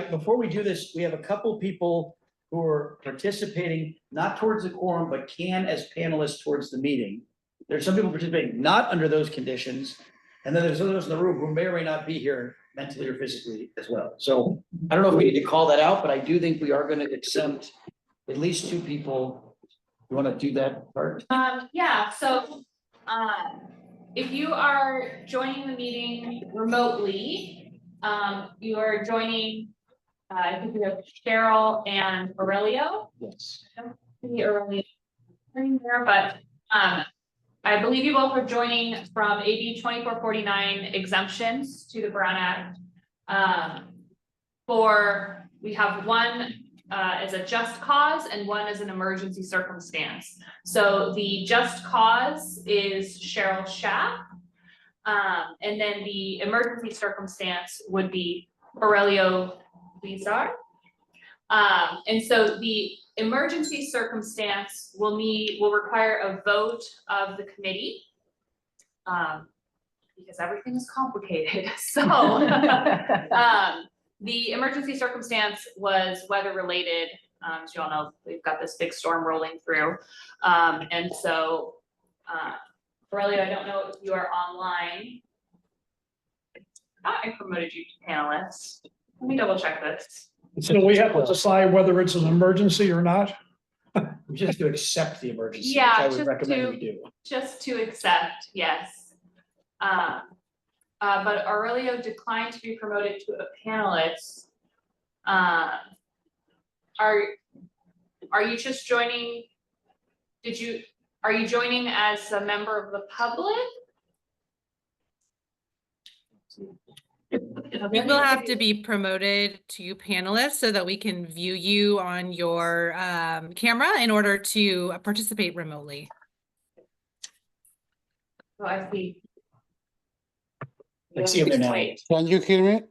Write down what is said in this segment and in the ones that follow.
before we do this, we have a couple people who are participating, not towards the quorum, but can as panelists towards the meeting. There's some people participating not under those conditions. And then there's others in the room who may or may not be here mentally or physically as well. So I don't know if we need to call that out, but I do think we are going to accept at least 2 people. You want to do that part? Yeah, so if you are joining the meeting remotely, you are joining, I think we have Cheryl and Aurelio. Yes. I don't see Aurelio there, but I believe you both are joining from AB 2449 exemptions to the Brown Act. We have one as a just cause and one as an emergency circumstance. So the just cause is Cheryl Schaff. And then the emergency circumstance would be Aurelio Bizar. And so the emergency circumstance will require a vote of the committee. Because everything is complicated. So the emergency circumstance was weather related. As you all know, we've got this big storm rolling through. And so Aurelio, I don't know if you are online. I thought I promoted you to panelist. Let me double check this. So we have to decide whether it's an emergency or not. We just have to accept the emergency, Yeah, which I would just recommend we do. Just to accept, yes. But Aurelio declined to be promoted to a panelist. Are you just joining? Are you joining as a member of the public? You will have to be promoted to panelist so that we can view you on your camera in order to participate remotely. Oh, I see. I see him there now. Wait. Can you hear me?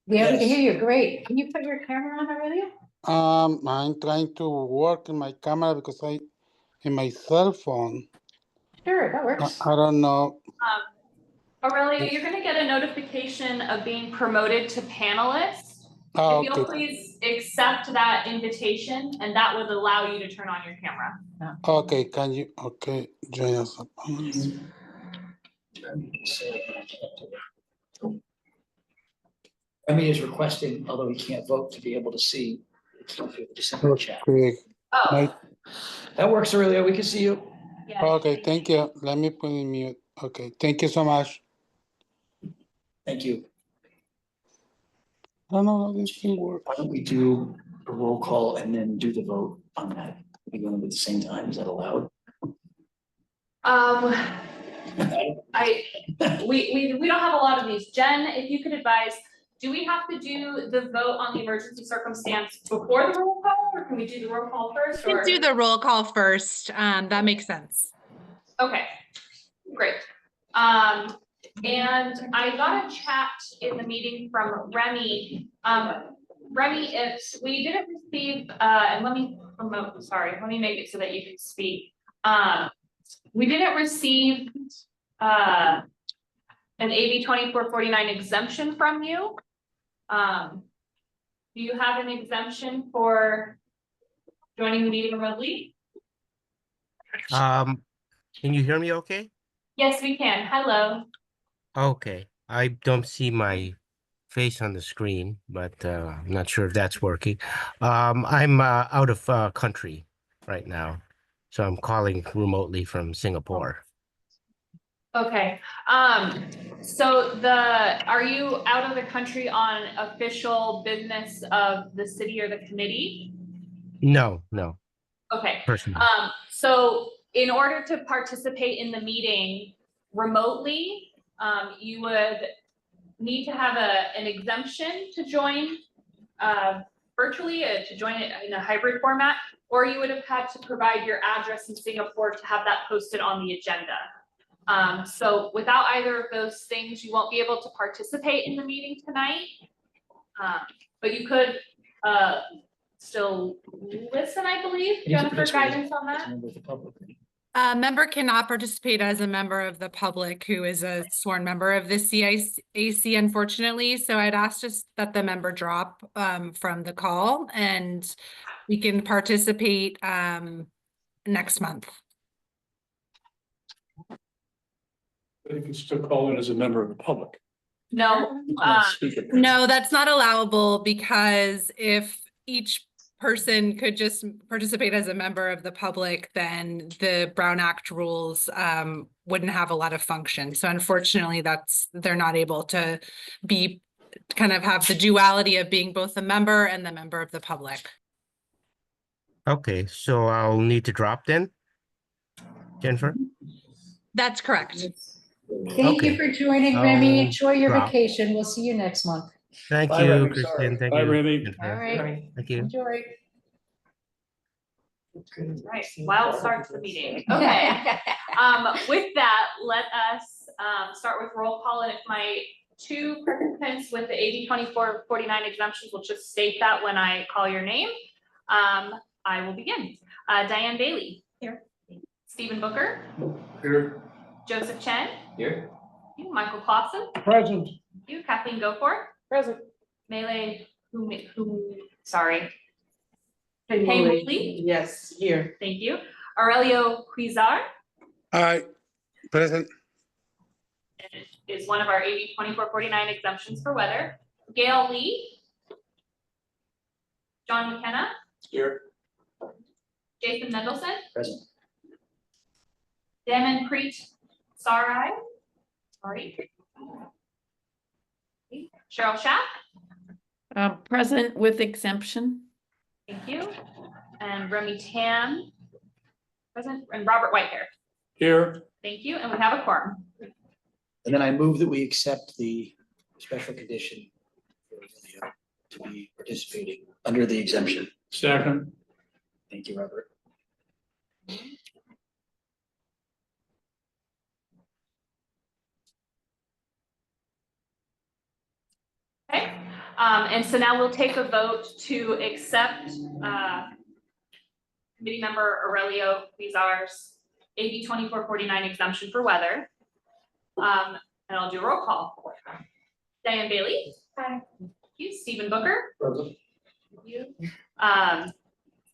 Yeah, we can Yes. hear you great. Can you put your camera on already? I'm trying to work in my camera because in my cell phone. Sure, that works. I don't know. Aurelio, you're gonna get a notification of being promoted to panelist. Oh, If you'll okay. please accept that invitation, and that would allow you to turn on your camera. Okay, can you? Okay, join us. Remy is requesting, although he can't vote, to be able to see the December chat. Okay, Oh, Right. That works, Aurelio. We can see you. yeah. okay, thank you. Let me put in mute. Okay, thank you so much. Thank you. I don't know how this thing works. Why don't we do a roll call and then do the vote on that? We go at the same time. Is that allowed? We don't have a lot of these. Jen, if you could advise, do we have to do the vote on the emergency circumstance before the roll call, or can we do the roll call first? Let's do the roll call first. That makes sense. Okay, great. And I got a chat in the meeting from Remy. Remy, if we didn't receive, and let me promote, sorry, let me make it so that you can speak. We didn't receive an AB 2449 exemption from you. Do you have an exemption for joining the meeting remotely? Can you hear me okay? Yes, we can. Hello. Okay, I don't see my face on the screen, but I'm not sure if that's working. I'm out of country right now, so I'm calling remotely from Singapore. Okay, so are you out of the country on official business of the city or the committee? No, Okay, personally. so in order to participate in the meeting remotely, you would need to have an exemption to join virtually, to join it in a hybrid format, or you would have had to provide your address in Singapore to have that posted on the agenda. So without either of those things, you won't be able to participate in the meeting tonight. But you could still listen, I believe. Do you have guidance on that? With the public. A member cannot participate as a member of the public who is a sworn member of the CIAC, unfortunately. So I'd ask just that the member drop from the call and we can participate next month. But you can still call in as a member of the public. No, No, that's not allowable because if each person could just participate as a member of the public, then the Brown Act rules wouldn't have a lot of function. So unfortunately, they're not able to be kind of have the duality of being both a member and the member of the public. Okay, so I'll need to drop then, Jennifer? That's correct. Thank you Okay. for joining, Remy. I'll Enjoy your drop. vacation. We'll see you next month. Thank Bye, you, Remy, Kristen. sorry. Thank Bye, you. Remy. Jennifer. All right. Thank you. Enjoy. right, wild start to the meeting. Okay. With that, let us start with roll call, and if my two participants with the AB 2449 exemptions will just state that when I call your name, I will begin. Diane Bailey. Here. Stephen Booker. Here. Joseph Chen. Here. Michael Clausen. Present. You, Kathleen Goforth. Present. Melee, sorry. Hey, Muli. Yes, here. Thank you. Aurelio Cuizar Aye, present. is one of our AB 2449 exemptions for weather. Gail Lee. John McKenna. Here. Jason Mendelson. Present. Damanpreet Sarai. Sorry. Cheryl Schack. Present with exemption. Thank you. And Remy Tam. Present. And Robert Whitehair. Here. Thank you. And we have a quorum. And then I move that we accept the special condition for Lilia to be participating under the exemption. Second. Thank you, Robert. Okay. And so now we'll take a vote to accept committee member Aurelio Cuizar's AB 2449 exemption for weather. And I'll do a roll call. Diane Bailey. Hi. Thank you. Stephen Booker. Present. Thank you.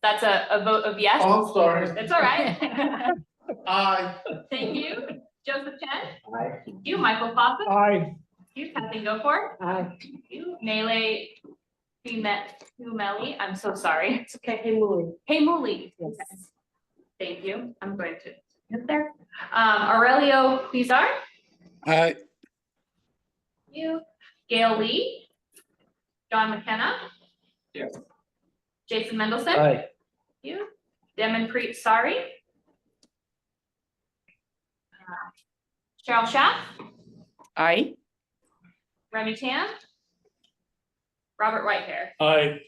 That's a vote of yes. Oh, I'm sorry. It's all right. Aye. Thank you. Joseph Chen. Aye. Thank you. Michael Clausen. Aye. Thank you. Kathleen Goforth. Aye. Thank you. Melee Humeli. I'm so sorry. It's okay. Hey, Muli. Hey, Muli. Yes. Thank you. I'm going to get there. Aurelio Cuizar. Aye. You. Gail Lee. John McKenna. Yes. Jason Mendelson. Aye. You. Damanpreet Sari. Cheryl Schaff. Aye. Remy Tam. Robert Whitehair. Aye.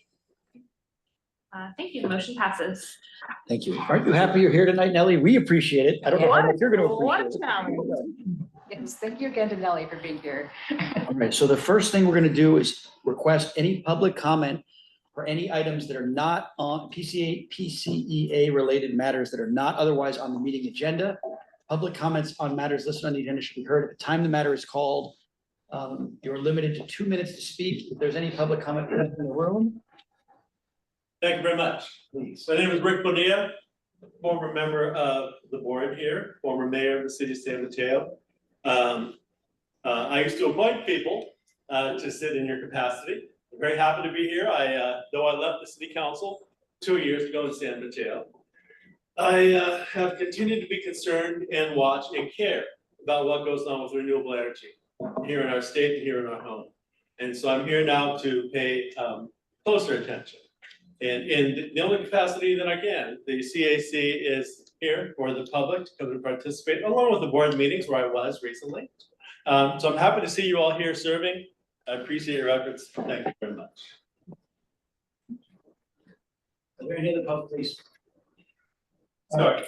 Thank you. The motion passes. Thank you. Aren't you happy you're here tonight, Nellie? We appreciate it. I don't know how much you're gonna What appreciate now? it. Yes, thank you again to Nellie for being here. All right, so the first thing we're gonna do is request any public comment for any items that are not on PCEA related matters that are not otherwise on the meeting agenda. Public comments on matters listed on the agenda should be heard at the time the matter is called. You're limited to 2 minutes to speak. If there's any public comment in the room, Thank you very much. please. My name is Rick Bonilla, former member of the board here, former mayor of the city of San Mateo. I used to appoint people to sit in your capacity. I'm very happy to be here. Though I left the city council 2 years ago in San Mateo, I have continued to be concerned and watch and care about what goes on with renewable energy here in our state and here in our home. And so I'm here now to pay closer attention. And in the only capacity that I can, the CAC is here for the public to come and participate, along with the board meetings where I was recently. So I'm happy to see you all here serving. I appreciate your efforts. Thank you very much. Are there any other public, please? Sorry.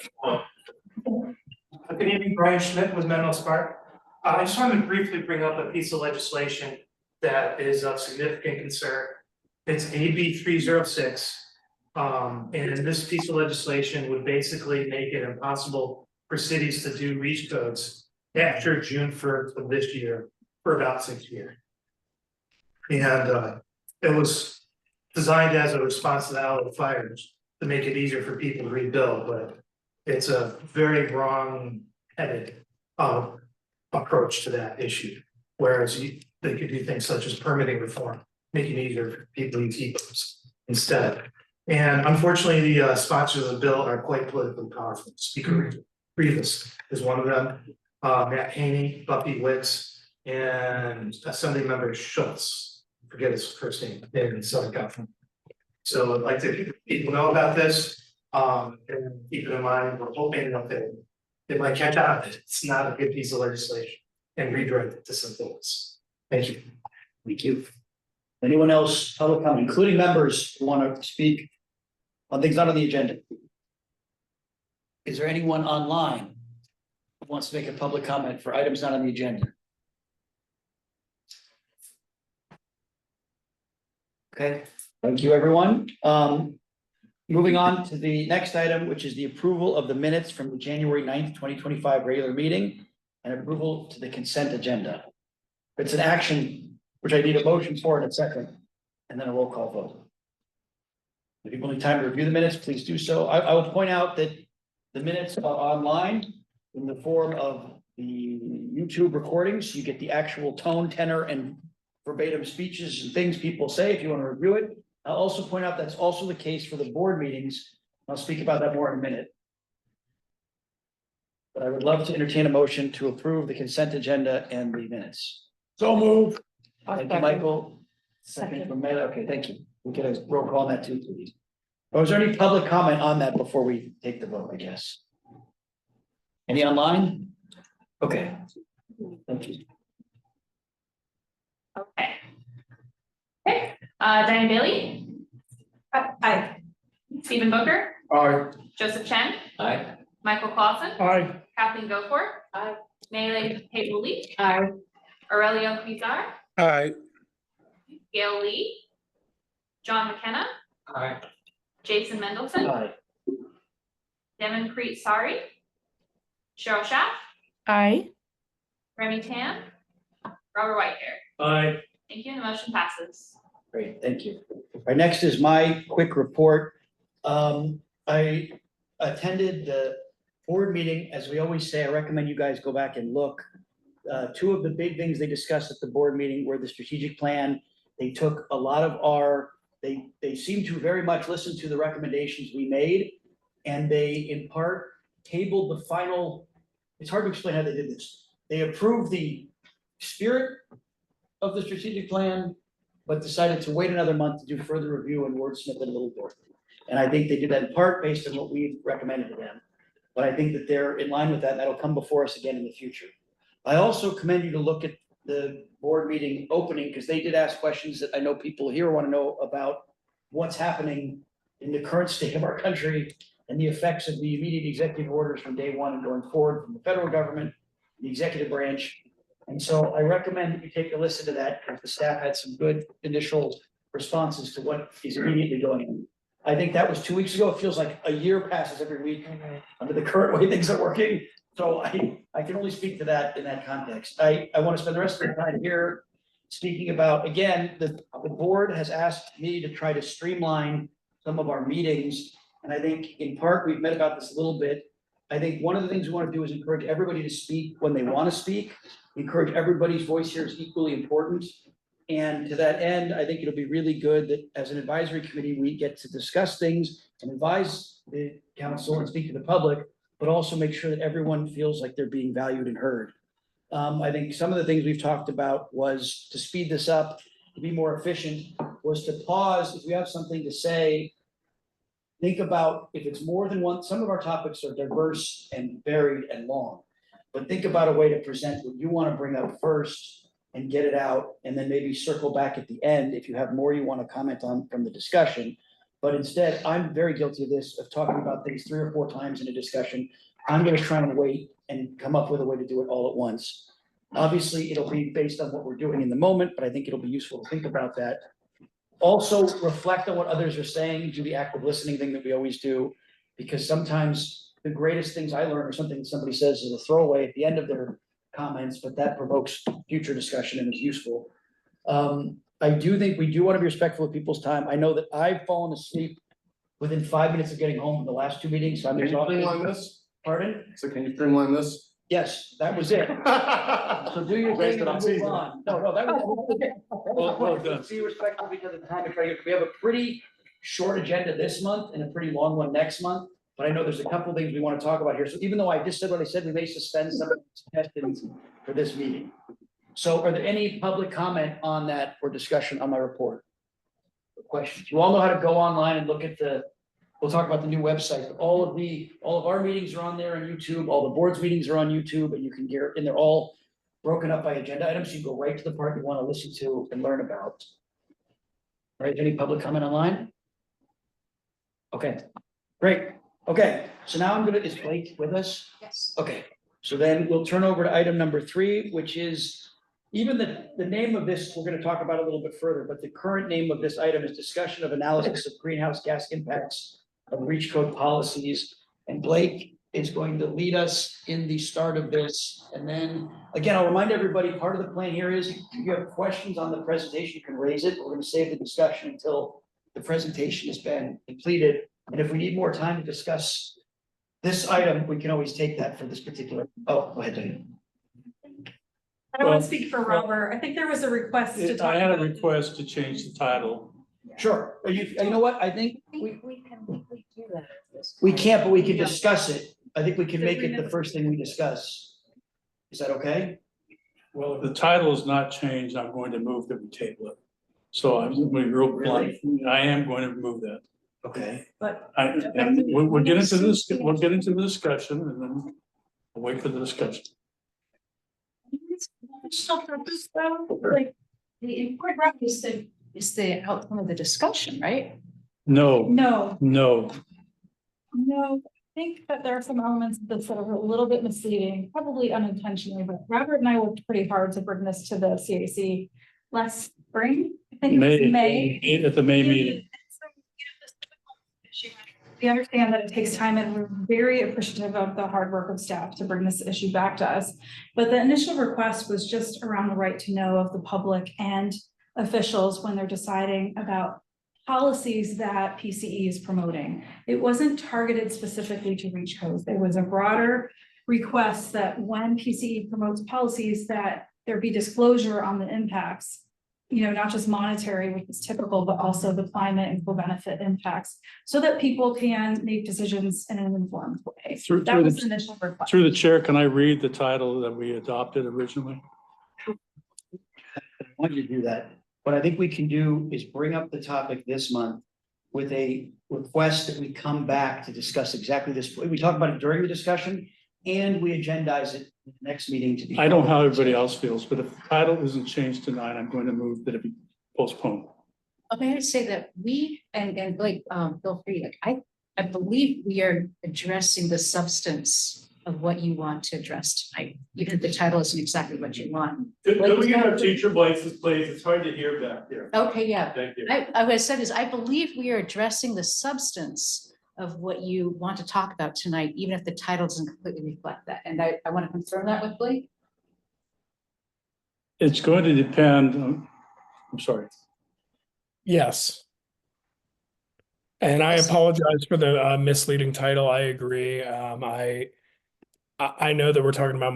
Good evening, Brian Schmidt with Menlo Spark. I just wanted to briefly bring up a piece of legislation that is of significant concern. It's AB 306. And this piece of legislation would basically make it impossible for cities to do reach codes after June 1st of this year for about 6 years. And it was designed as a response to the Allied fires to make it easier for people to rebuild, but it's a very wrong-headed approach to that issue. Whereas they could do things such as permitting reform, making it easier for people to use e-books instead. And unfortunately, the sponsors of the bill are quite politically powerful. Speaker Rivas is one of them, Matt Haney, Buffy Wicks, and Assembly Member Schultz, forget his first name, in Southern California. So I'd like to let people know about this, and keep it in mind, we're hoping that they might catch on. It's not a good piece of legislation and redirect it to something else. Thank you. Thank you. Anyone else, public comment, including members who want to speak on things not on the agenda? Is there anyone online who wants to make a public comment for items not on the agenda? Okay, thank you, everyone. Moving on to the next item, which is the approval of the minutes from the January 9th, 2025 regular meeting and approval to the consent agenda. It's an action which I need a motion for in a second, and then a roll call vote. If people need time to review the minutes, please do so. I will point out that the minutes are online in the form of the YouTube recordings. You get the actual tone, tenor, and verbatim speeches and things people say if you want to review it. I'll also point out that's also the case for the board meetings. I'll speak about that more in a minute. But I would love to entertain a motion to approve the consent agenda and the minutes. So move. Thank you, Michael. Second from Mela. Okay, thank you. We'll get a roll call on that too, please. Oh, is there any public comment on that before we take the vote, I guess? Any online? Okay. Thank you. Okay. Okay, Diane Bailey? Aye. Stephen Booker? Aye. Joseph Chen? Aye. Michael Clausen? Aye. Kathleen Goforth? Aye. Melee Haywood? Aye. Aurelio Quizar? Aye. Gail Lee? John McKenna? Aye. Jason Mendelson? Aye. Devin Preet, sorry. Cheryl Schaff? Aye. Remy Tan? Robert Whitehair? Aye. Thank you, and the motion passes. Great, thank you. All right, next is my quick report. I attended the board meeting. As we always say, I recommend you guys go back and look. Two of the big things they discussed at the board meeting were the strategic plan. They took a lot of they seemed to very much listen to the recommendations we made. And they in part tabled the final, it's hard to explain how they did this. They approved the spirit of the strategic plan, but decided to wait another month to do further review and wordsmith it a little more. And I think they did that in part based on what we recommended to them. But I think that they're in line with that, and that'll come before us again in the future. I also commend you to look at the board meeting opening, because they did ask questions that I know people here want to know about what's happening in the current state of our country and the effects of the immediate executive orders from day one and going forward from the federal government, the executive branch. And so I recommend that you take a listen to that, because the staff had some good initial responses to what is immediately going on. I think that was 2 weeks ago. It feels like a year passes every week under the current way things are working. So I can only speak to that in that context. I want to spend the rest of the time here speaking about, again, the board has asked me to try to streamline some of our meetings. And I think in part, we've met about this a little bit. I think one of the things we want to do is encourage everybody to speak when they want to speak. Encourage everybody's voice here is equally important. And to that end, I think it'll be really good that as an advisory committee, we get to discuss things and advise the council and speak to the public, but also make sure that everyone feels like they're being valued and heard. I think some of the things we've talked about was to speed this up, to be more efficient, was to pause. If you have something to say, think about if it's more than one. Some of our topics are diverse and varied and long, but think about a way to present what you want to bring up first and get it out, and then maybe circle back at the end if you have more you want to comment on from the discussion. But instead, I'm very guilty of this, of talking about things 3 or 4 times in a discussion. I'm going to try and wait and come up with a way to do it all at once. Obviously, it'll be based on what we're doing in the moment, but I think it'll be useful to think about that. Also reflect on what others are saying, do the active listening thing that we always do, because sometimes the greatest things I learned or something that somebody says is a throwaway at the end of their comments, but that provokes future discussion and is useful. I do think we do want to be respectful of people's time. I know that I've fallen asleep within 5 minutes of getting home from the last two meetings, so I'm exhausted. this? Pardon? So can you streamline this? Yes, that was it. So do your thing and then move on. No, that was. Well done. Be respectful because of the time. We have a pretty short agenda this month and a pretty long one next month. But I know there's a couple of things we want to talk about here. So even though I just said what I said, we may suspend some of the suggestions for this meeting. So are there any public comment on that or discussion on my report? Questions? You all know how to go online and look at we'll talk about the new website, but all of our meetings are on there on YouTube, all the board's meetings are on YouTube, and you can get, and they're all broken up by agenda items. So you go right to the part you want to listen to and learn about. All right, any public comment online? Okay, great. Okay, so now is Blake with us? Yes. Okay, so then we'll turn over to item number 3, which is even the name of this, we're going to talk about a little bit further, but the current name of this item is discussion of analysis of greenhouse gas impacts of REACH code policies. And Blake is going to lead us in the start of this. And then again, I'll remind everybody, part of the plan here is if you have questions on the presentation, you can raise it. We're going to save the discussion until the presentation has been completed. And if we need more time to discuss this item, we can always take that for this particular. Oh, go ahead, Daniel. I don't want to speak for Robert. I think there was a request to talk I had a about. request to change the title. Sure. You know what? I think We can do that. we can't, but we can discuss it. I think we can make it the first thing we discuss. Is that okay? Well, if the title is not changed, I'm going to move that we table it. So I'm going to be real blunt. I am going to move that. Okay. But And we'll get into this, we'll get into the discussion and then we'll wait for the discussion. Like, the important is the outcome of the discussion, right? No, no, no. I think that there are some elements of this that are a little bit misleading, probably unintentionally, but Robert and I worked pretty hard to bring this to the CAC last spring. I think it was May. At the May meeting. We understand that it takes time and we're very appreciative of the hard work of staff to bring this issue back to us. But the initial request was just around the right to know of the public and officials when they're deciding about policies that PCE is promoting. It wasn't targeted specifically to REACH codes. There was a broader request that when PCE promotes policies that there be disclosure on the impacts, not just monetary, which is typical, but also the climate and co-benefit impacts, so that people can make decisions in an informed way. That was the initial request. Through the chair, can I read the title that we adopted originally? I want you to do that. What I think we can do is bring up the topic this month with a request that we come back to discuss exactly this. We talk about it during the discussion and we agendize it in the next meeting to be. I don't know how everybody else feels, but if the title isn't changed tonight, I'm going to move that it be postponed. Okay, I say that we, and Blake, feel free, I believe we are addressing the substance of what you want to address tonight, even if the title isn't exactly what you want. Could we get our teacher voices, please? It's hard to hear back here. Okay, yeah. Thank you. What I said is, I believe we are addressing the substance of what you want to talk about tonight, even if the title doesn't completely reflect that. And I want to confirm that with Blake. It's going to depend on, I'm sorry. Yes. And I apologize for the misleading title. I agree. I know that we're talking about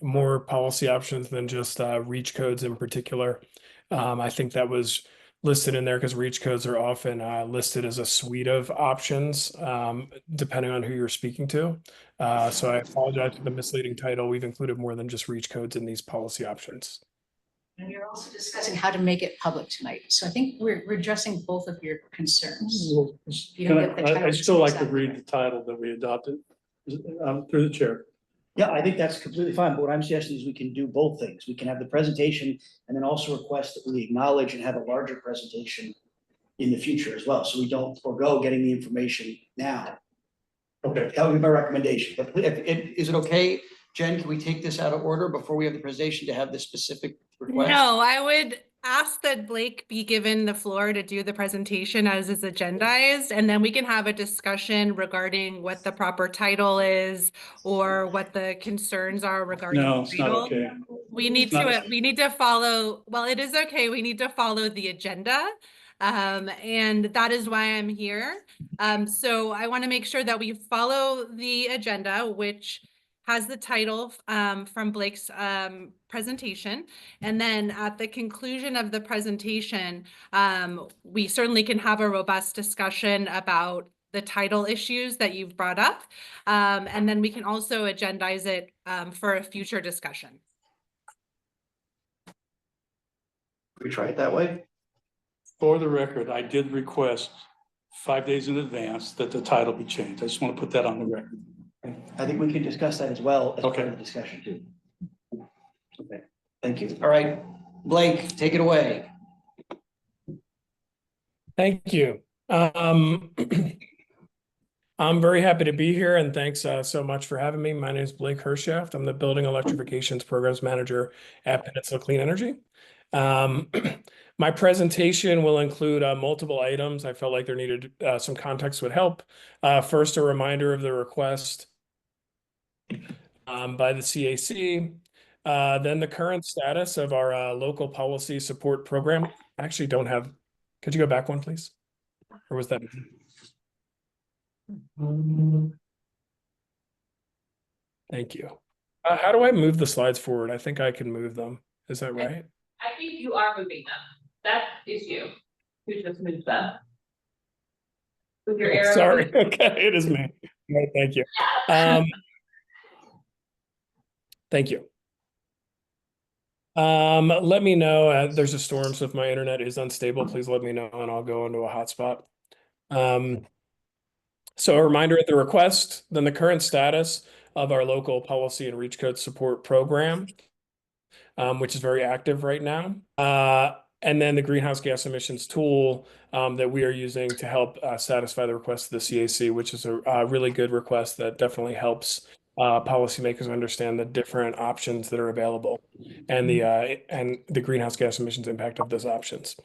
more policy options than just REACH codes in particular. I think that was listed in there because REACH codes are often listed as a suite of options, depending on who you're speaking to. So I apologize for the misleading title. We've included more than just REACH codes in these policy options. And we're also discussing how to make it public tonight. So I think we're addressing both of your concerns. You Can don't get the I title still like to exactly read right. the title that we adopted through the chair. Yeah, I think that's completely fine. But what I'm suggesting is we can do both things. We can have the presentation and then also request that we acknowledge and have a larger presentation in the future as well. So we don't forego getting the information now. Okay. That would be my recommendation. But is it okay, Jen, can we take this out of order before we have the presentation to have this specific request? No, I would ask that Blake be given the floor to do the presentation as is agendized, and then we can have a discussion regarding what the proper title is or what the concerns are regarding. No, the it's not title. okay. We need Not- we need to follow, well, it is okay. We need to follow the agenda. And that is why I'm here. So I want to make sure that we follow the agenda, which has the title from Blake's presentation. And then at the conclusion of the presentation, we certainly can have a robust discussion about the title issues that you've brought up. And then we can also agendize it for a future discussion. We try it that way? For the record, I did request 5 days in advance that the title be changed. I just want to put that on the record. I think we can discuss that as well as part Okay. of the discussion too. Okay, thank you. All right, Blake, take it away. Thank you. I'm very happy to be here and thanks so much for having me. My name is Blake Hershaft. I'm the Building Electrifications Programs Manager at Peninsula Clean Energy. My presentation will include multiple items. I felt like there needed some context would help. First, a reminder of the request by the CAC. Then the current status of our local policy support program. I actually don't have, could you go back one, please? Or was that? Thank you. How do I move the slides forward? I think I can move them. Is that right? I think you are moving them. That is you who just moved them. With your arrow. Sorry. Okay, it is me. Right, thank you. Thank you. Let me know. There's a storm, so if my internet is unstable, please let me know and I'll go into a hotspot. So a reminder of the request, then the current status of our local policy and reach code support program, which is very active right now. And then the greenhouse gas emissions tool that we are using to help satisfy the request of the CAC, which is a really good request that definitely helps policymakers understand the different options that are available and the greenhouse gas emissions impact of those options.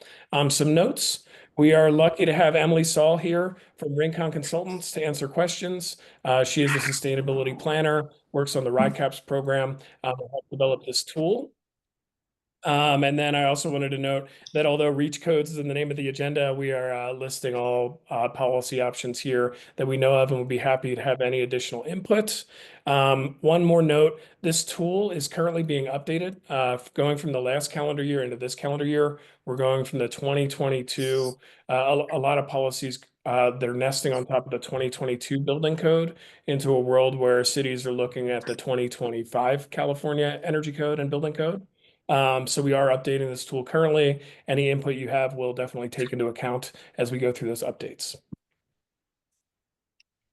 Some notes. We are lucky to have Emily Saul here from Rincon Consultants to answer questions. She is a sustainability planner, works on the RICAPS program, to help develop this tool. And then I also wanted to note that although reach codes is in the name of the agenda, we are listing all policy options here that we know of and would be happy to have any additional input. One more note, this tool is currently being updated, going from the last calendar year into this calendar year. We're going from the 2022, a lot of policies they're nesting on top of the 2022 building code into a world where cities are looking at the 2025 California Energy Code and Building Code. So we are updating this tool currently. Any input you have will definitely take into account as we go through those updates.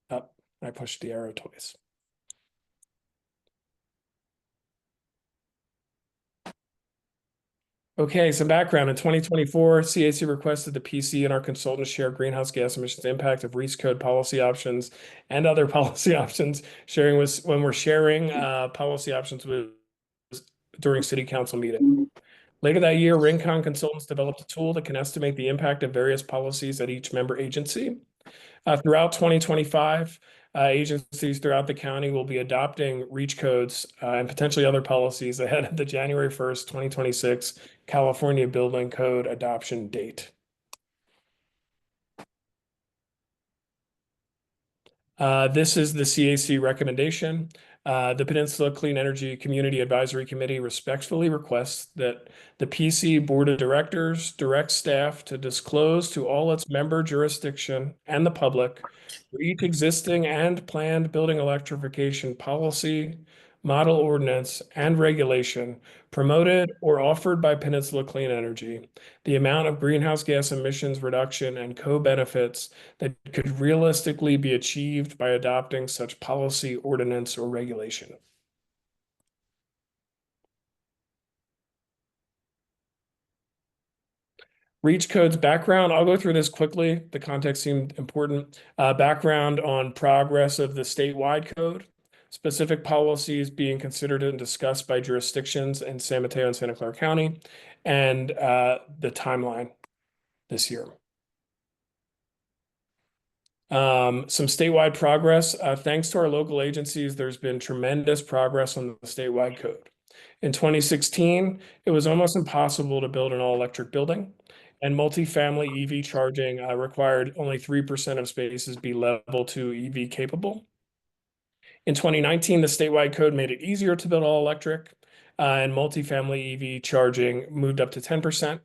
I pushed the arrow twice. Okay, some background. In 2024, CAC requested the PC and our consultants share greenhouse gas emissions impact of reach code policy options and other policy options. When we're sharing policy options during city council meeting. Later that year, Rincon Consultants developed a tool that can estimate the impact of various policies at each member agency. Throughout 2025, agencies throughout the county will be adopting reach codes and potentially other policies ahead of the January 1st, 2026 California Building Code adoption date. This is the CAC recommendation. The Peninsula Clean Energy Community Advisory Committee respectfully requests that the PC Board of Directors direct staff to disclose to all its member jurisdiction and the public for each existing and planned building electrification policy, model ordinance, and regulation promoted or offered by Peninsula Clean Energy, the amount of greenhouse gas emissions reduction and co-benefits that could realistically be achieved by adopting such policy, ordinance, or regulation. Reach code's background, I'll go through this quickly. The context seemed important. Background on progress of the statewide code, specific policies being considered and discussed by jurisdictions in San Mateo and Santa Clara County, and the timeline this year. Some statewide progress. Thanks to our local agencies, there's been tremendous progress on the statewide code. In 2016, it was almost impossible to build an all-electric building, and multifamily EV charging required only 3% of spaces be level 2 EV capable. In 2019, the statewide code made it easier to build all-electric, and multifamily EV charging moved up to 10%.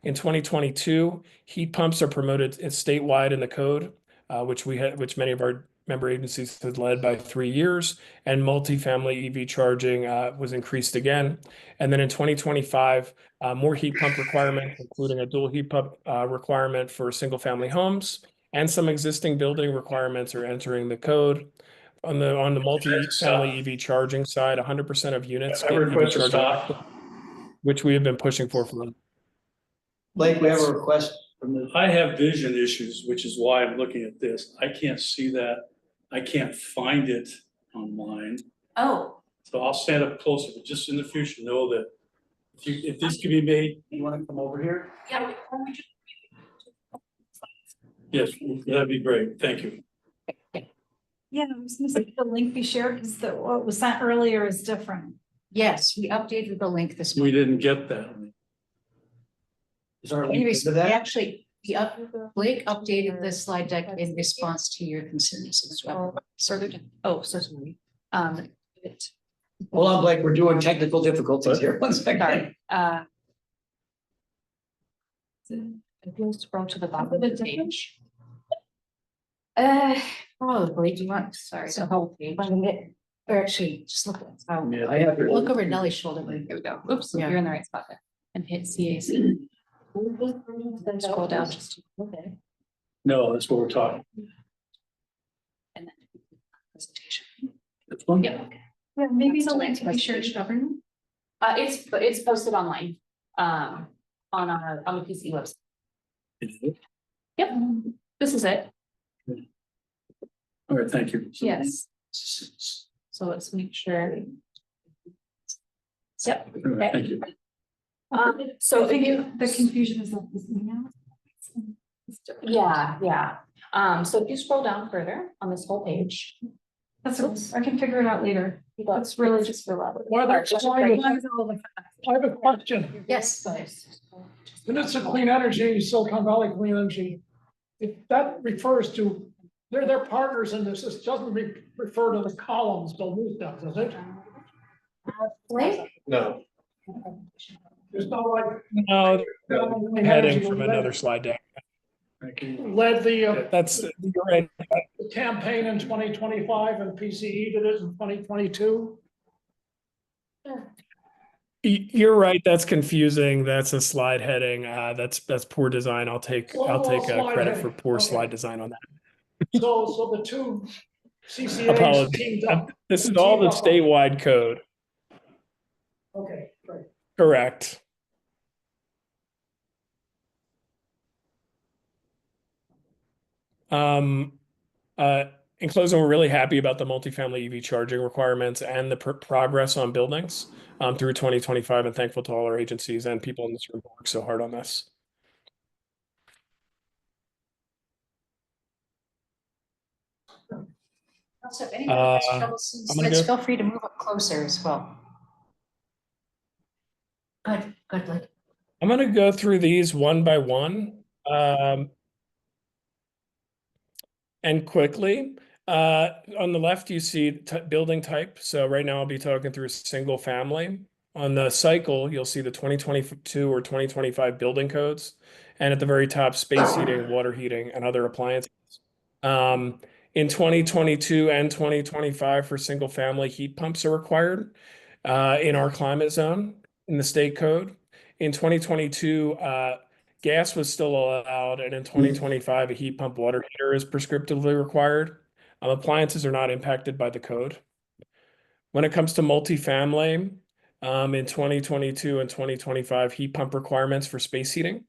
In 2022, heat pumps are promoted statewide in the code, which many of our member agencies had led by 3 years, and multifamily EV charging was increased again. And then in 2025, more heat pump requirements, including a dual heat pump requirement for single-family homes, and some existing building requirements are entering the code. On the multifamily EV charging side, 100% of units I get EV request to charging, stop. which we have been pushing for. Blake, we have a request from the, I have vision issues, which is why I'm looking at this. I can't see that. I can't find it online. Oh, So I'll stand up closer, but just in the future, know that if this could be made, you want to come over here? yeah. yes, that'd be great. Thank you. Yeah, I was gonna say the link be shared because what was sent earlier is different. Yes, we updated the link this We morning. didn't get that. Is our link Anyways, to that? actually, Blake updated the slide deck in response to your concerns as well. Certainly. Hold on, Blake, we're doing technical difficulties here. One second. Sorry. If you scroll to the bottom of the page. Probably, do you want, sorry, the whole page, or actually, just look at, Yeah, I have. look over Nelly's shoulder. Here we go. Oops, Yeah. you're in the right spot there. And hit CAC. Then scroll down just. Okay. No, that's what we're talking. And then presentation. That's one. Yeah. Yeah, maybe That's the link to be shared presentation. to government. It's posted online, on the PC website. Yep, this is it. All right, thank you. Yes. So let's make sure. Yep. All right, thank you. So I if think you, the confusion is that this email. yeah. So if you scroll down further on this whole page. That's, I can figure it out later. That's really just for level. Why Alright, that's so why right- I have a question. Yes, Peninsula Clean Energy, Silicon Valley Clean Energy. If that refers to, they're partners in this, this doesn't refer to the columns beneath them, does it? Blake? No. There's no like. No, Clean heading Energy from another slide deck. Thank you. Led the That's, you're right. campaign in 2025 and PCE did it in 2022. You're right. That's confusing. That's a slide heading. That's poor design. I'll take Slide credit for heading. poor Okay. slide design on that. So the two CCAs Apologies. teamed up. This is all the statewide code. Okay, great. Correct. In closing, we're really happy about the multifamily EV charging requirements and the progress on buildings through 2025, and thankful to all our agencies and people in this room who work so hard on this. Also, if anyone has Uh, trouble seeing I'm gonna slides, go- feel free to move up closer as well. Good, Blake. I'm going to go through these one by one and quickly. On the left, you see building type. So right now I'll be talking through single family. On the cycle, you'll see the 2022 or 2025 building codes. And at the very top, space heating, water heating, and other appliances. In 2022 and 2025 for single family, heat pumps are required in our climate zone in the state code. In 2022, gas was still allowed, and in 2025, a heat pump water heater is prescriptively required. Appliances are not impacted by the code. When it comes to multifamily, in 2022 and 2025, heat pump requirements for space heating.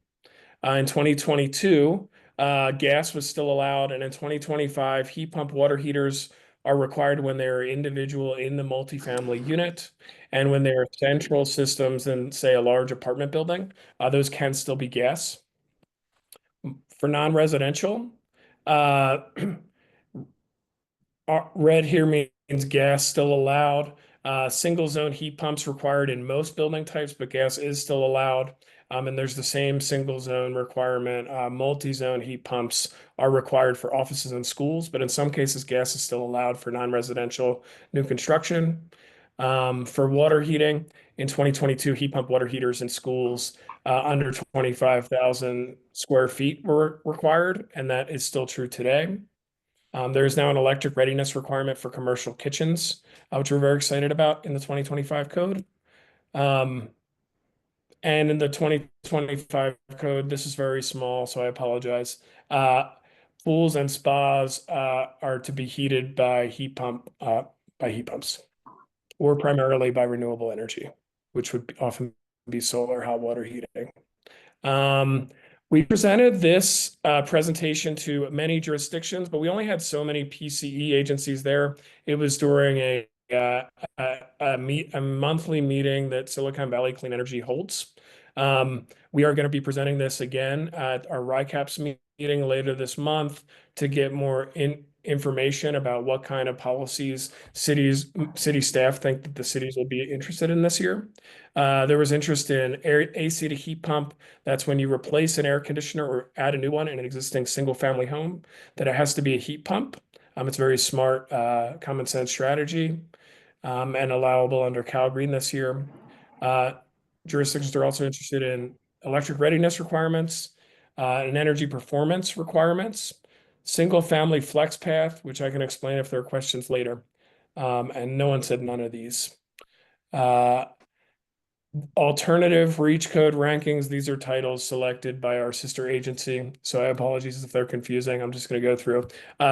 In 2022, gas was still allowed, and in 2025, heat pump water heaters are required when they're individual in the multifamily unit. And when they're central systems in, say, a large apartment building, those can still be gas. For non-residential, uh, red here means gas still allowed. Single zone heat pumps required in most building types, but gas is still allowed. And there's the same single zone requirement. Multi-zone heat pumps are required for offices and schools, but in some cases, gas is still allowed for non-residential new construction. For water heating, in 2022, heat pump water heaters in schools under 25,000 square feet were required, and that is still true today. There is now an electric readiness requirement for commercial kitchens, which we're very excited about in the 2025 code. And in the 2025 code, this is very small, so I apologize. Pools and spas are to be heated by heat pumps, or primarily by renewable energy, which would often be solar hot water heating. We presented this presentation to many jurisdictions, but we only had so many PCE agencies there. It was during a monthly meeting that Silicon Valley Clean Energy holds. We are going to be presenting this again at our RICAPS meeting later this month to get more information about what kind of policies city staff think that the cities will be interested in this year. There was interest in AC to heat pump. That's when you replace an air conditioner or add a new one in an existing single family home, that it has to be a heat pump. It's a very smart, common sense strategy, and allowable under Cal Green this year. Jurisdictions are also interested in electric readiness requirements, and energy performance requirements, single family flex path, which I can explain if there are questions later. And no one said none of these. Alternative reach code rankings. These are titles selected by our sister agency. So I apologize if they're confusing. I'm just going to go through.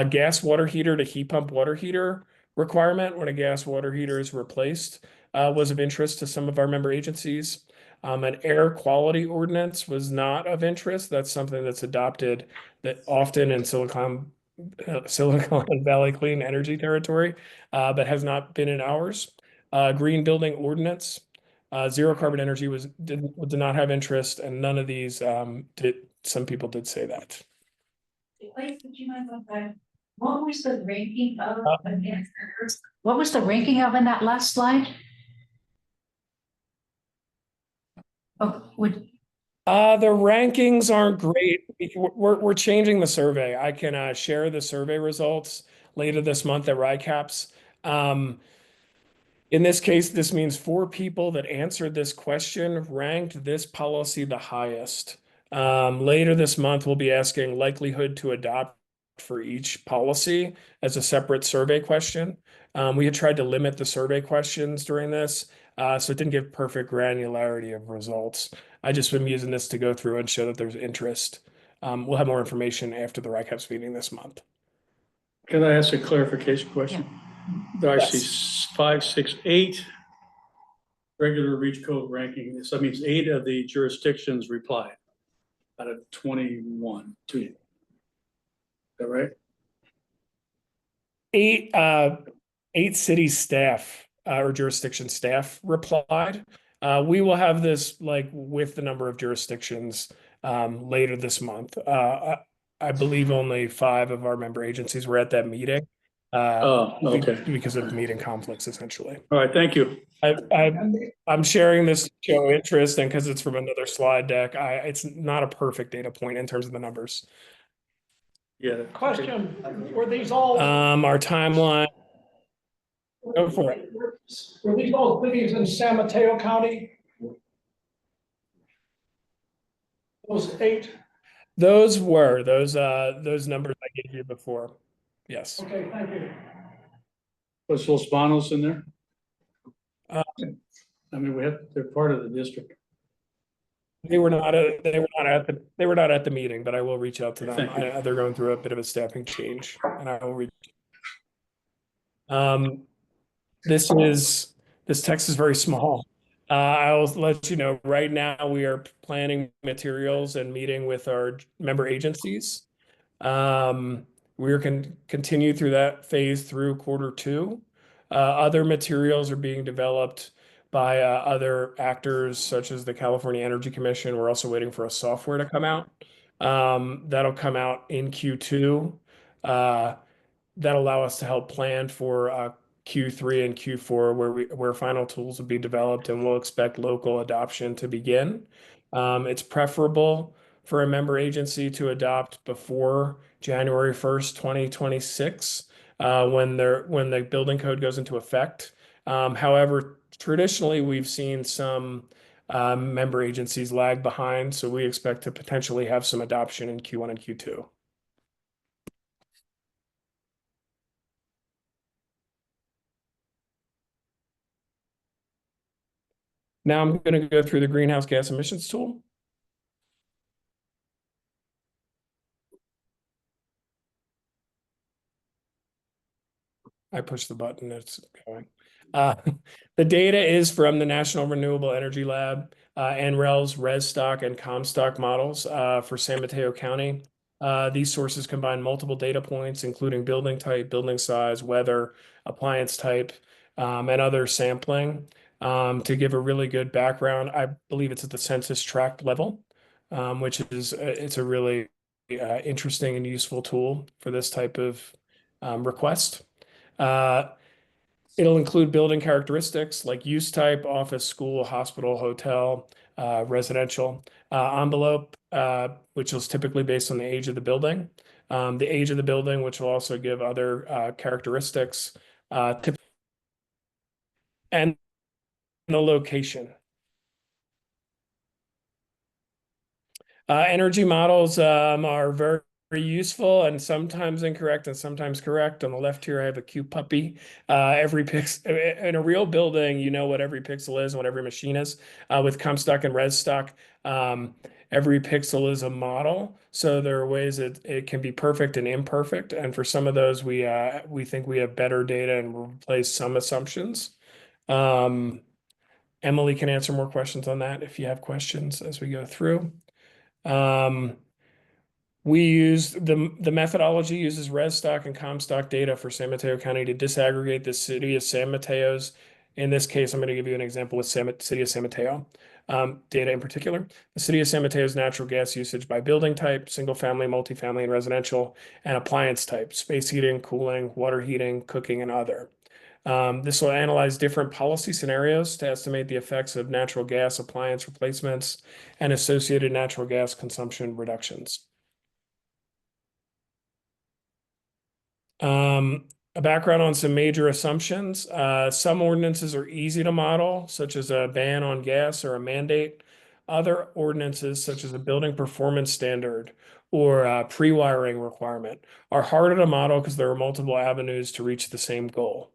Gas water heater to heat pump water heater requirement when a gas water heater is replaced was of interest to some of our member agencies. An air quality ordinance was not of interest. That's something that's adopted that often in Silicon Valley Clean Energy territory, but has not been in ours. Green building ordinance. Zero carbon energy did not have interest, and none of these did. Some people did say that. What was the ranking of? What was the ranking of in that last slide? Oh, the rankings aren't great. We're changing the survey. I can share the survey results later this month at RICAPS. In this case, this means 4 people that answered this question ranked this policy the highest. Later this month, we'll be asking likelihood to adopt for each policy as a separate survey question. We had tried to limit the survey questions during this, so it didn't give perfect granularity of results. I just been using this to go through and show that there's interest. We'll have more information after the RICAPS meeting this month. Can I ask a clarification question? I see Yes. 5, 6, 8 regular reach code ranking. So that means 8 of the jurisdictions replied out of 21. Is that right? 8 city staff or jurisdiction staff replied. We will have this like with the number of jurisdictions later this month. I believe only 5 of our member agencies were at that meeting. Okay. Because of meeting conflicts, essentially. All right, thank you. I'm sharing this to show interest, and because it's from another slide deck, it's not a perfect data point in terms of the numbers. Yeah. Question, were these all? Our timeline. Go for it. Were these all cities in San Mateo County? Those 8? Those numbers I gave you before. Yes. Okay, thank you. Was Los Banos in there? Uh, I mean, they're part of the district. They were not at the meeting, but I will reach out to them. Thank you. They're going through a bit of a staffing change, and I will reach. This text is very small. I'll let you know right now we are planning materials and meeting with our member agencies. We're continue through that phase through Q2. Other materials are being developed by other actors such as the California Energy Commission. We're also waiting for a software to come out. That'll come out in Q2. That'll allow us to help plan for Q3 and Q4 where final tools will be developed, and we'll expect local adoption to begin. It's preferable for a member agency to adopt before January 1st, 2026, when the building code goes into effect. However, traditionally, we've seen some member agencies lag behind, so we expect to potentially have some adoption in Q1 and Q2. Now I'm going to go through the greenhouse gas emissions tool. I pushed the button, it's going. The data is from the National Renewable Energy Lab, NREL's ResStock and ComStock models for San Mateo County. These sources combine multiple data points, including building type, building size, weather, appliance type, and other sampling to give a really good background. I believe it's at the census tract level, which is it's a really interesting and useful tool for this type of request. It'll include building characteristics like use type, office, school, hospital, hotel, residential, envelope, which is typically based on the age of the building. The age of the building, which will also give other characteristics, and the location. Energy models are very useful and sometimes incorrect and sometimes correct. On the left here, I have a cute puppy. Every pixel in a real building, you know what every pixel is and what every machine is. With ComStock and ResStock, every pixel is a model. So there are ways that it can be perfect and imperfect. And for some of those, we think we have better data and we'll replace some assumptions. Emily can answer more questions on that if you have questions as we go through. We use the methodology uses ResStock and ComStock data for San Mateo County to disaggregate the city of San Mateo's. In this case, I'm going to give you an example with city of San Mateo data in particular. The city of San Mateo's natural gas usage by building type, single family, multifamily, and residential, and appliance type, space heating, cooling, water heating, cooking, and other. This will analyze different policy scenarios to estimate the effects of natural gas appliance replacements and associated natural gas consumption reductions. A background on some major assumptions. Some ordinances are easy to model, such as a ban on gas or a mandate. Other ordinances, such as a building performance standard or a pre-wiring requirement, are harder to model because there are multiple avenues to reach the same goal.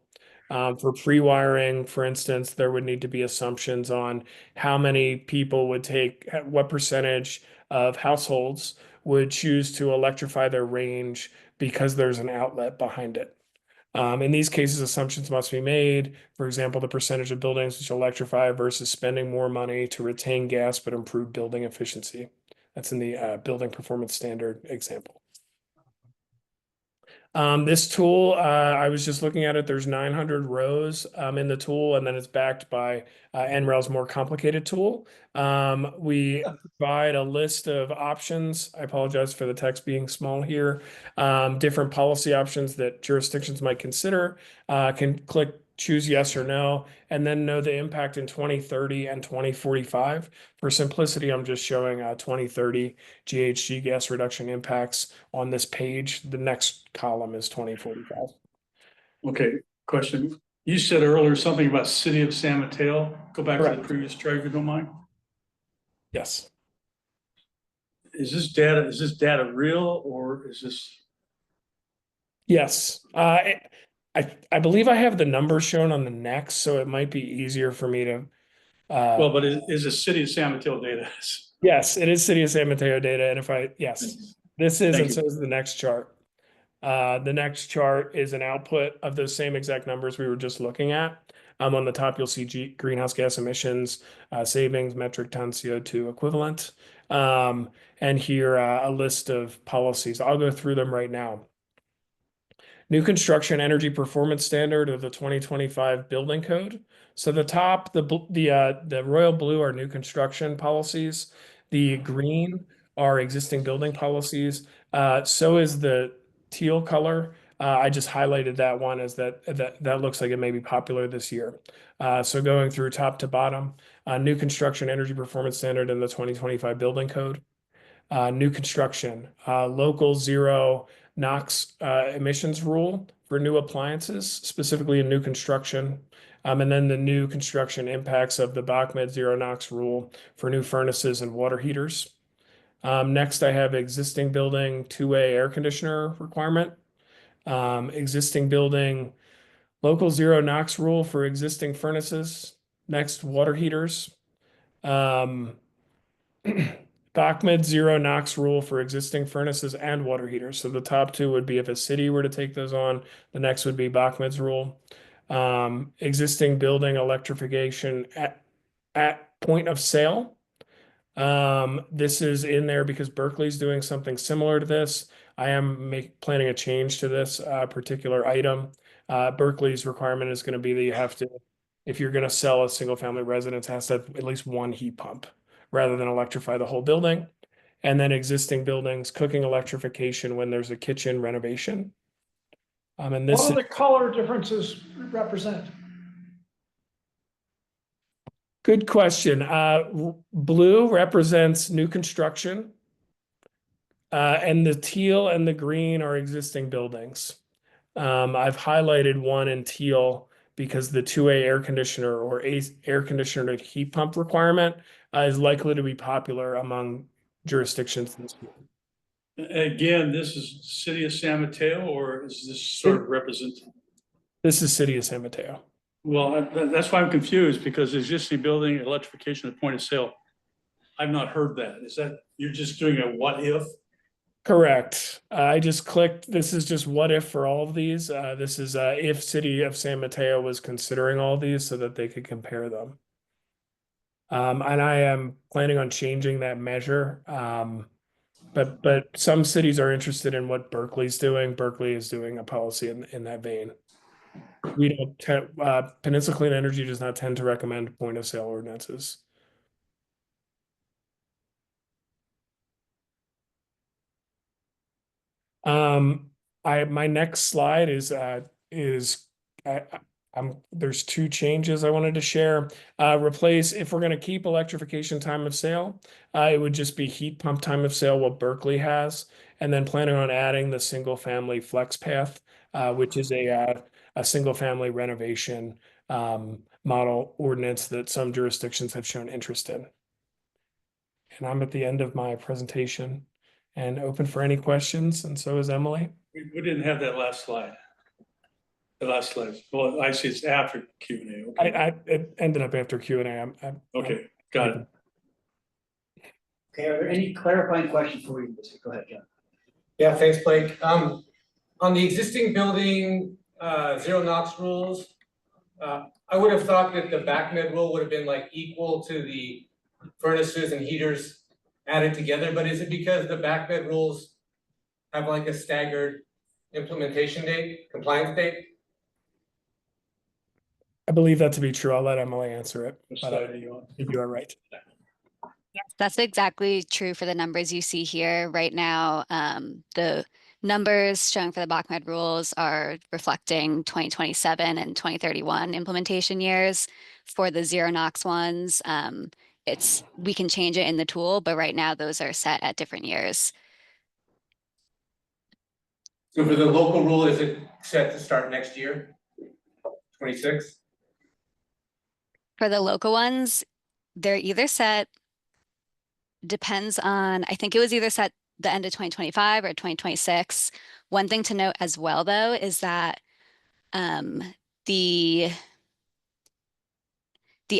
For pre-wiring, for instance, there would need to be assumptions on how many people would take, what percentage of households would choose to electrify their range because there's an outlet behind it. In these cases, assumptions must be made. For example, the percentage of buildings which electrify versus spending more money to retain gas but improve building efficiency. That's in the building performance standard example. This tool, I was just looking at it, there's 900 rows in the tool, and then it's backed by NREL's more complicated tool. We provide a list of options. I apologize for the text being small here. Different policy options that jurisdictions might consider. Can click choose yes or no, and then know the impact in 2030 and 2045. For simplicity, I'm just showing 2030 GHG gas reduction impacts on this page. The next column is 2045. Okay, question. You said earlier something about city of San Mateo. Go back to Correct. the previous chart, if you don't mind. Yes. Is this data real or is this? Yes. I believe I have the numbers shown on the next, so it might be easier for me to. Well, but is the city of San Mateo data? Yes, it is City of San Mateo data, and yes, this is, Thank and you. so is the next chart. The next chart is an output of those same exact numbers we were just looking at. On the top, you'll see greenhouse gas emissions, savings, metric ton CO2 equivalent. And here, a list of policies. I'll go through them right now. New construction energy performance standard of the 2025 building code. So the top, the royal blue are new construction policies. The green are existing building policies. So is the teal color. I just highlighted that one as that looks like it may be popular this year. So going through top to bottom, new construction energy performance standard in the 2025 building code. New construction, local zero NOx emissions rule for new appliances, specifically in new construction. And then the new construction impacts of the BACMed zero NOx rule for new furnaces and water heaters. Next, I have existing building two-way air conditioner requirement. Existing building local zero NOx rule for existing furnaces. Next, water heaters. BACMed zero NOx rule for existing furnaces and water heaters. So the top two would be if a city were to take those on. The next would be BACMed's rule. Existing building electrification at point of sale. This is in there because Berkeley's doing something similar to this. I am planning a change to this particular item. Berkeley's requirement is going to be that you have to, if you're going to sell a single family residence, it has to have at least one heat pump rather than electrify the whole building. And then existing buildings, cooking electrification when there's a kitchen renovation. And this What is do the color differences represent? good question. Blue represents new construction. And the teal and the green are existing buildings. I've highlighted one in teal because the two-way air conditioner or air conditioner to heat pump requirement is likely to be popular among jurisdictions. Again, this is city of San Mateo, or is this sort of represent? This is city of San Mateo. Well, that's why I'm confused, because existing building electrification at point of sale. I've not heard that. Is that, you're just doing a what if? Correct. I just clicked, this is just what if for all of these. This is if city of San Mateo was considering all these so that they could compare them. And I am planning on changing that measure. But some cities are interested in what Berkeley's doing. Berkeley is doing a policy in that vein. We don't Peninsula Clean Energy does not tend to recommend point of sale ordinances. My next slide is there's two changes I wanted to share. Replace, if we're going to keep electrification time of sale, it would just be heat pump time of sale, what Berkeley has, and then planning on adding the single family flex path, which is a single family renovation model ordinance that some jurisdictions have shown interest in. And I'm at the end of my presentation and open for any questions, and so is Emily. We didn't have that last slide. The last slide. Well, I see it's after Q&A. Okay. It ended up after Q&A. Okay, got it. Okay, are there any clarifying questions before we move this? Go ahead, John. Yeah, thanks, Blake. On the existing building, zero NOx rules, I would have thought that the BACMed rule would have been like equal to the furnaces and heaters added together, but is it because the BACMed rules have like a staggered implementation date, compliance date? I believe that to be true. I'll let Emily answer it. Which But slide are you on? you are right. Yes, that's exactly true for the numbers you see here right now. The numbers shown for the BACMed rules are reflecting 2027 and 2031 implementation years. For the zero NOx ones, we can change it in the tool, but right now those are set at different years. So for the local rule, is it set to start next year? 26? For the local ones, they're either set, depends on, I think it was either set the end of 2025 or 2026. One thing to note as well, though, is that the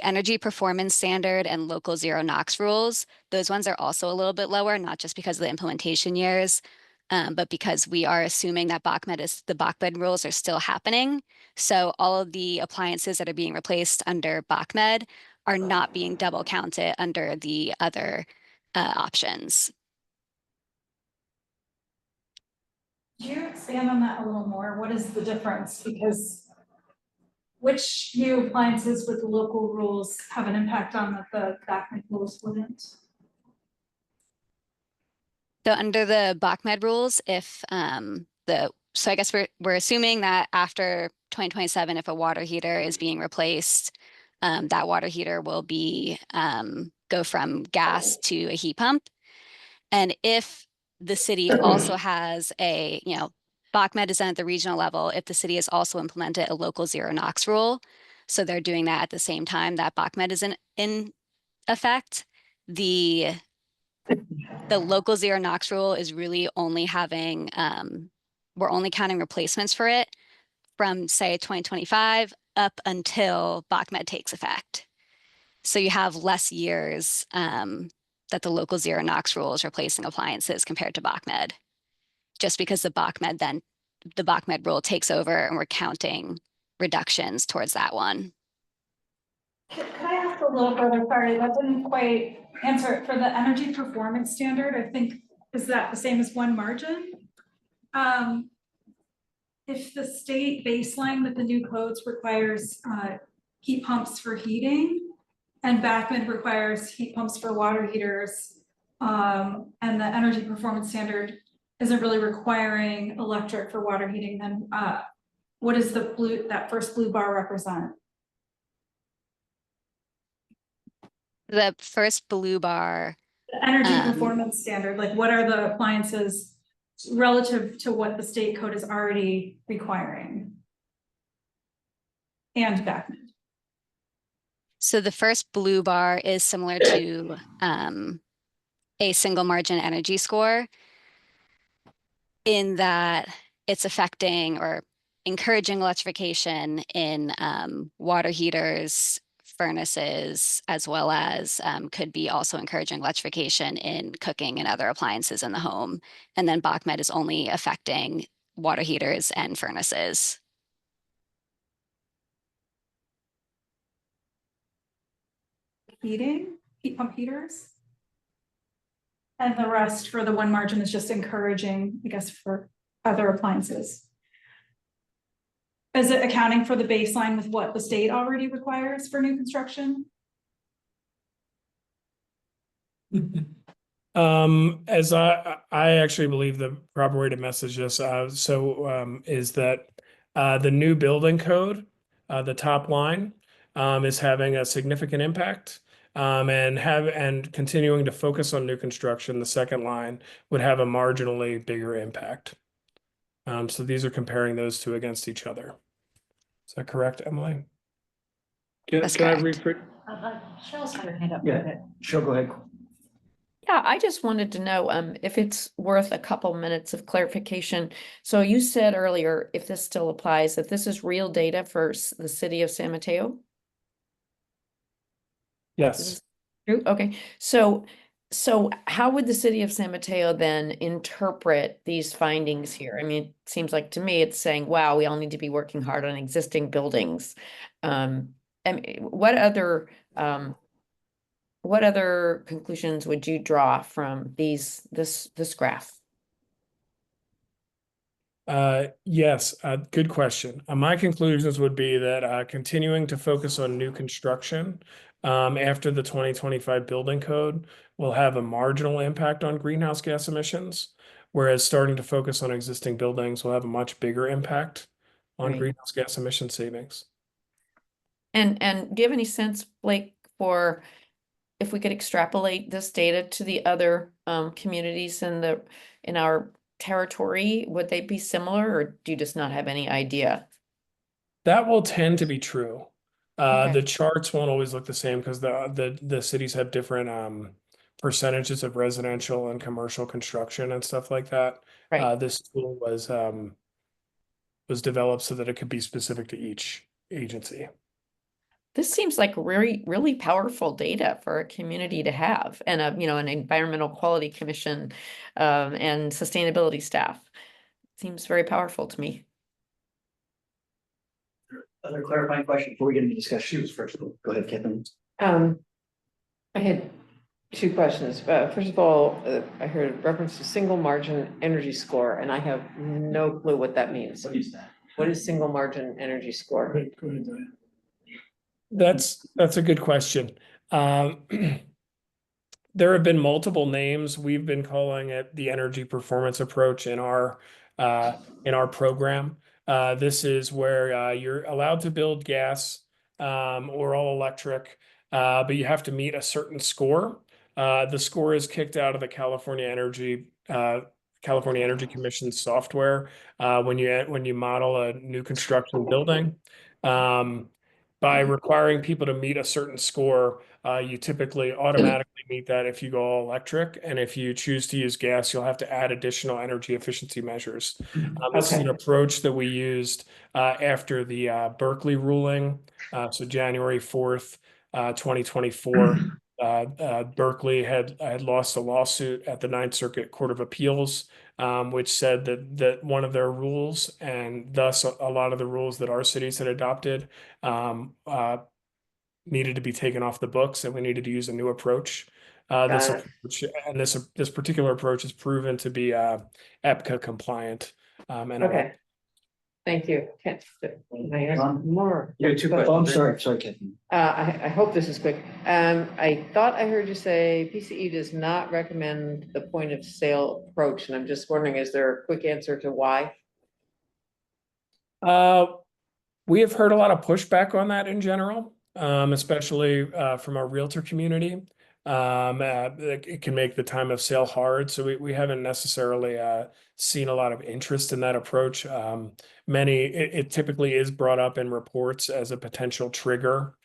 energy performance standard and local zero NOx rules, those ones are also a little bit lower, not just because of the implementation years, but because we are assuming that the BACMed rules are still happening. So all of the appliances that are being replaced under BACMed are not being double counted under the other options. Do you expand on that a little more? What is the difference? Because which new appliances with the local rules have an impact on that the Bachman rules wouldn't? So under the BACMed rules, if so I guess we're assuming that after 2027, if a water heater is being replaced, that water heater will be go from gas to a heat pump. And if the city also has a, BACMed is done at the regional level, if the city has also implemented a local zero NOx rule, so they're doing that at the same time that BACMed is in effect, the local zero NOx rule is really only having, we're only counting replacements for it from say 2025 up until BACMed takes effect. So you have less years that the local zero NOx rule is replacing appliances compared to BACMed, just because the BACMed rule takes over and we're counting reductions towards that one. Could I ask a little further? Sorry, that didn't quite answer it. For the energy performance standard, I think, is that the same as one margin? If the state baseline with the new codes requires heat pumps for heating, and BACMed requires heat pumps for water heaters, and the energy performance standard isn't really requiring electric for water heating, then what does that first blue bar represent? The first blue bar. The energy performance standard, like what are the appliances relative to what the state code is already requiring? And BACMed. So the first blue bar is similar to a single margin energy score, in that it's affecting or encouraging electrification in water heaters, furnaces, as well as could be also encouraging electrification in cooking and other appliances in the home. And then BACMed is only affecting water heaters and furnaces. Heating, heat pump heaters. And the rest for the one margin is just encouraging, I guess, for other appliances. Is it accounting for the baseline with what the state already requires for new construction? As I actually believe the proper way to message this, is that the new building code, the top line, is having a significant impact. And continuing to focus on new construction, the second line would have a marginally bigger impact. So these are comparing those two against each other. Is that correct, Emily? Can I correct. rephrase? Cheryl's got her hand up. Yeah, sure, go ahead. Yeah, I just wanted to know if it's worth a couple minutes of clarification. So you said earlier, if this still applies, that this is real data for the city of San Mateo? Yes. True, okay. So how would the city of San Mateo then interpret these findings here? I mean, it seems like to me it's saying, wow, we all need to be working hard on existing buildings. I mean, what other conclusions would you draw from this graph? Yes, good question. My conclusions would be that continuing to focus on new construction after the 2025 building code will have a marginal impact on greenhouse gas emissions, whereas starting to focus on existing buildings will have a much bigger impact on Right. greenhouse gas emission savings. And do you have any sense, Blake, for if we could extrapolate this data to the other communities in our territory, would they be similar, or do you just not have any idea? That will tend to be true. Okay. The charts won't always look the same because the cities have different percentages of residential and commercial construction and stuff like that. Right. This tool was developed so that it could be specific to each agency. This seems like really, really powerful data for a community to have, and an environmental quality commission and sustainability staff. Seems very powerful to me. Other clarifying question before we get into discussion? She was first. Go ahead, Kathleen. I had Two questions. First of all, I heard reference to single margin energy score, and I have no clue what that means. What is that? What is single margin energy score? Go ahead, Diane. That's a good question. There have been multiple names. We've been calling it the energy performance approach in our program. This is where you're allowed to build gas or all electric, but you have to meet a certain score. The score is kicked out of the California Energy Commission software when you model a new construction building. By requiring people to meet a certain score, you typically automatically meet that if you go all electric. And if you choose to use gas, you'll have to add additional energy efficiency measures. This is an approach that we used after the Berkeley ruling. So January 4th, 2024, Berkeley had lost a lawsuit at the Ninth Circuit Court of Appeals, which said that one of their rules, and thus a lot of the rules that our cities had adopted, needed to be taken off the books, and we needed to use a new approach. This particular approach is proven to be EPCA compliant. Okay. Thank you. Can I ask more? Yeah, two questions. Oh, I'm sorry, Kathleen. I hope this is quick. I thought I heard you say PCE does not recommend the point of sale approach, and I'm just wondering, is there a quick answer to why? We have heard a lot of pushback on that in general, especially from our realtor community. It can make the time of sale hard, so we haven't necessarily seen a lot of interest in that approach. It typically is brought up in reports as a potential trigger,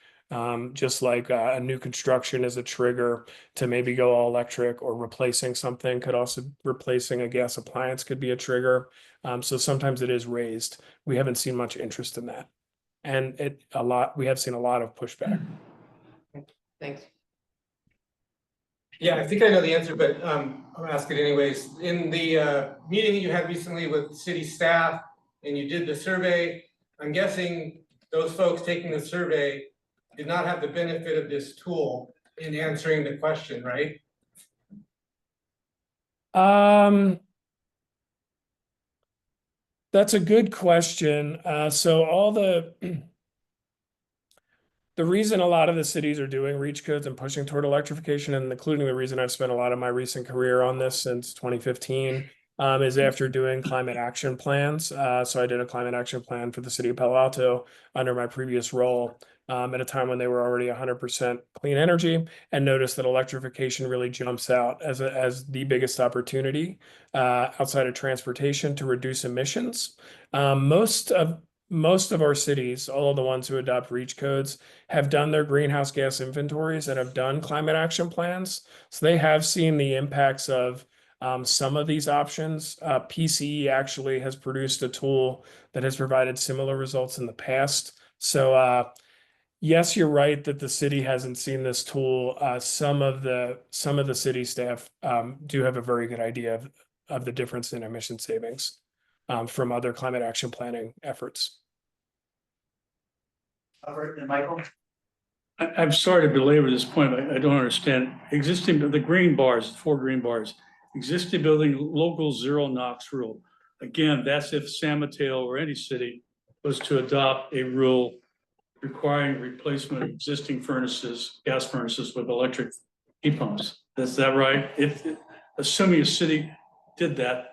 just like a new construction is a trigger to maybe go all electric, or replacing something could also, replacing a gas appliance could be a trigger. So sometimes it is raised. We haven't seen much interest in that, and we have seen a lot of pushback. Thanks. Yeah, I think I know the answer, but I'll ask it anyways. In the meeting that you had recently with city staff and you did the survey, I'm guessing those folks taking the survey did not have the benefit of this tool in answering the question, right? That's a good question. So the reason a lot of the cities are doing reach codes and pushing toward electrification, and including the reason I've spent a lot of my recent career on this since 2015, is after doing climate action plans. So I did a climate action plan for the city of Palo Alto under my previous role, at a time when they were already 100% clean energy, and noticed that electrification really jumps out as the biggest opportunity outside of transportation to reduce emissions. Most of our cities, all of the ones who adopt reach codes, have done their greenhouse gas inventories and have done climate action plans. So they have seen the impacts of some of these options. PCE actually has produced a tool that has provided similar results in the past. So yes, you're right that the city hasn't seen this tool. Some of the city staff do have a very good idea of the difference in emission savings from other climate action planning efforts. Albert and Michael? I'm sorry to belabor this point, but I don't understand. The green bars, 4 green bars, existing building local 0 NOx rule. Again, that's if San Mateo or any city was to adopt a rule requiring replacement of existing furnaces, gas furnaces with electric heat pumps. Is that right? Assuming a city did that,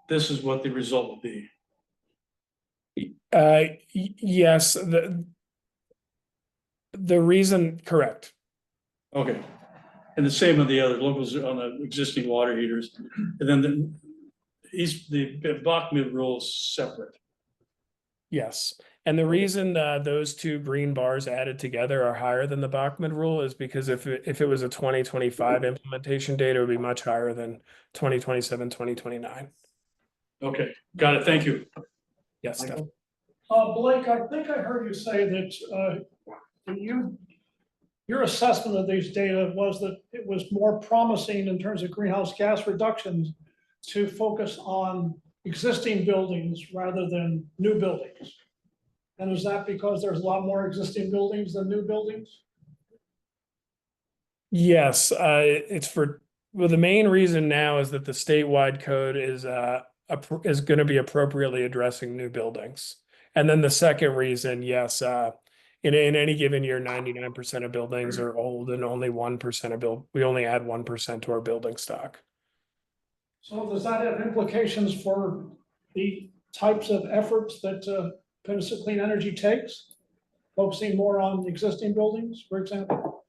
this is what the result would be. Yes, the reason, correct. Okay. And the same with the other locals on the existing water heaters. And then the Bach-Mid rule is separate. Yes. And the reason those 2 green bars added together are higher than the Bach-Mid rule is because if it was a 2025 implementation date, it would be much higher than 2027, 2029. Okay, got it. Thank you. Yes, Steph. Blake, I think I heard you say that your assessment of these data was that it was more promising in terms of greenhouse gas reductions to focus on existing buildings rather than new buildings. And is that because there's a lot more existing buildings than new buildings? Yes, it's for, well, the main reason now is that the statewide code is going to be appropriately addressing new buildings. And then the second reason, yes, in any given year, 99% of buildings are old and only 1% we only add 1% to our building stock. So does that have implications for the types of efforts that Peninsula Clean Energy takes? Focusing more on existing buildings, for example?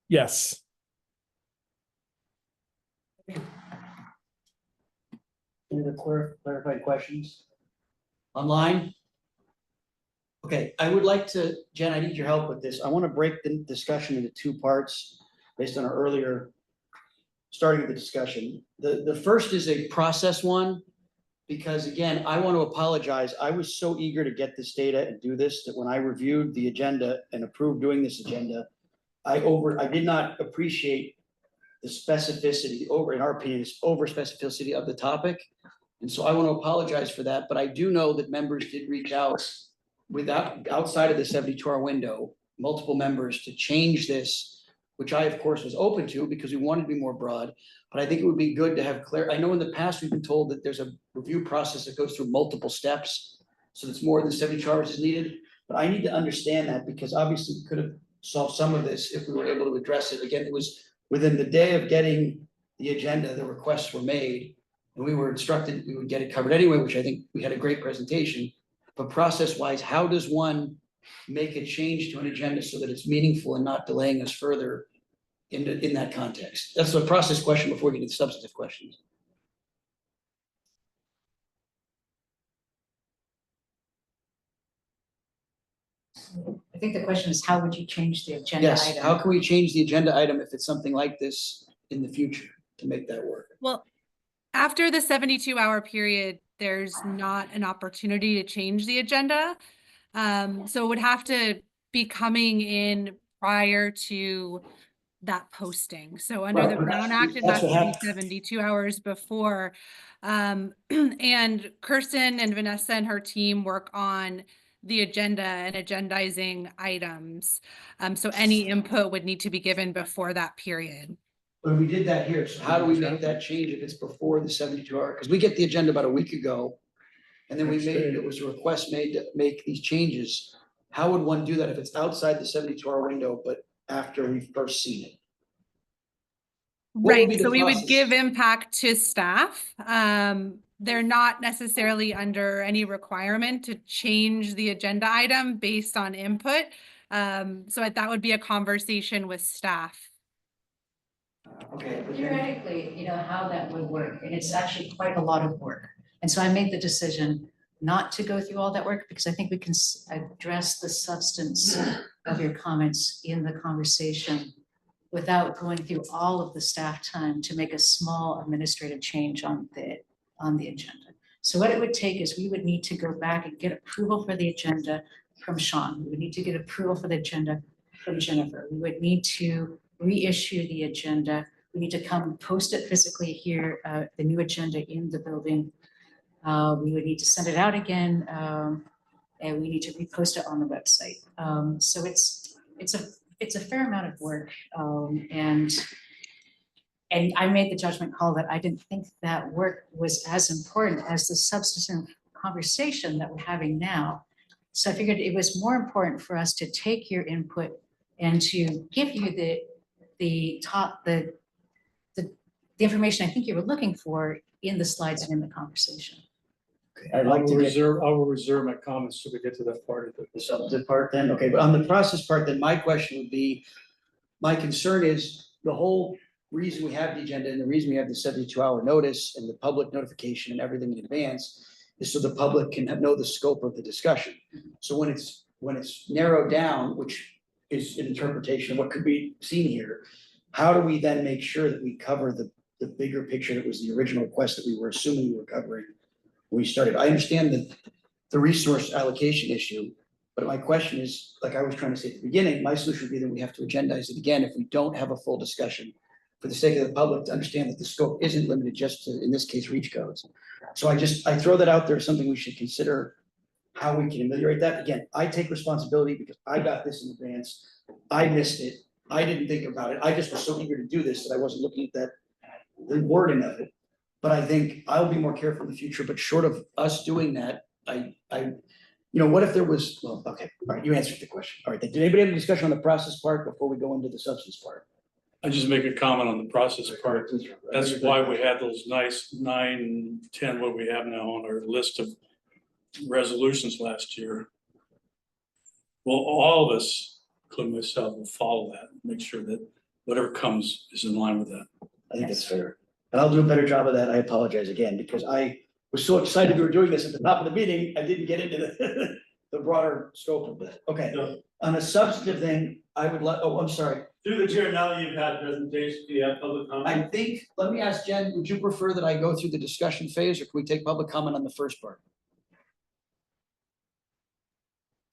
Yes. Any other clarified questions? Online? Okay, I would like to, Jen, I need your help with this. I want to break the discussion into two parts based on our earlier starting of the discussion. The first is a process one, because again, I want to apologize. I was so eager to get this data and do this that when I reviewed the agenda and approved doing this agenda, I did not appreciate the specificity in our opinion, is over specificity of the topic. And so I want to apologize for that, but I do know that members did reach out outside of the 72-hour window, multiple members to change this, which I of course was open to because we wanted to be more broad, but I think it would be good to have I know in the past we've been told that there's a review process that goes through multiple steps, so that's more than 72 hours is needed, but I need to understand that because obviously we could have solved some of this if we were able to address it. Again, it was within the day of getting the agenda, the requests were made, and we were instructed we would get it covered anyway, which I think we had a great presentation. But process-wise, how does one make a change to an agenda so that it's meaningful and not delaying us further in that context? That's a process question before we get to substantive questions. I think the question is, how would you change the agenda Yes, item? how can we change the agenda item if it's something like this in the future to make that work? Well, after the 72-hour period, there's not an opportunity to change the agenda. So it would have to be coming in prior to that posting. So under the Brown Act, it has to be 72 hours before. And Kirsten and Vanessa and her team work on the agenda and agendizing items. So any input would need to be given before that period. But we did that here, so how do we make that change if it's before the 72-hour? Because we get the agenda about a week ago, and then there was a request made to make these changes. How would one do that if it's outside the 72-hour window, but after we've first seen it? Right, so we would give impact to staff. They're not necessarily under any requirement to change the agenda item based on input. So that would be a conversation with staff. Okay. Theoretically, how that would work, and it's actually quite a lot of work. And so I made the decision not to go through all that work because I think we can address the substance of your comments in the conversation without going through all of the staff time to make a small administrative change on the agenda. So what it would take is we would need to go back and get approval for the agenda from Sean. We would need to get approval for the agenda from Jennifer. We would need to reissue the agenda. We need to come post it physically here, the new agenda in the building. We would need to send it out again, and we need to repost it on the website. So it's a fair amount of work, and I made the judgment call that I didn't think that work was as important as the substantive conversation that we're having now. So I figured it was more important for us to take your input and to give you the information I think you were looking for in the slides and in the conversation. I will reserve my comments till we get to that part of the substantive part then. Okay, but on the process part, then my question would be, my concern is the whole reason we have the agenda and the reason we have the 72-hour notice and the public notification and everything in advance is so the public can know the scope of the discussion. So when it's narrowed down, which is an interpretation of what could be seen here, how do we then make sure that we cover the bigger picture that was the original request that we were assuming we were covering when we started? I understand the resource allocation issue, but my question is, like I was trying to say at the beginning, my solution would be that we have to agendize it again if we don't have a full discussion for the sake of the public to understand that the scope isn't limited just to, in this case, reach codes. So I throw that out there as something we should consider how we can ameliorate that. Again, I take responsibility because I got this in advance. I missed it. I didn't think about it. I just was so eager to do this that I wasn't looking at the wording of it. But I think I'll be more careful in the future, but short of us doing that, what if there was, well, okay, all right, you answered the question. All right, did anybody have a discussion on the process part before we go into the substance part? I just make a comment on the process part. That's why we had those nice 9, 10, what we have now on our list of resolutions last year. Well, all of us, including myself, will follow that, make sure that whatever comes is in line with that. I think that's fair. And I'll do a better job of that. I apologize again, because I was so excited we were doing this at the top of the meeting, I didn't get into the broader scope of it. Okay, No. on a substantive thing, I would I'm sorry. Through the chair, now that you've had presentation, do you have public comment? I think, let me ask Jen, would you prefer that I go through the discussion phase, or can we take public comment on the first part?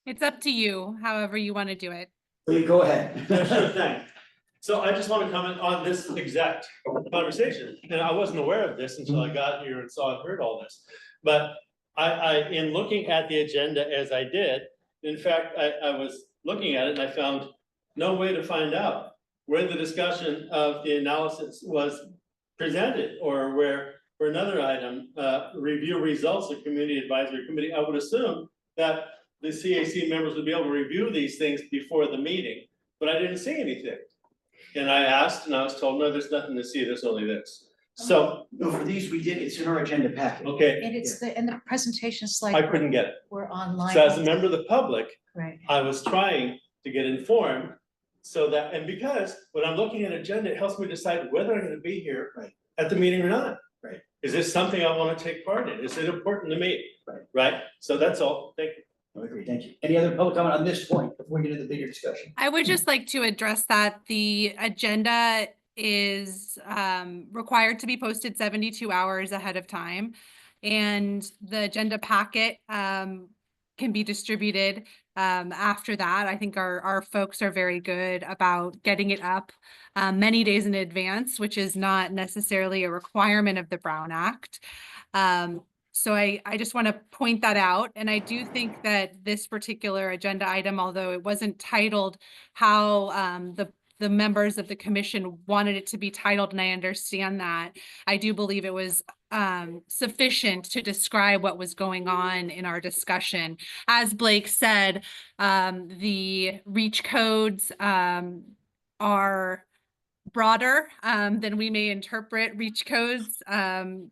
It's up to you, however you want to do it. Please go ahead. Yeah, sure thing. So I just want to comment on this exact conversation, and I wasn't aware of this until I got here and saw and heard all this. But in looking at the agenda as I did, in fact, I was looking at it and I found no way to find out where the discussion of the analysis was presented, or where, for another item, review results of community advisory committee. I would assume that the CAC members would be able to review these things before the meeting, but I didn't see anything. And I asked and I was told, no, there's nothing to see, there's only this. So. No, for these, we did, it's in our agenda packet. Okay, And it's and the presentation slide. I couldn't get it. We're online. So as a member of the public, Right. I was trying to get informed so that, and because when I'm looking at agenda, it helps me decide whether I'm gonna be here at the meeting or not. Right. Is this something I wanna take part in? Is it important to me? Right? So that's all. Thank you. I agree, thank you. Any other public comment on this point before we get into the bigger discussion? I would just like to address that the agenda is required to be posted 72 hours ahead of time. And the agenda packet can be distributed after that. I think our folks are very good about getting it up many days in advance, which is not necessarily a requirement of the Brown Act. So I just want to point that out. And I do think that this particular agenda item, although it wasn't titled how the members of the commission wanted it to be titled, and I understand that, I do believe it was sufficient to describe what was going on in our discussion. As Blake said, the reach codes are broader than we may interpret reach codes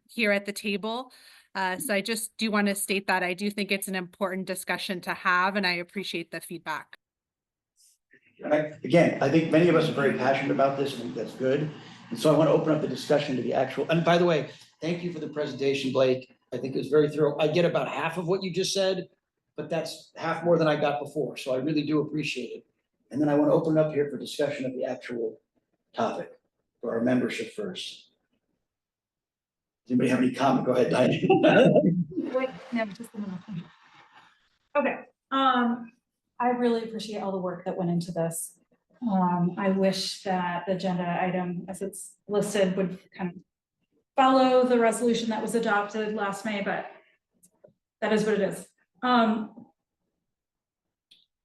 here at the table. So I just do want to state that I do think it's an important discussion to have, and I appreciate the feedback. Again, I think many of us are very passionate about this. I think that's good. And so I want to open up the discussion to the actual, and by the way, thank you for the presentation, Blake. I think it was very thorough. I get about half of what you just said, but that's half more than I got before. So I really do appreciate it. And then I want to open up here for discussion of the actual topic for our membership first. Does anybody have any comment? Go ahead, Diane. Wait, no, just a minute. Okay, I really appreciate all the work that went into this. I wish that the agenda item, as it's listed, would kind of follow the resolution that was adopted last May, but that is what it is.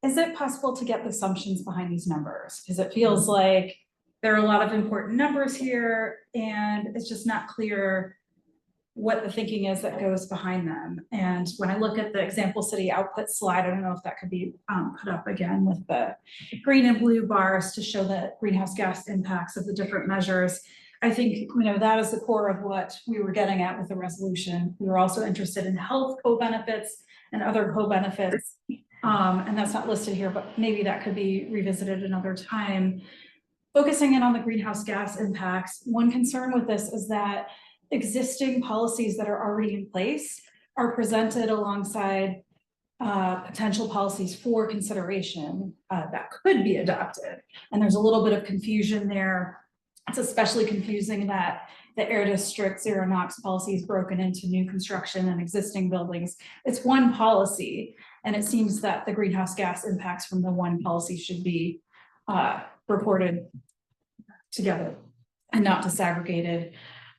Is it possible to get the assumptions behind these numbers? Because it feels like there are a lot of important numbers here, and it's just not clear what the thinking is that goes behind them. And when I look at the example city output slide, I don't know if that could be put up again with the green and blue bars to show the greenhouse gas impacts of the different measures. I think, that is the core of what we were getting at with the resolution. We were also interested in health co-benefits and other co-benefits. And that's not listed here, but maybe that could be revisited another time. Focusing in on the greenhouse gas impacts, one concern with this is that existing policies that are already in place are presented alongside potential policies for consideration that could be adopted. And there's a little bit of confusion there. It's especially confusing that the air district zero NOx policy is broken into new construction and existing buildings. It's one policy, and it seems that the greenhouse gas impacts from the one policy should be reported together and not disaggregated.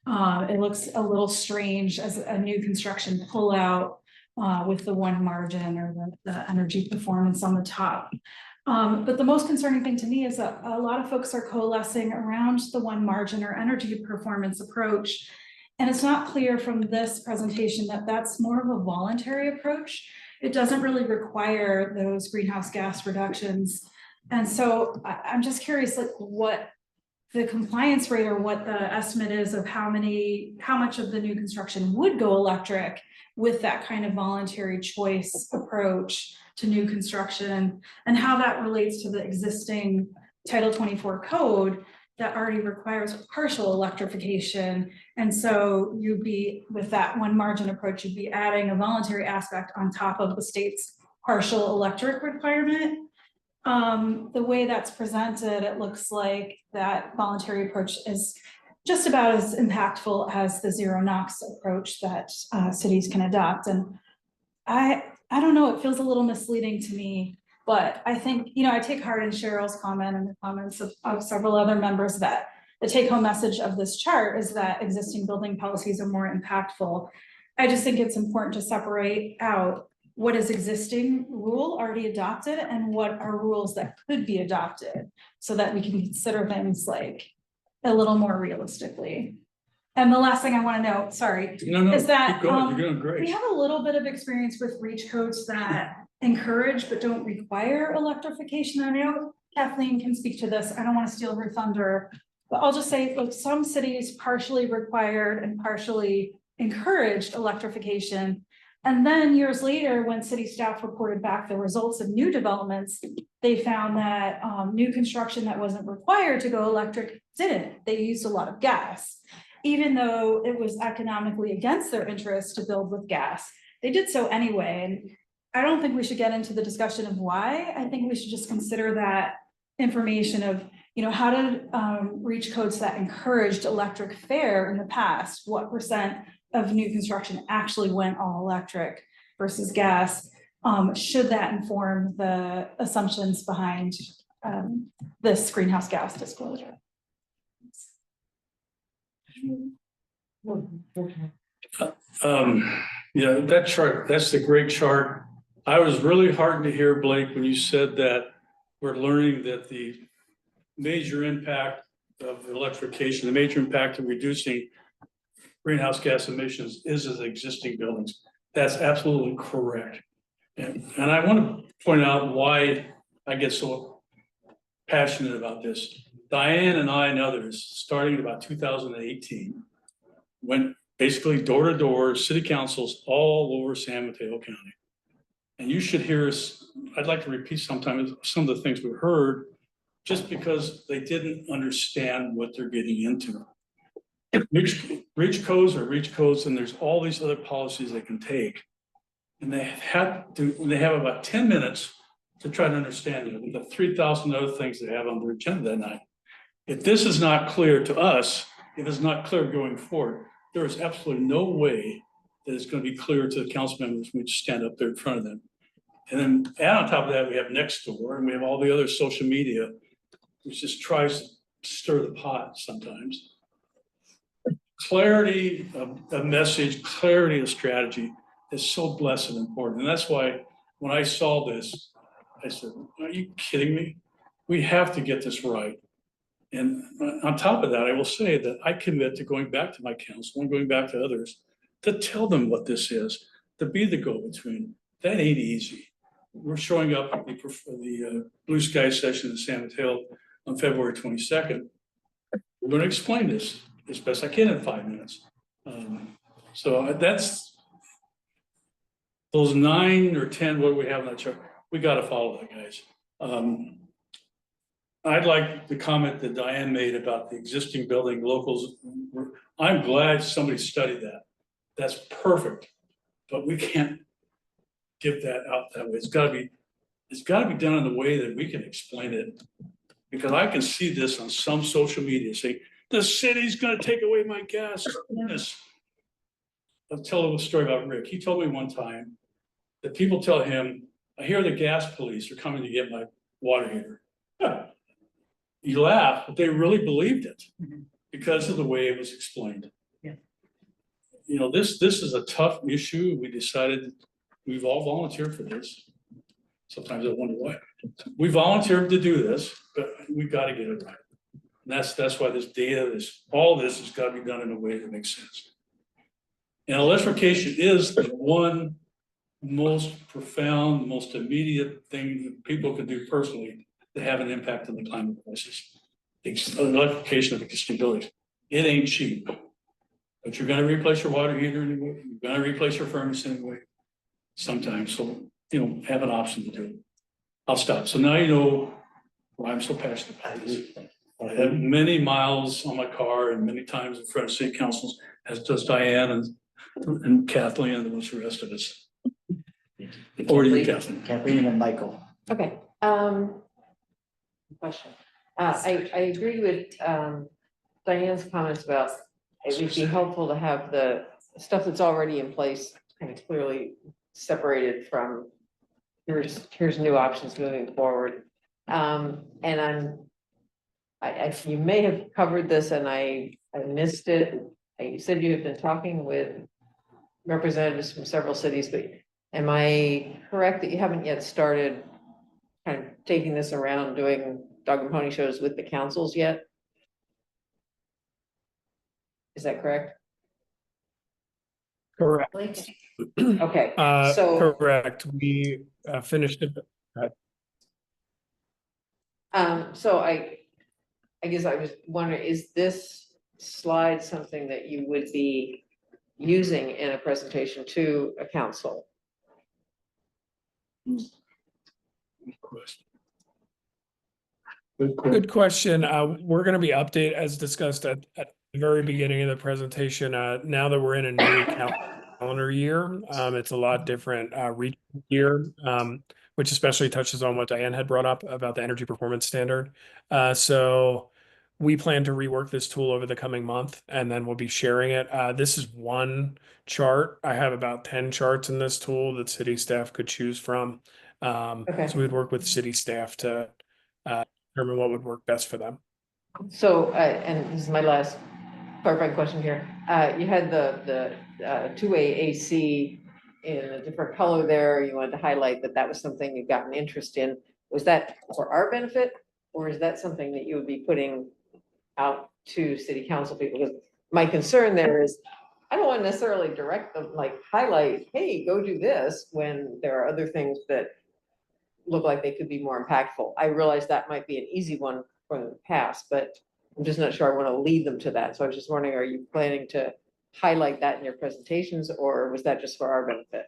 It looks a little strange as a new construction pullout with the one margin or the energy performance on the top. But the most concerning thing to me is that a lot of folks are coalescing around the one margin or energy performance approach. And it's not clear from this presentation that that's more of a voluntary approach. It doesn't really require those greenhouse gas reductions. And so I'm just curious, like, what the compliance rate or what the estimate is of how much of the new construction would go electric with that kind of voluntary choice approach to new construction, and how that relates to the existing Title 24 code that already requires partial electrification. And so you'd be, with that one margin approach, you'd be adding a voluntary aspect on top of the state's partial electric requirement. The way that's presented, it looks like that voluntary approach is just about as impactful as the zero NOx approach that cities can adopt. And I don't know, it feels a little misleading to me, but I think, I take heart in Cheryl's comment and the comments of several other members that the take-home message of this chart is that existing building policies are more impactful. I just think it's important to separate out what is existing rule already adopted and what are rules that could be adopted, so that we can consider things like a little more realistically. And the last thing I want to note, sorry, is that keep going. You're doing great. we have a little bit of experience with reach codes that encourage but don't require electrification. I know Kathleen can speak to this. I don't want to steal her thunder, but I'll just say, look, some cities partially required and partially encouraged electrification. And then years later, when city staff reported back the results of new developments, they found that new construction that wasn't required to go electric didn't. They used a lot of gas. Even though it was economically against their interest to build with gas, they did so anyway. And I don't think we should get into the discussion of why. I think we should just consider that information of, how did reach codes that encouraged electric fare in the past, what % of new construction actually went all electric versus gas? Should that inform the assumptions behind this greenhouse gas disclosure? That chart, that's the great chart. I was really heartened to hear, Blake, when you said that we're learning that the major impact of electrification, the major impact of reducing greenhouse gas emissions is in existing buildings. That's absolutely correct. And I want to point out why I get so passionate about this. Diane and I and others, starting in about 2018, went basically door to door, city councils all over San Mateo County. And you should hear us, I'd like to repeat sometimes some of the things we heard, just because they didn't understand what they're getting into. Reach codes are reach codes, and there's all these other policies they can take. And they have about 10 minutes to try to understand it, the 3,000 other things they have on their agenda that night. If this is not clear to us, if it's not clear going forward, there is absolutely no way that it's going to be clear to the council members when we stand up there in front of them. And then add on top of that, we have Nextdoor and we have all the other social media, which just tries to stir the pot sometimes. Clarity of message, clarity of strategy is so blessed and important. And that's why when I saw this, I said, are you kidding me? We have to get this right. And on top of that, I will say that I commit to going back to my council and going back to others to tell them what this is, to be the go-between. That ain't easy. We're showing up at the Blue Sky session in San Mateo on February 22nd. We're going to explain this as best I can in 5 minutes. So that's those 9 or 10, what do we have on that chart? We got to follow that, guys. I'd like the comment that Diane made about the existing building locals. I'm glad somebody studied that. That's perfect, but we can't give that out that way. It's got to be done in a way that we can explain it. Because I can see this on some social media saying, the city's going to take away my gas. I'll tell you a story about Rick. He told me one time that people tell him, I hear the gas police are coming to get my water heater. You laugh, but they really believed it because of the way it was explained. This is a tough issue. We decided we've all volunteered for this. Sometimes I wonder why. We volunteered to do this, but we got to get it right. And that's why this data, all this has got to be done in a way that makes sense. And electrification is the one most profound, most immediate thing that people can do personally to have an impact on the climate crisis. Electrification of existing buildings. It ain't cheap, but you're going to replace your water heater anyway. You're going to replace your furnace anyway. Sometimes, so have an option to do it. I'll stop. So now you know why I'm so passionate about this. I have many miles on my car and many times in front of city councils, as does Diane and Kathleen and the rest of us. Or you, Kathleen. Kathleen and Michael. Okay, question. I agree with, Diane's comments about it would be helpful to have the stuff that's already in place kind of clearly separated from here's new options moving forward. And you may have covered this and I missed it. You said you have been talking with representatives from several cities, but am I correct that you haven't yet started kind of taking this around, doing dog and pony shows with the councils yet? Is that correct? Correct. Okay, so correct. We finished it. So I guess I was wondering, is this slide something that you would be using in a presentation to a council? Good question. We're going to be updated as discussed at the very beginning of the presentation. Now that we're in a new calendar year, it's a lot different reach year, which especially touches on what Diane had brought up about the energy performance standard. So we plan to rework this tool over the coming month, and then we'll be sharing it. This is one chart. I have about 10 charts in this tool that city staff could choose from. So we'd work with city staff to determine what would work best for them. So, and this is my last clarifying question here. You had the two-way AC in a different color there. You wanted to highlight that that was something you've got an interest in. Was that for our benefit, or is that something that you would be putting out to city council people? Because my concern there is, I don't want to necessarily direct them, like highlight, hey, go do this, when there are other things that look like they could be more impactful. I realize that might be an easy one from the past, but I'm just not sure I want to lead them to that. So I was just wondering, are you planning to highlight that in your presentations, or was that just for our benefit?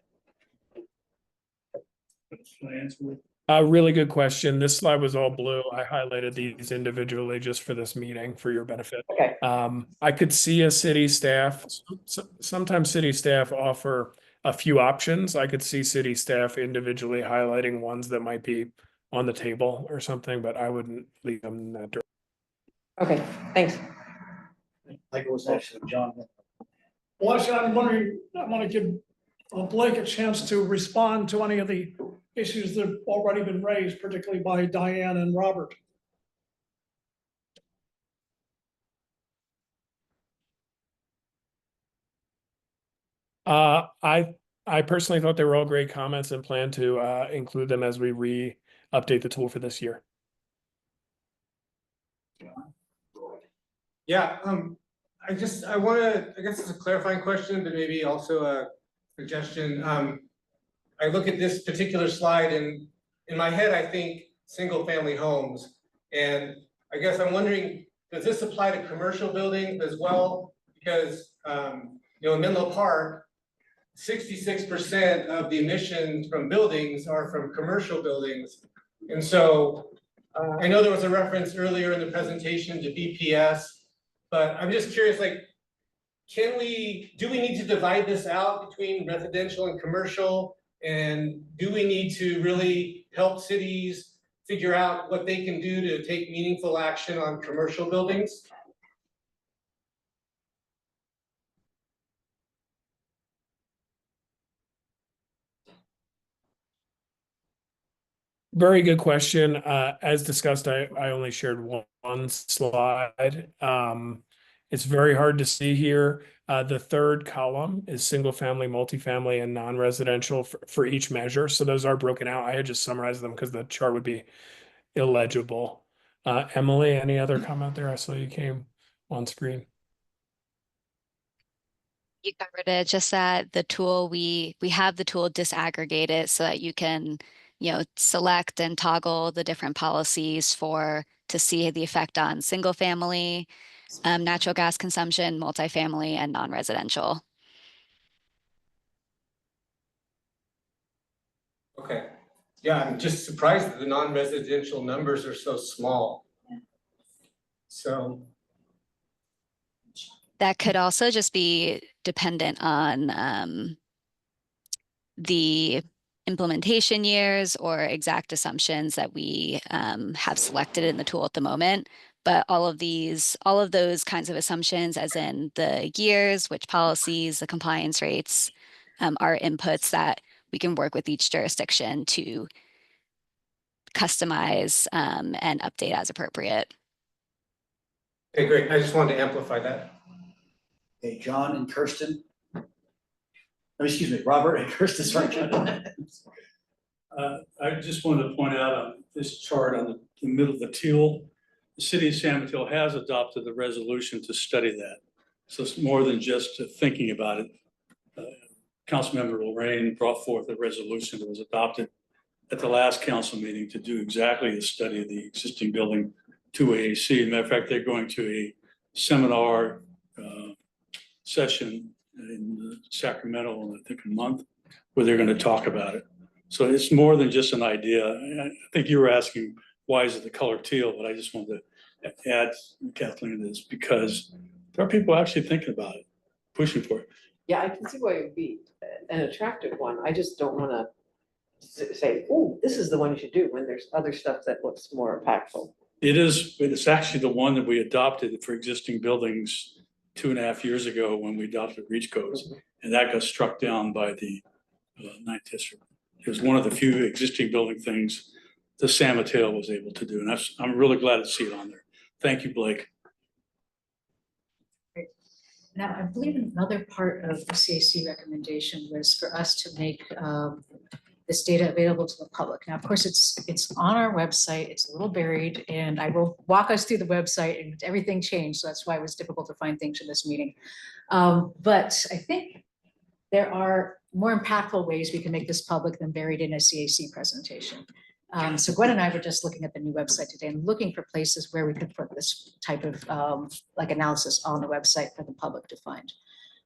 Really good question. This slide was all blue. I highlighted these individually just for this meeting for your benefit. Okay. I could see a city staff, sometimes city staff offer a few options. I could see city staff individually highlighting ones that might be on the table or something, but I wouldn't lead them in that direction. Okay, thanks. Like it was actually John. Well, actually, I'm wondering, I want to give Blake a chance to respond to any of the issues that have already been raised, particularly by Diane and Robert. I personally thought they were all great comments and plan to include them as we update the tool for this year. Yeah, I guess it's a clarifying question, but maybe also a suggestion. I look at this particular slide and in my head, I think single family homes. And I guess I'm wondering, does this apply to commercial buildings as well? Because, in Menlo Park, 66% of the emissions from buildings are from commercial buildings. And so I know there was a reference earlier in the presentation to BPS, but I'm just curious, like, do we need to divide this out between residential and commercial? And do we need to really help cities figure out what they can do to take meaningful action on commercial buildings? Very good question. As discussed, I only shared one slide. It's very hard to see here. The third column is single family, multifamily, and non-residential for each measure. So those are broken out. I had just summarized them because the chart would be illegible. Emily, any other comment there? I saw you came on screen. You covered it, just that the tool, we have the tool disaggregate it so that you can, select and toggle the different policies to see the effect on single family, natural gas consumption, multifamily, and non-residential. Okay, yeah, I'm just surprised that the non-residential numbers are so small. So. That could also just be dependent on the implementation years or exact assumptions that we have selected in the tool at the moment. But all of those kinds of assumptions, as in the years, which policies, the compliance rates, are inputs that we can work with each jurisdiction to customize and update as appropriate. Okay, great. I just wanted to amplify that. Okay, John and Kirsten. Oh, excuse me, Robert and Kirsten, sorry, John. I just wanted to point out on this chart on the middle of the teal, the city of San Mateo has adopted the resolution to study that. So it's more than just thinking about it. Councilmember Lorraine brought forth a resolution that was adopted at the last council meeting to do exactly the study of the existing building to AAC. Matter of fact, they're going to a seminar session in Sacramento in, I think, a month, where they're going to talk about it. So it's more than just an idea. I think you were asking, why is it the color teal? But I just wanted to add, Kathleen, this because there are people actually thinking about it, pushing for it. Yeah, I can see why it would be an attractive one. I just don't want to say, oh, this is the one you should do when there's other stuff that looks more impactful. It's actually the one that we adopted for existing buildings 2.5 years ago when we adopted REACH codes. And that got struck down by the Ninth District. It was one of the few existing building things the San Mateo was able to do. And I'm really glad to see it on there. Thank you, Blake. Now, I believe another part of the CAC recommendation was for us to make this data available to the public. Now, of course, it's on our website. It's a little buried, and I will walk us through the website, and everything changed. So that's why it was difficult to find things in this meeting. But I think there are more impactful ways we can make this public than buried in a CAC presentation. So Gwen and I were just looking at the new website today and looking for places where we could put this type of like analysis on the website for the public to find.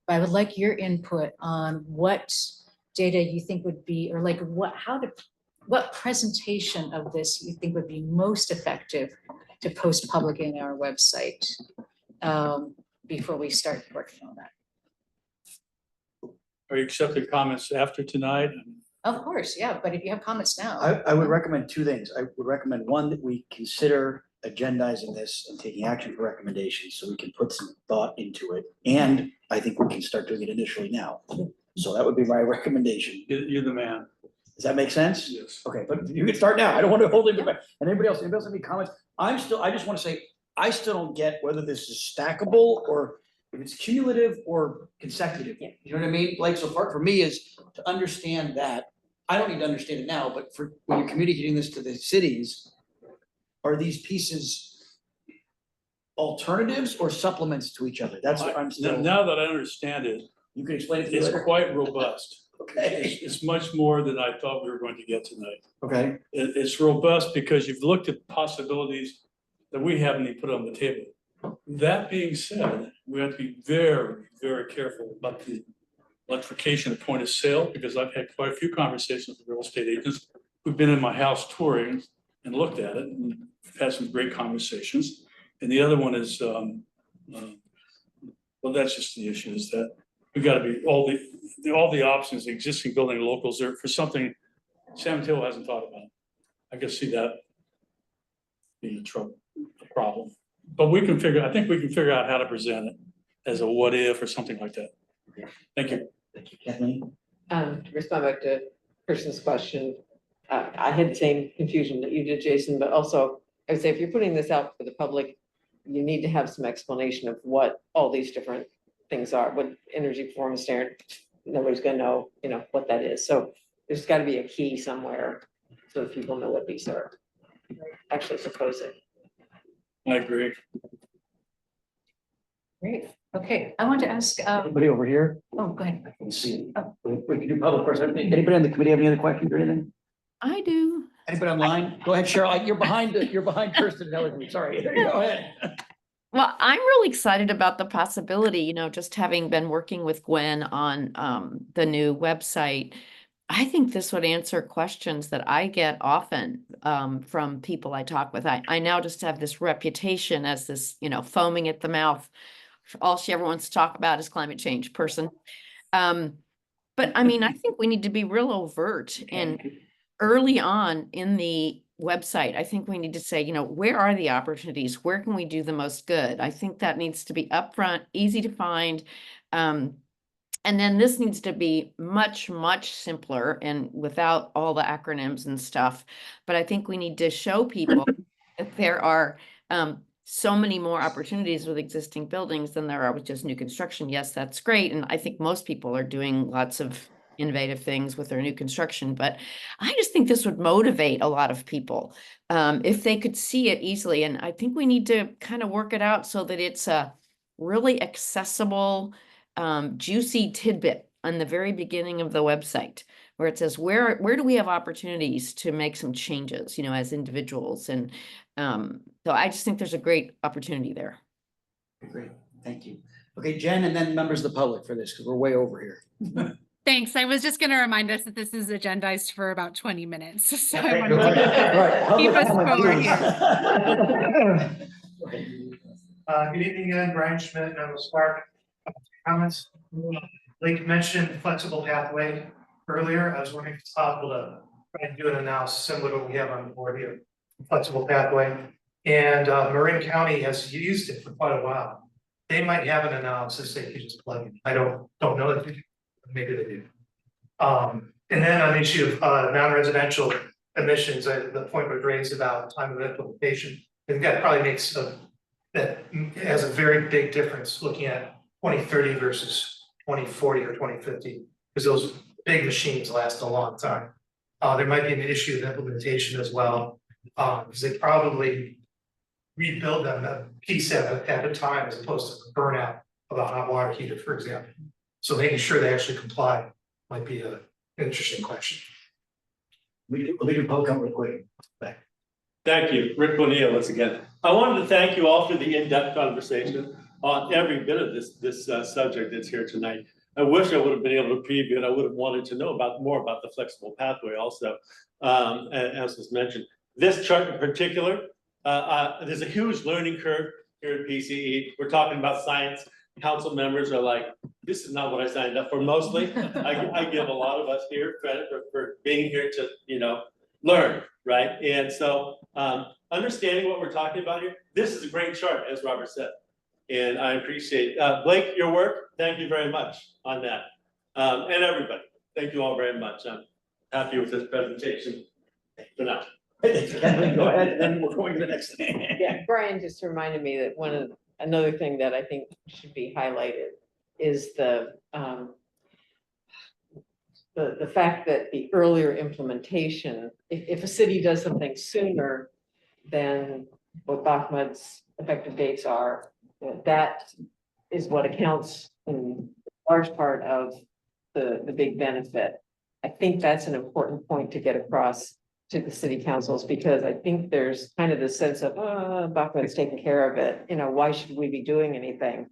But I would like your input on what data you think would be, or like what presentation of this you think would be most effective to post public in our website before we start working on that. Are you accepting comments after tonight? Of course, yeah, but if you have comments now. I would recommend two things. I would recommend, one, that we consider agendizing this and taking action for recommendations so we can put some thought into it. And I think we can start doing it initially now. So that would be my recommendation. You're the man. Does that make sense? Yes. Okay, but you can start now. I don't want to hold it back. And anybody else have any comments? I just want to say, I still don't get whether this is stackable or if it's cumulative or consecutive. Yeah. You know what I mean? Like, so part for me is to understand that. I don't need to understand it now, but for when you're communicating this to the cities, are these pieces alternatives or supplements to each other? That's what I'm still. Now that I understand it, You can explain it to me it's later. quite robust. Okay. It's much more than I thought we were going to get tonight. Okay. It's robust because you've looked at possibilities that we haven't even put on the table. That being said, we have to be very, very careful about the electrification at point of sale, because I've had quite a few conversations with real estate agents who've been in my house touring and looked at it, and had some great conversations. And the other one is, well, that's just the issue, is that we got to be all the options, the existing building locals are for something San Mateo hasn't thought about. I can see that being a problem, but I think we can figure out how to present it as a what if or something like that. Okay. Thank you. Thank you, Kathleen. To respond back to Kirsten's question, I had the same confusion that you did, Jason, but also I would say if you're putting this out for the public, you need to have some explanation of what all these different things are, what energy performance standard, nobody's gonna know, what that is. So there's gotta be a key somewhere so that people know what these are actually proposing. I agree. Great. Okay, I want to ask, Anybody over here? oh, go ahead. Let's see. We can do public first. Anybody on the committee have any other questions or anything? I do. Anybody online? Go ahead, Cheryl. You're behind Kirsten and Hillary. Sorry. Go ahead. Well, I'm really excited about the possibility, just having been working with Gwen on the new website. I think this would answer questions that I get often from people I talk with. I now just have this reputation as this, foaming at the mouth. All she ever wants to talk about is climate change person. But I mean, I think we need to be real overt and early on in the website, I think we need to say, where are the opportunities? Where can we do the most good? I think that needs to be upfront, easy to find. And then this needs to be much, much simpler and without all the acronyms and stuff. But I think we need to show people that there are so many more opportunities with existing buildings than there are with just new construction. Yes, that's great. And I think most people are doing lots of innovative things with their new construction, but I just think this would motivate a lot of people if they could see it easily. And I think we need to kind of work it out so that it's a really accessible, juicy tidbit on the very beginning of the website where it says, where do we have opportunities to make some changes, as individuals. And so I just think there's a great opportunity there. Great, thank you. Okay, Jen, and then members of the public for this, because we're way over here. Thanks. I was just going to remind us that this is agendized for about 20 minutes. So I Okay, wanted go ahead. All right, keep us public forward. Good evening again, Brian Schmidt, Spark. Comments? Blake mentioned flexible pathway earlier. I was wondering if it's possible to try and do an analysis similar to what we have on the board here. Flexible pathway. And Marin County has used it for quite a while. They might have an analysis they could just plug in. I don't know if they do. Maybe they do. And then on the issue of non-residential emissions, the point was raised about time of implementation. I think that probably makes that has a very big difference looking at 2030 versus 2040 or 2050, because those big machines last a long time. There might be an issue of implementation as well, because they probably rebuild them a piece at a time as opposed to the burnout of a hot water heater, for example. So making sure they actually comply might be an interesting question. We do public comment real quick. Back. Thank you, Rick Bonilla once again. I wanted to thank you all for the in-depth conversation on every bit of this subject that's here tonight. I wish I would have been able to preview it. I would have wanted to know more about the flexible pathway also, as was mentioned. This chart in particular, there's a huge learning curve here at PCE. We're talking about science. Council members are like, this is not what I signed up for mostly. I give a lot of us here credit for being here to, learn, right? And so understanding what we're talking about here, this is a great chart, as Robert said. And I appreciate Blake, your work. Thank you very much on that. And everybody, thank you all very much. I'm happy with this presentation for now. Go ahead, and then we're going to the next thing. Yeah, Brian just reminded me that another thing that I think should be highlighted is the fact that the earlier implementation, if a city does something sooner than what Bachman's effective dates are, that is what accounts in large part of the big benefit. I think that's an important point to get across to the city councils, because I think there's kind of this sense of, Bachman's taking care of it, why should we be doing anything?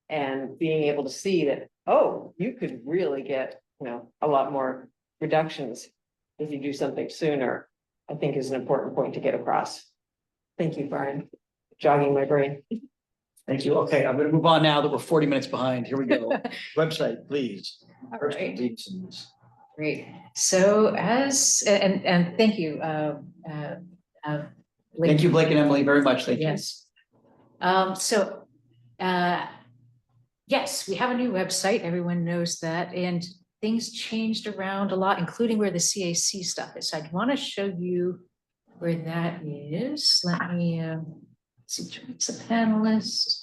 And being able to see that, oh, you could really get, a lot more reductions if you do something sooner, I think is an important point to get across. Thank you, Brian. Jogging my brain. Thank you. Okay, I'm going to move on now that we're 40 minutes behind. Here we go. Website, please. All right. Great. So and thank you. Thank you, Blake and Emily, very much. Thank you. Yes. Yes, we have a new website. Everyone knows that. And things changed around a lot, including where the CAC stuff is. So I want to show you where that is. Let me see, it's a panelist.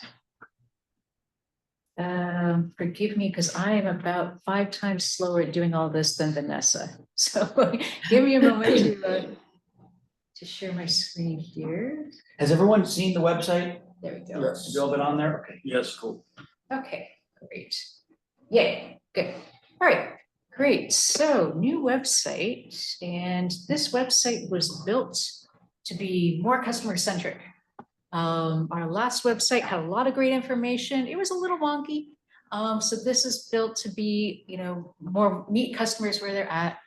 Forgive me, because I am about 5 times slower at doing all this than Vanessa. So give me a moment to share my screen here. Has everyone seen the website? There we go. Have you all been on there? Okay. Yes, cool. Okay, great. Yay, good. All right, great. So new website, and this website was built to be more customer centric. Our last website had a lot of great information. It was a little wonky. So this is built to be, more meet customers where they're at.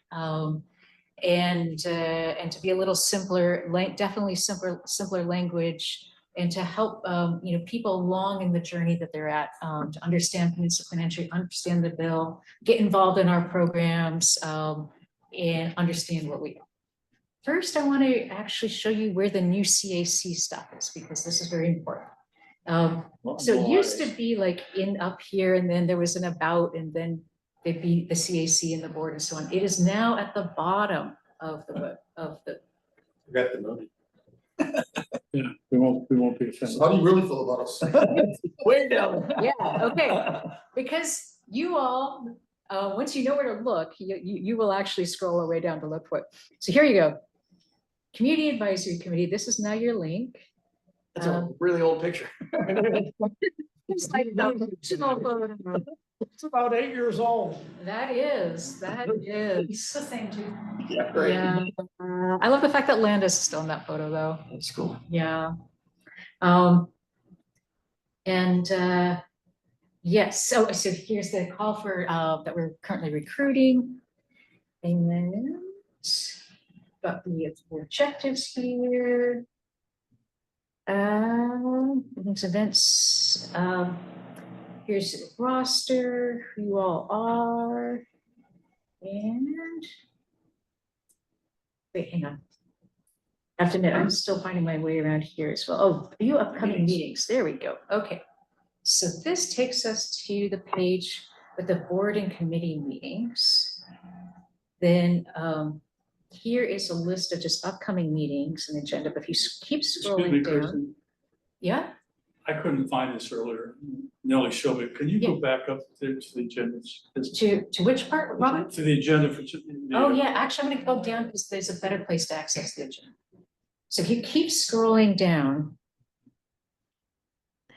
And to be a little simpler, definitely simpler language, and to help people along in the journey that they're at, to understand Peninsula Financial, understand the bill, get involved in our programs, and understand what we do. First, I want to actually show you where the new CAC stuff is, because this is very important. So it used to be like up here, and then there was an about, and then there'd be the CAC and the board and so on. It is now at the bottom of the Forgot the movie. Yeah, we won't be offended. How do you really feel about us? Way down. Yeah, okay, because you all, once you know where to look, you will actually scroll all the way down to look for it. So here you go. Community Advisory Committee, this is now your link. That's a really old picture. It's like the original photo. It's about 8 years old. That is. It's the same too. Yeah, great. Yeah. I love the fact that Landis is still in that photo though. That's cool. Yeah. Yes, so here's the call for that we're currently recruiting. And then got the objectives here. These events. Here's the roster, who you all are. And wait, hang on. I have to admit, I'm still finding my way around here as well. Oh, you upcoming meetings. There we go. Okay. So this takes us to the page with the board and committee meetings. Then here is a list of just upcoming meetings and agenda. But if you keep scrolling down, Kristen, yeah. I couldn't find this earlier. Nellie showed me. Can you go back up there to the agenda? To which part, Robin? To the agenda for. Oh yeah, actually, I'm gonna go down because there's a better place to access the agenda. So if you keep scrolling down,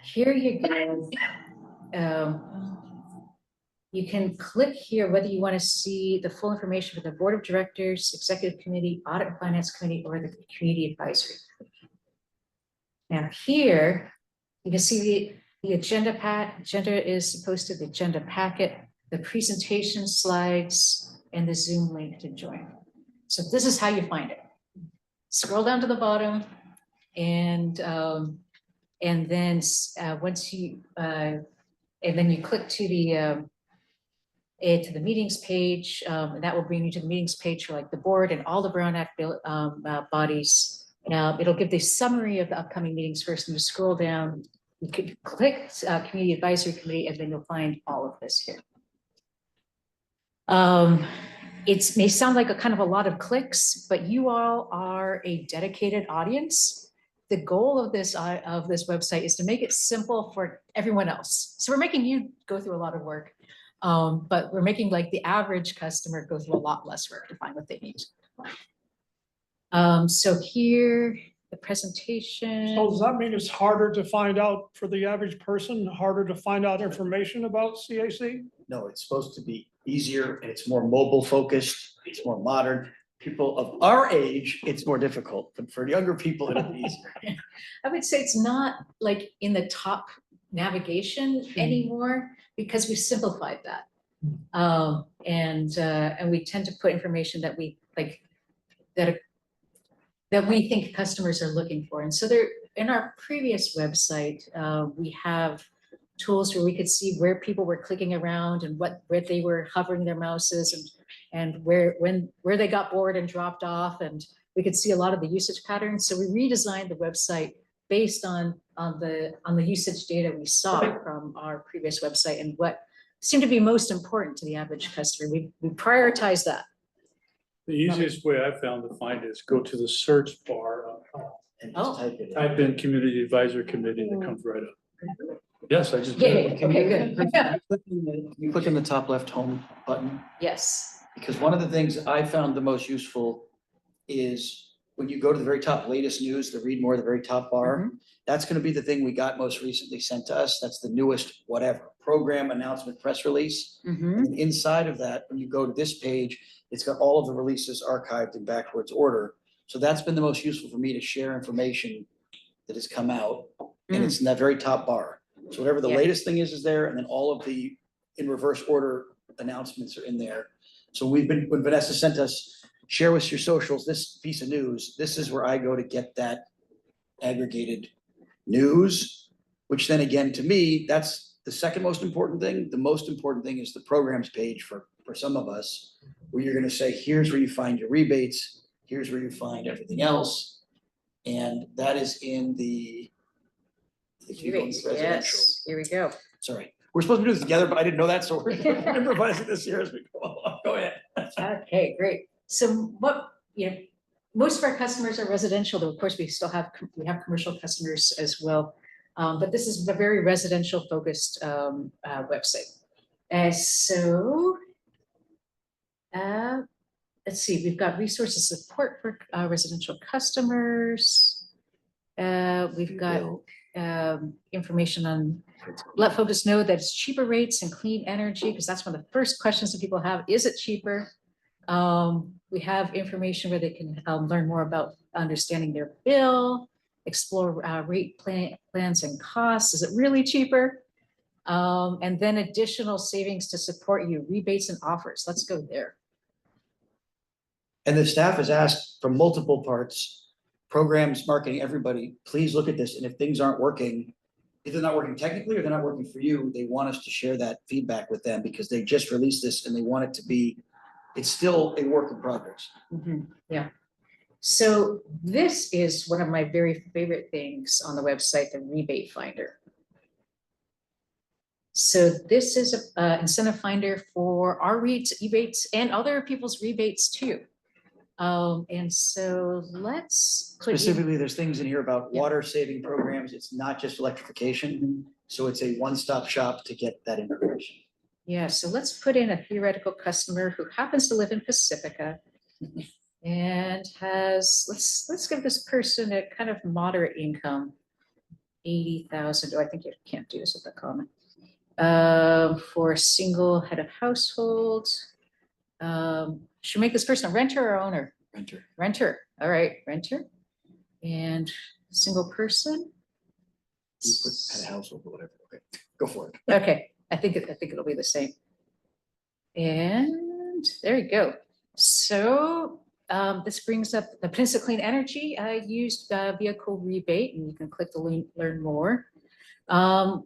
here you go. You can click here whether you want to see the full information for the board of directors, executive committee, audit and finance committee, or the community advisory. Now here, you can see the agenda agenda is posted, the agenda packet, the presentation slides, and the Zoom link to join. So this is how you find it. Scroll down to the bottom, and then once you and then you click to the meetings page, and that will bring you to the meetings page for like the board and all the Brown Act bodies. It'll give the summary of the upcoming meetings first, and you scroll down. You could click Community Advisory Committee, and then you'll find all of this here. It may sound like a kind of a lot of clicks, but you all are a dedicated audience. The goal of this website is to make it simple for everyone else. So we're making you go through a lot of work, but we're making like the average customer go through a lot less work to find what they need. So here, the presentation. So does that mean it's harder to find out for the average person, harder to find out information about CAC? No, it's supposed to be easier and it's more mobile focused. It's more modern. People of our age, it's more difficult, but for younger people, it'll be easier. I would say it's not like in the top navigation anymore because we simplified that. And we tend to put information that we like, that we think customers are looking for. And so there, in our previous website, we have tools where we could see where people were clicking around and where they were hovering their mouses and where they got bored and dropped off, and we could see a lot of the usage patterns. So we redesigned the website based on the usage data we saw from our previous website and what seemed to be most important to the average customer. We prioritized that. The easiest way I found to find it is go to the search bar and just type it in. Type in Community Advisory Committee and it comes right up. Yes, I just Yeah, did. yeah, okay, good. You click in the top left home button, Yes. because one of the things I found the most useful is when you go to the very top latest news, the read more, the very top bar, that's gonna be the thing we got most recently sent to us. That's the newest whatever, program announcement, press release. And then inside of that, when you go to this page, it's got all of the releases archived in backwards order. So that's been the most useful for me to share information that has come out, and it's in that very top bar. So whatever the Yeah. latest thing is there, and then all of the in reverse order announcements are in there. So we've been, when Vanessa sent us, share with your socials, this piece of news, this is where I go to get that aggregated news, which then again, to me, that's the second most important thing. The most important thing is the programs page for some of us, where you're gonna say, here's where you find your rebates, here's where you find everything else. And that is in the. if you go to residential- Yes, here we go. Sorry, we're supposed to do this together, but I didn't know that, so we're improvising this here as we go along. Go ahead. Okay, great. So what, most of our customers are residential, though of course we still have, we have commercial customers as well. But this is a very residential focused website. So let's see, we've got resources support for residential customers. We've got information on, let folks know that it's cheaper rates and clean energy, because that's one of the first questions that people have. Is it cheaper? We have information where they can learn more about understanding their bill, explore rate plans and costs. Is it really cheaper? And then additional savings to support you, rebates and offers. Let's go there. And the staff has asked from multiple parts, programs, marketing, everybody, please look at this. And if things aren't working, if they're not working technically or they're not working for you, they want us to share that feedback with them, because they just released this and they want it to be, it's still a work in progress. Yeah. So this is one of my very favorite things on the website, the rebate finder. So this is a incentive finder for our rebates and other people's rebates too. And so let's put in- Specifically, there's things in here about Yeah. water saving programs. It's not just electrification. So it's a one-stop shop to get that information. Yeah, so let's put in a theoretical customer who happens to live in Pacifica and has, let's give this person a kind of moderate income, 80,000. Oh, I think you can't do this with a comment. For a single head of household. Should make this person a renter or owner? Renter. Renter. All right, renter. And single person. You put at a household or whatever. Okay, go for it. Okay, I think it'll be the same. And there you go. So this brings up the Peninsula Clean Energy used vehicle rebate, and you can click the link, learn more.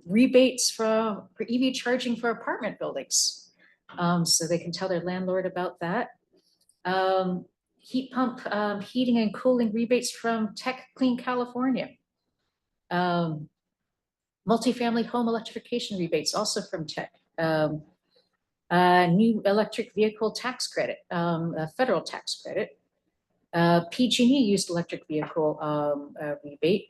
Rebates for EV charging for apartment buildings. So they can tell their landlord about that. Heat pump heating and cooling rebates from Tech Clean California. Multifamily home electrification rebates also from Tech. New electric vehicle tax credit, federal tax credit. PG&E used electric vehicle rebate.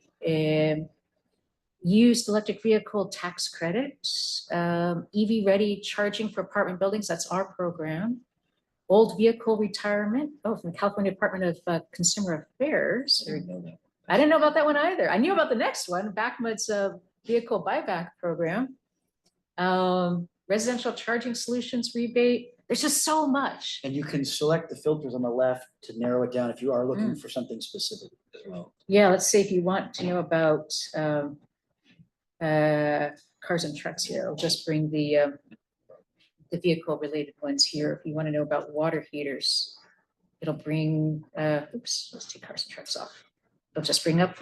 Used electric vehicle tax credit. EV ready charging for apartment buildings, that's our program. Old vehicle retirement, from the California Department of Consumer Affairs. I didn't know about that one either. I knew about the next one, BACMUD's vehicle buyback program. Residential charging solutions rebate. There's just so much. And you can select the filters on the left to narrow it down if you are looking for something specific as well. Yeah, let's say if you want to know about cars and trucks here, I'll just bring the vehicle related ones here. If you want to know about water heaters, it'll bring, oops, let's take cars and trucks off. It'll just bring up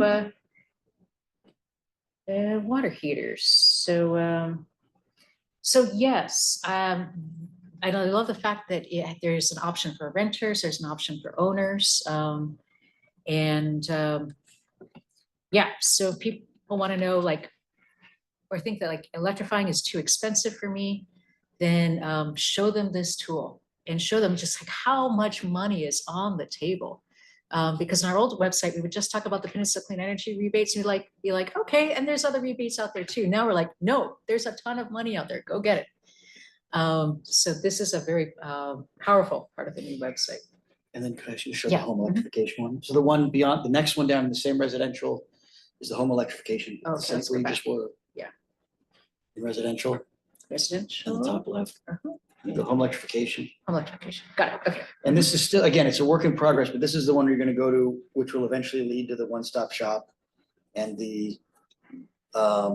water heaters. So yes, I love the fact that there's an option for renters, there's an option for owners. Yeah, so if people want to know, like, or think that like electrifying is too expensive for me, then show them this tool and show them just like how much money is on the table. Because on our old website, we would just talk about the Peninsula Clean Energy rebates and be like, okay, and there's other rebates out there too. Now we're like, no, there's a ton of money out there. Go get it. So this is a very powerful part of the new website. And then could I actually show the Yeah. home electrification one? So the one beyond, the next one down in the same residential is the home electrification. Oh, The same let's where go you just were. Yeah. In residential, on Residential. the top left, the home electrification. Electrification. Got it. Okay. And this is still, again, it's a work in progress, but this is the one you're gonna go to, which will eventually lead to the one-stop shop and the, what are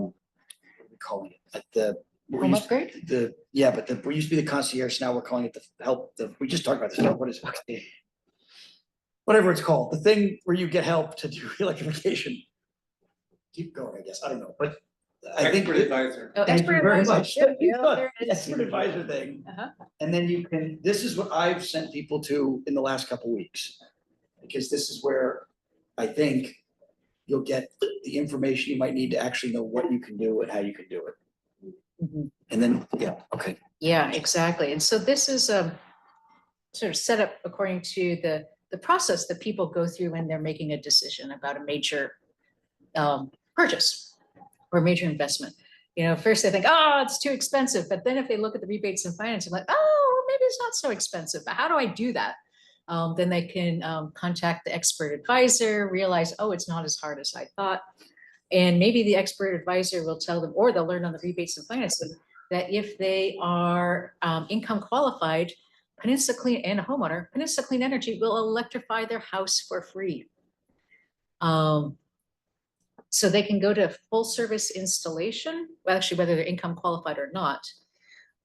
we calling it, at the. we Home used- upgrade? The, yeah, but we used to be the concierge, now we're calling it the help, we just talked about this, what is it? Whatever it's called, the thing where you get help to do electrification. Keep going, I guess, I don't know, but I think. Expert advisor. Oh, Thank you expert very advisor. much. There we go. There it is. Expert advisor thing. Uh-huh. And then you can, this is what I've sent people to in the last couple weeks. Because this is where I think you'll get the information you might need to actually know what you can do and how you can do it. Mhm. And then, yeah, okay. Yeah, exactly. And so this is sort of set up according to the process that people go through when they're making a decision about a major purchase or a major investment. You know, first they think, oh, it's too expensive. But then if they look at the rebates and financing, like, oh, maybe it's not so expensive. But how do I do that? Then they can contact the expert advisor, realize, oh, it's not as hard as I thought. And maybe the expert advisor will tell them, or they'll learn on the rebates and financing, that if they are income qualified, Peninsula Clean and a homeowner, Peninsula Clean Energy will electrify their house for free. So they can go to full service installation, well, actually, whether they're income qualified or not,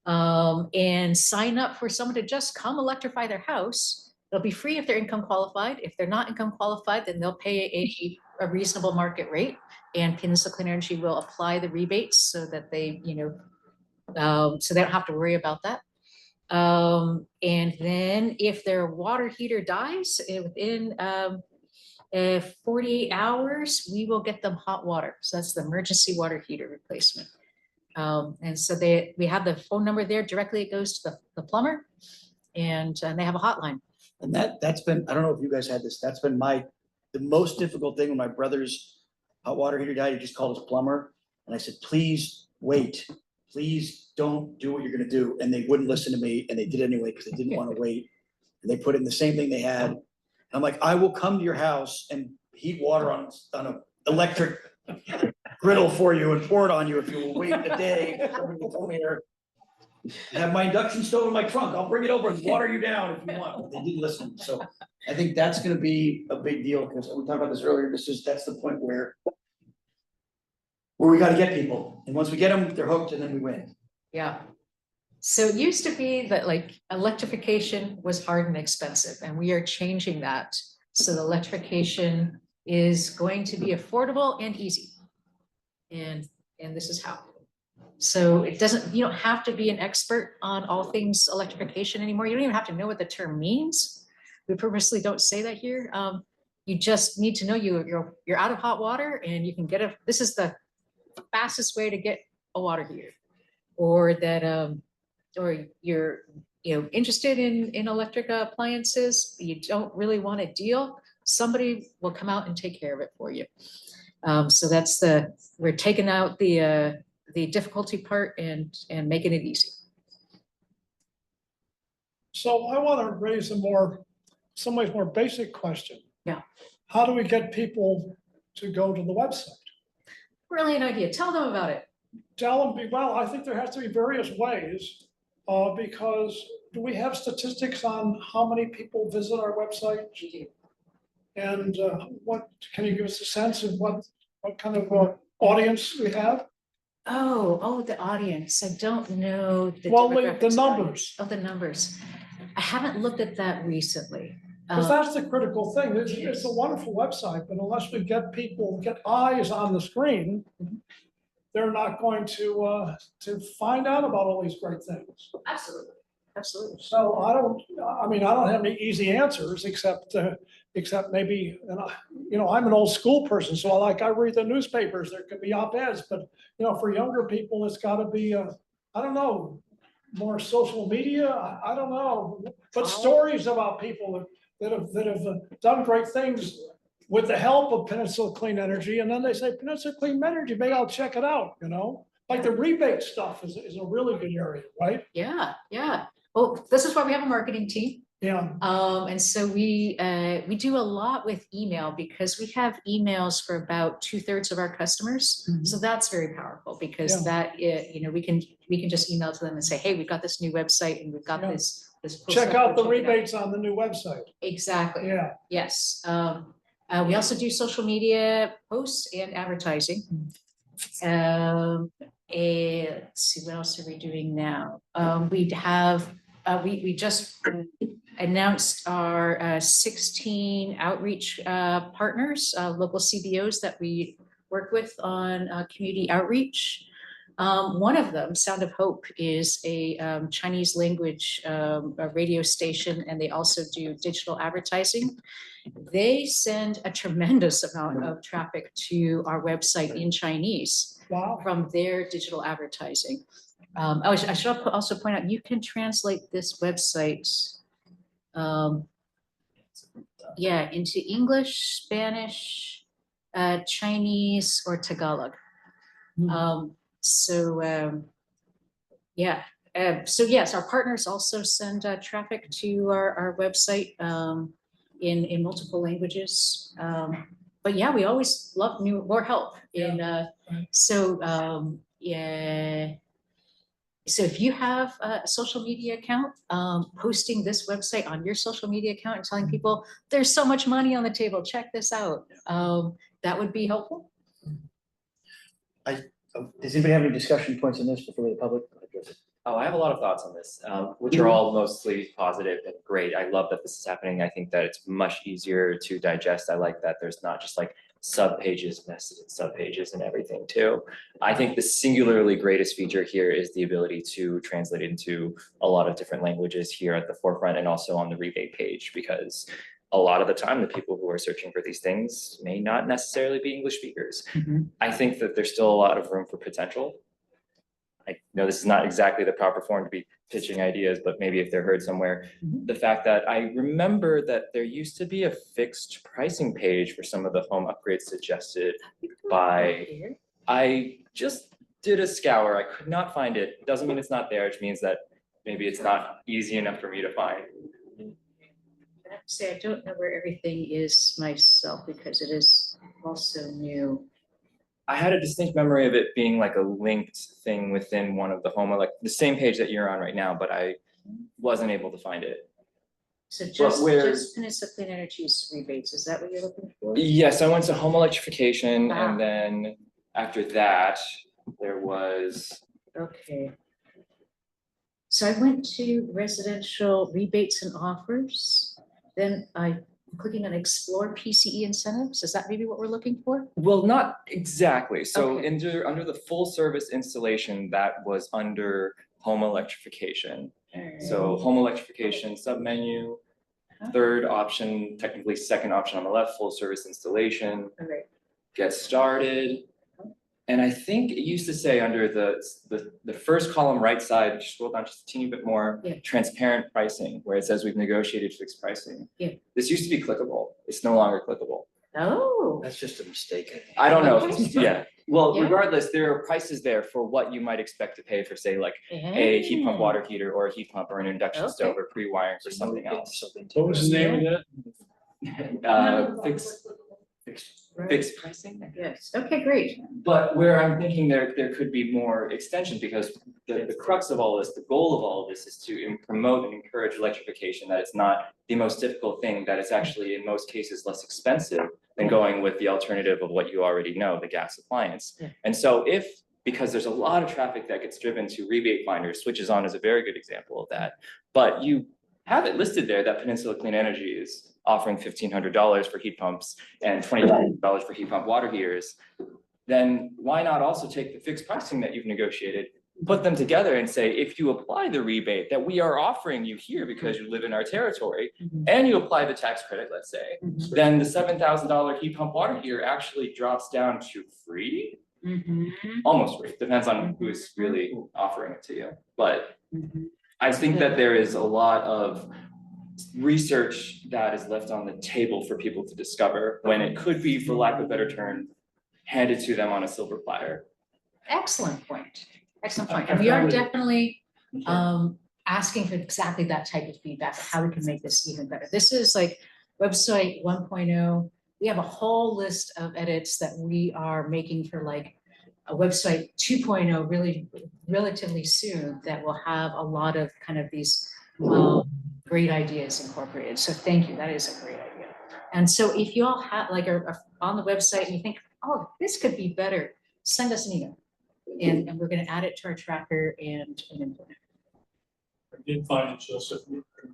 and sign up for someone to just come electrify their house. It'll be free if they're income qualified. If they're not income qualified, then they'll pay a reasonable market rate, and Peninsula Clean Energy will apply the rebates so that they, so they don't have to worry about that. And then if their water heater dies within 48 hours, we will get them hot water. So that's the emergency water heater replacement. And so we have the phone number there. Directly it goes to the plumber, and they have a hotline. And that's been, I don't know if you guys had this, that's been the most difficult thing when my brother's hot water heater died. He just called his plumber. And I said, please wait, please don't do what you're gonna do. And they wouldn't listen to me, and they did anyway, because they didn't want to wait. And they put in the same thing they had. I'm like, I will come to your house and heat water on an electric griddle for you and pour it on you if you will wait a day. Somebody will come here. I have my induction stove in my trunk. I'll bring it over and water you down if you want. But they didn't listen. So I think that's gonna be a big deal, because we talked about this earlier. That's the point where we gotta get people. And once we get them, they're hooked, and then we win. Yeah. So it used to be that like electrification was hard and expensive, and we are changing that. So the electrification is going to be affordable and easy. And this is how. So you don't have to be an expert on all things electrification anymore. You don't even have to know what the term means. We purposely don't say that here. You just need to know you're out of hot water, and you can get this is the fastest way to get a water heater, or that or you're interested in electric appliances, you don't really want a deal, somebody will come out and take care of it for you. So that's we're taking out the difficulty part and making it easy. So I want to raise some ways more basic question. Yeah. How do we get people to go to the website? Brilliant idea. Tell them about it. Tell them, well, I think there has to be various ways, because do we have statistics on how many people visit our website? And what, can you give us a sense of what kind of audience we have? Oh, the audience. I don't know. The demographics. numbers. Oh, the numbers. I haven't looked at that recently. Because that's the critical thing. It's a wonderful website, but unless we get eyes on the screen, they're not going to find out about all these great things. Absolutely. Absolutely. So I don't have any easy answers except maybe, I'm an old school person, so I read the newspapers. There could be op-eds, but for younger people, it's got to be I don't know, more social media. I don't know, but stories about people that have done great things with the help of Peninsula Clean Energy, and then they say Peninsula Clean Energy, maybe I'll check it out, you know? Like the rebate stuff is a really good area, right? Yeah, yeah. Well, this is why we have a marketing team. Yeah. And so we do a lot with email because we have emails for about 2/3 of our customers. So that's very powerful because that, you know, we can just email to them and say, hey, we've got this new website and we've got this. Check out the rebates on the new website. Exactly. Yeah. Yes. We also do social media posts and advertising. Let's see, what else are we doing now? We just announced our 16 outreach partners, local CBOs that we work with on community outreach. One of them, Sound of Hope, is a Chinese language radio station, and they also do digital advertising. They send a tremendous amount of traffic to our website in Chinese. Wow. From their digital advertising. I should also point out, you can translate this website into English, Spanish, Chinese, or Tagalog. So yes, our partners also send traffic to our website in multiple languages. But yeah, we always love more help in so if you have a social media account, posting this website on your social media account and telling people there's so much money on the table, check this out, that would be helpful. Does anybody have any discussion points on this before the public address it? Oh, I have a lot of thoughts on this, which are all mostly positive and great. I love that this is happening. I think that it's much easier to digest. I like that there's not just like sub-pages nested in sub-pages and everything too. I think the singularly greatest feature here is the ability to translate into a lot of different languages here at the forefront and also on the rebate page, because a lot of the time the people who are searching for these things may not necessarily be English speakers. I think that there's still a lot of room for potential. I know this is not exactly the proper form to be pitching ideas, but maybe if they're heard somewhere, the fact that I remember that there used to be a fixed pricing page for some of the home upgrades suggested by, I just did a scour, I could not find it. Doesn't mean it's not there, it means that maybe it's not easy enough for me to find. I have to say, I don't know where everything is myself because it is also new. I had a distinct memory of it being like a linked thing within one of the home, like the same page that you're on right now, but I wasn't able to find it. So just Peninsula Clean Energy's rebates, is that what you're looking for? Yes, I went to home electrification and then after that, there was. Okay. So I went to residential rebates and offers, then I'm clicking on explore PCE incentives. Is that maybe what we're looking for? Well, not exactly. So Okay. under the full service installation, that was under home electrification. So home electrification submenu, third option, technically second option on the left, full service installation. Get started. And I think it used to say under the first column right side, just scroll down just a teeny bit more, transparent pricing, where it says we've negotiated fixed pricing. This used to be clickable. It's no longer clickable. Oh. That's just a mistake. I don't know. Okay. Yeah. Well, regardless, there are prices there for what you might expect to pay for, say, like a heat pump water heater or a heat pump or an induction stove or pre-wiring for something else. What was the name of that? Fixed pricing. Yes. Okay, great. But where I'm thinking there could be more extension, because the crux of all this, the goal of all of this is to promote and encourage electrification, that it's not the most difficult thing, that it's actually in most cases less expensive than going with the alternative of what you already know, the gas appliance. And so because there's a lot of traffic that gets driven to rebate finders, switches on is a very good example of that, but you have it listed there that Peninsula Clean Energy is offering $1,500 for heat pumps and $2,500 for heat pump water heaters, then why not also take the fixed pricing that you've negotiated, put them together and say, if you apply the rebate that we are offering you here because you live in our territory, and you apply the tax credit, let's say, then the $7,000 heat pump water heater actually drops down to free, almost free, depends on who's really offering it to you. But I think that there is a lot of research that is left on the table for people to discover when it could be, for lack of a better term, handed to them on a silver platter. Excellent point. Excellent point. I And we are found it- definitely asking for exactly that type of feedback, how we can make this even better. This is like website 1.0. We have a whole list of edits that we are making for like a website 2.0 really relatively soon that will have a lot of kind of these great ideas incorporated. So thank you. That is a great idea. And so if you all have like are on the website and you think, oh, this could be better, send us an email. And we're going to add it to our tracker and implement it. I did find it, Joseph,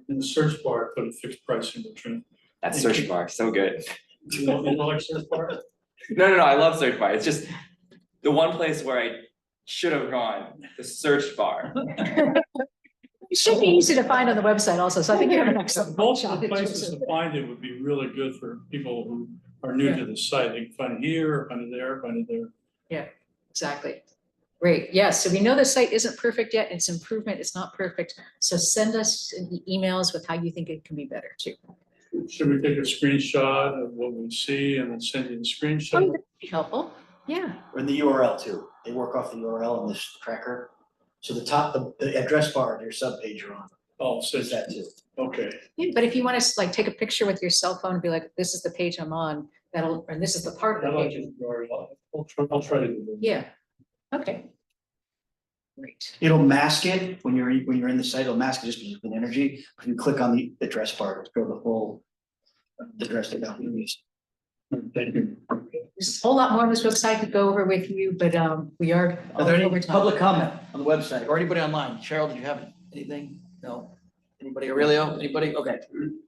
in the search bar, put a fixed price in between. That search bar, so good. You don't like search bar? No, I love search bar. It's just the one place where I should have gone, the search bar. It should be easy to find on the website also, so I think you have an excellent. Multiple places to find it would be really good for people who are new to the site. They can find it here, find it there, find it there. Yeah, exactly. Great. Yeah, so we know the site isn't perfect yet. It's improvement. It's not perfect. So send us emails with how you think it can be better too. Should we take a screenshot of what we see and then send you the Oh, screenshot? that'd be helpful. Yeah. Or in the URL too. They work off the URL in this tracker. So the top, the address bar of your subpage are on. Oh, Says says that too. okay. Yeah, but if you want to like take a picture with your cell phone and be like, this is the page I'm on, that'll, and this is the part I of the like page. it. I'll try to do that. Yeah. Okay. Great. It'll mask it when you're in the site, it'll mask it just because of energy. If you click on the address bar, it'll go the full address that got used. Thank you. There's a whole lot more on this website to go over with you, but we are. Are there any over time. public comment on the website or anybody online? Cheryl, did you have anything? No? Anybody? Aurelio? Anybody? Okay,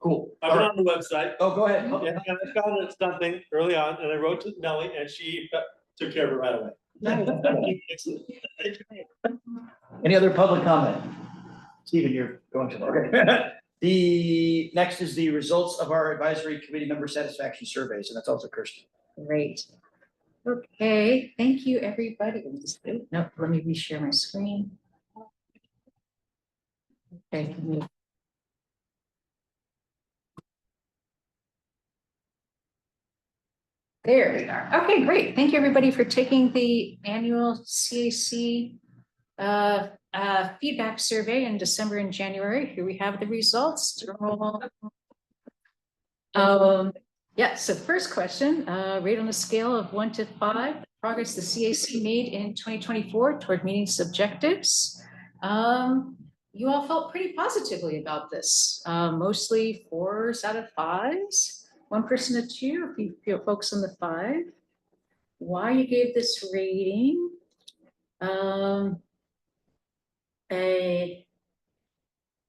cool. I've been on the website. Oh, go ahead. Yeah, and I found something early on and I wrote to Nellie and she took care of it right away. Any other public comment? Stephen, you're going to, okay. The next is the results of our advisory committee member satisfaction surveys, and that's also Kirsten. Great. Okay, thank you, everybody. No, let me reshare my screen. Okay. There we are. Okay, great. Thank you, everybody, for taking the annual CAC feedback survey in December and January. Here we have the results. Yeah, so first question, rate on a scale of 1 to 5, progress the CAC made in 2024 toward meeting its objectives. You all felt pretty positively about this, mostly 4s out of 5s. 1 person a 2, if you feel folks on the 5. Why you gave this rating?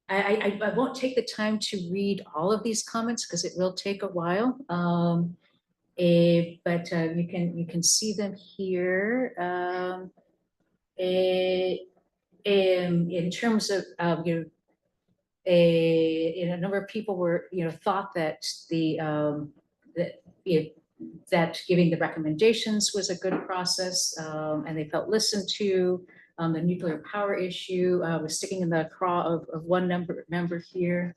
I won't take the time to read all of these comments because it will take a while. But you can see them here. In terms of a number of people were thought that that giving the recommendations was a good process, and they felt listened to. The nuclear power issue was sticking in the craw of one member here.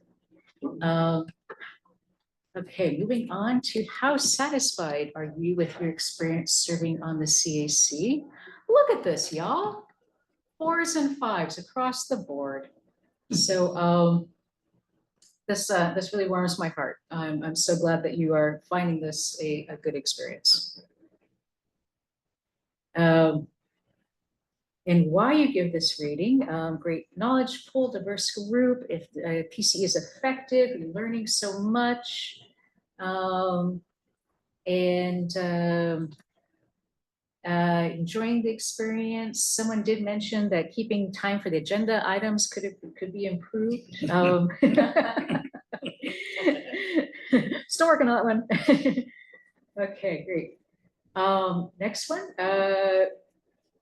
Okay, moving on to how satisfied are you with your experience serving on the CAC? Look at this, y'all. 4s and 5s across the board. So this really warms my heart. I'm so glad that you are finding this a good experience. And why you give this rating, great knowledge pool, diverse group, if PC is effective, you're learning so much. Enjoying the experience. Someone did mention that keeping time for the agenda items could be improved. Still working on that one. Okay, great. Next one.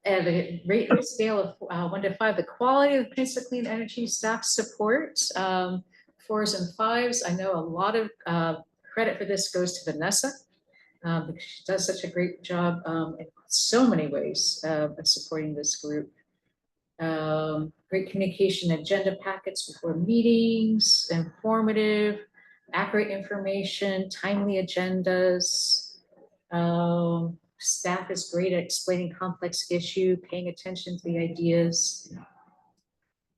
The rate scale of 1 to 5, the quality of Peninsula Clean Energy staff support, 4s and 5s. I know a lot of credit for this goes to Vanessa. She does such a great job in so many ways of supporting this group. Great communication agenda packets before meetings, informative, accurate information, timely agendas. Staff is great at explaining complex issue, paying attention to the ideas.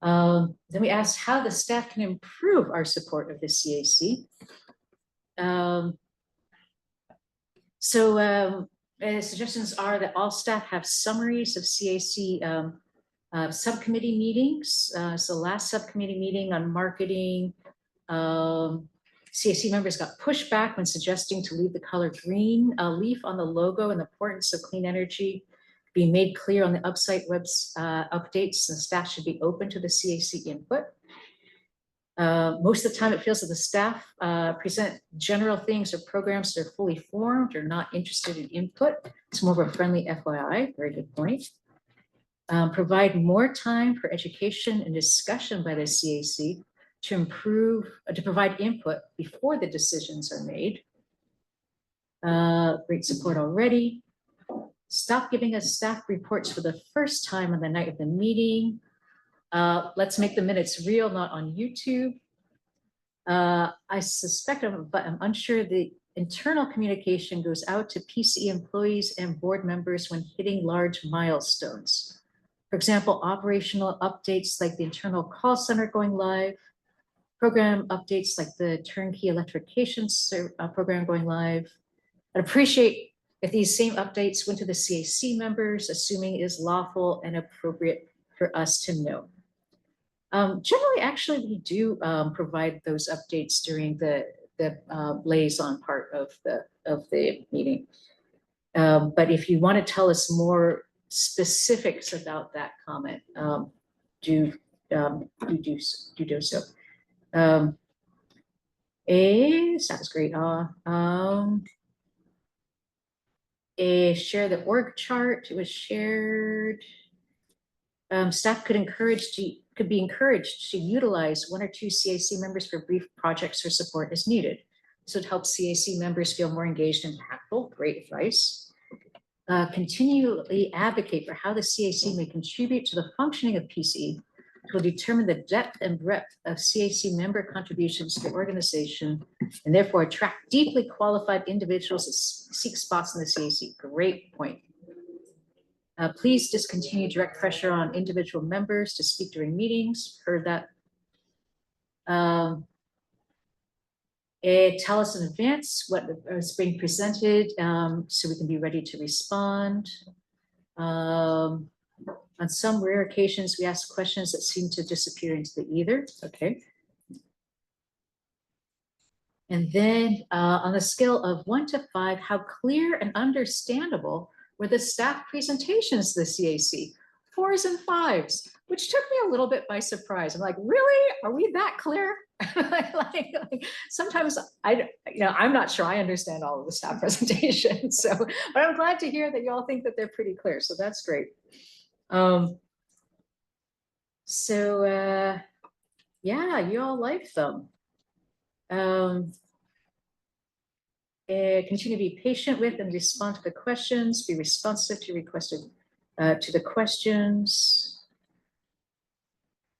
Then we asked how the staff can improve our support of the CAC. Suggestions are that all staff have summaries of CAC subcommittee meetings. So last subcommittee meeting on marketing, CAC members got pushback when suggesting to leave the color green leaf on the logo and the importance of clean energy being made clear on the website updates, and staff should be open to the CAC input. Most of the time it feels that the staff present general things or programs that are fully formed or not interested in input. It's more of a friendly FYI, very good point. Provide more time for education and discussion by the CAC to provide input before the decisions are made. Great support already. Stop giving us staff reports for the first time on the night of the meeting. Let's make the minutes real, not on YouTube. I suspect, but I'm unsure, the internal communication goes out to PCE employees and board members when hitting large milestones. For example, operational updates like the internal call center going live, program updates like the turnkey electrification program going live. I'd appreciate if these same updates went to the CAC members, assuming it is lawful and appropriate for us to know. Generally, actually, we do provide those updates during the liaison part of the meeting. But if you want to tell us more specifics about that comment, do so. Sounds great. Share the org chart. It was shared. Staff could be encouraged to utilize 1 or 2 CAC members for brief projects or support as needed. This would help CAC members feel more engaged and impactful. Great advice. Continually advocate for how the CAC may contribute to the functioning of PCE will determine the depth and breadth of CAC member contributions to the organization and therefore attract deeply qualified individuals that seek spots in the CAC. Great point. Please discontinue direct pressure on individual members to speak during meetings. Heard that. Tell us in advance what is being presented so we can be ready to respond. On some rare occasions, we ask questions that seem to disappear into the ether. Okay. And then on a scale of 1 to 5, how clear and understandable were the staff presentations to the CAC? 4s and 5s, which took me a little bit by surprise. I'm like, really? Are we that clear? like, sometimes I'm not sure I understand all of the staff presentations. So, but I'm glad to hear that you all think that they're pretty clear. So that's great. Yeah, you all like them. Continue to be patient with and respond to the questions, be responsive to the questions.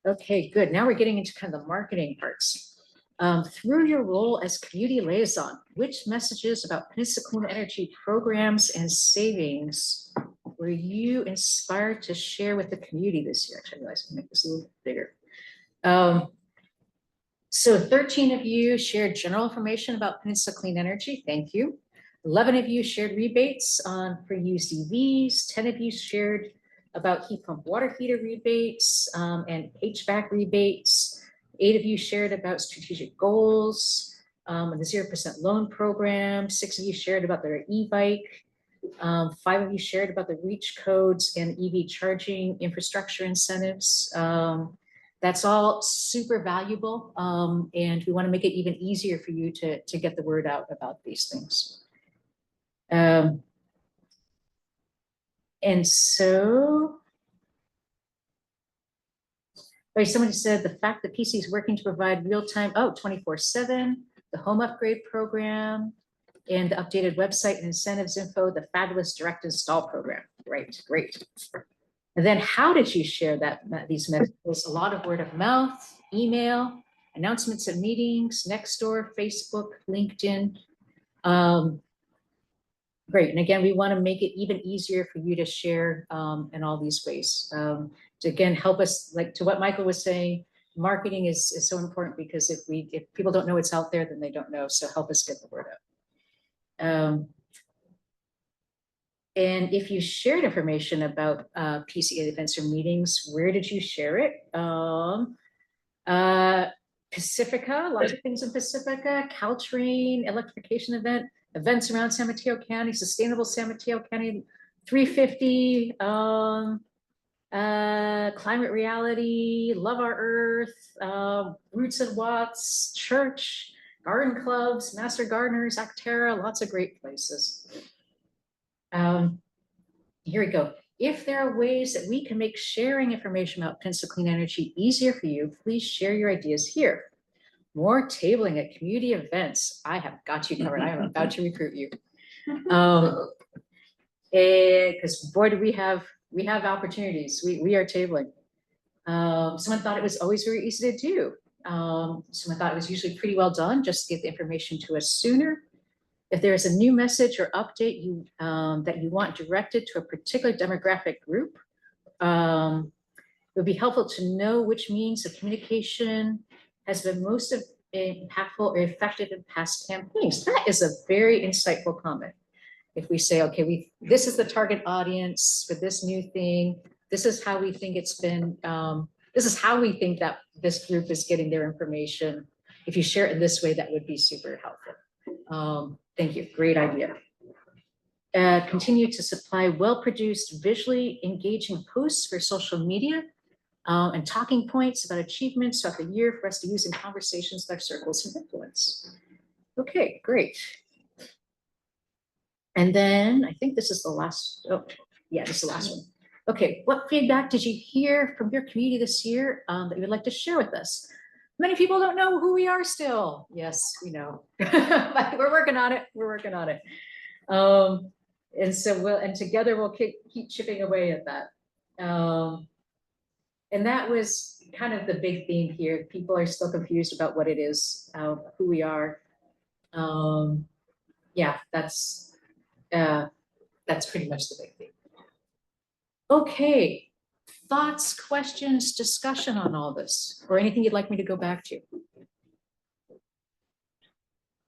Okay, good. Now we're getting into kind of the marketing parts. Through your role as community liaison, which messages about Peninsula Clean Energy programs and savings were you inspired to share with the community this year? Actually, I realized I can make this a little bigger. So 13 of you shared general information about Peninsula Clean Energy. Thank you. 11 of you shared rebates for used EVs. 10 of you shared about heat pump water heater rebates and HVAC rebates. 8 of you shared about strategic goals and the 0% loan program. 6 of you shared about their e-bike. 5 of you shared about the REACH codes and EV charging infrastructure incentives. That's all super valuable, and we want to make it even easier for you to get the word out about these things. And so, somebody said the fact that PC is working to provide real-time, 24/7, the home upgrade program, and the updated website and incentives info, the fabulous direct install program. Great, great. And then how did you share these messages? A lot of word of mouth, email, announcements at meetings, Nextdoor, Facebook, LinkedIn. Great. And again, we want to make it even easier for you to share in all these ways. To again, help us, like to what Michael was saying, marketing is so important because if people don't know it's out there, then they don't know. So help us get the word out. And if you shared information about PCA events or meetings, where did you share it? Pacifica, lots of things in Pacifica, Caltrain, electrification event, events around San Mateo County, sustainable San Mateo County, 350, climate reality, love our earth, roots and watts, church, garden clubs, master gardeners, Actera, lots of great places. Here we go. If there are ways that we can make sharing information about Peninsula Clean Energy easier for you, please share your ideas here. More tabling at community events. I have got you covered. I am about to recruit you. Because boy, do we have opportunities. We are tabling. Someone thought it was always very easy to do. Someone thought it was usually pretty well done. Just get the information to us sooner. If there is a new message or update that you want directed to a particular demographic group, it would be helpful to know which means of communication has been most impactful or effective in past campaigns. That is a very insightful comment. If we say, okay, this is the target audience for this new thing, this is how we think it's been, this is how we think that this group is getting their information. If you share it in this way, that would be super helpful. Thank you, great idea. Continue to supply well-produced, visually engaging posts for social media and talking points about achievements throughout the year for us to use in conversations with our circles of influence. Okay, great. And then I think this is the last, this is the last one. Okay, what feedback did you hear from your community this year that you would like to share with us? Many people don't know who we are still. Yes, we know, but we're working on it. We're working on it. And so together we'll keep chipping away at that. And that was kind of the big theme here. People are still confused about what it is, who we are. Yeah, that's pretty much the big thing. Okay, thoughts, questions, discussion on all this, or anything you'd like me to go back to?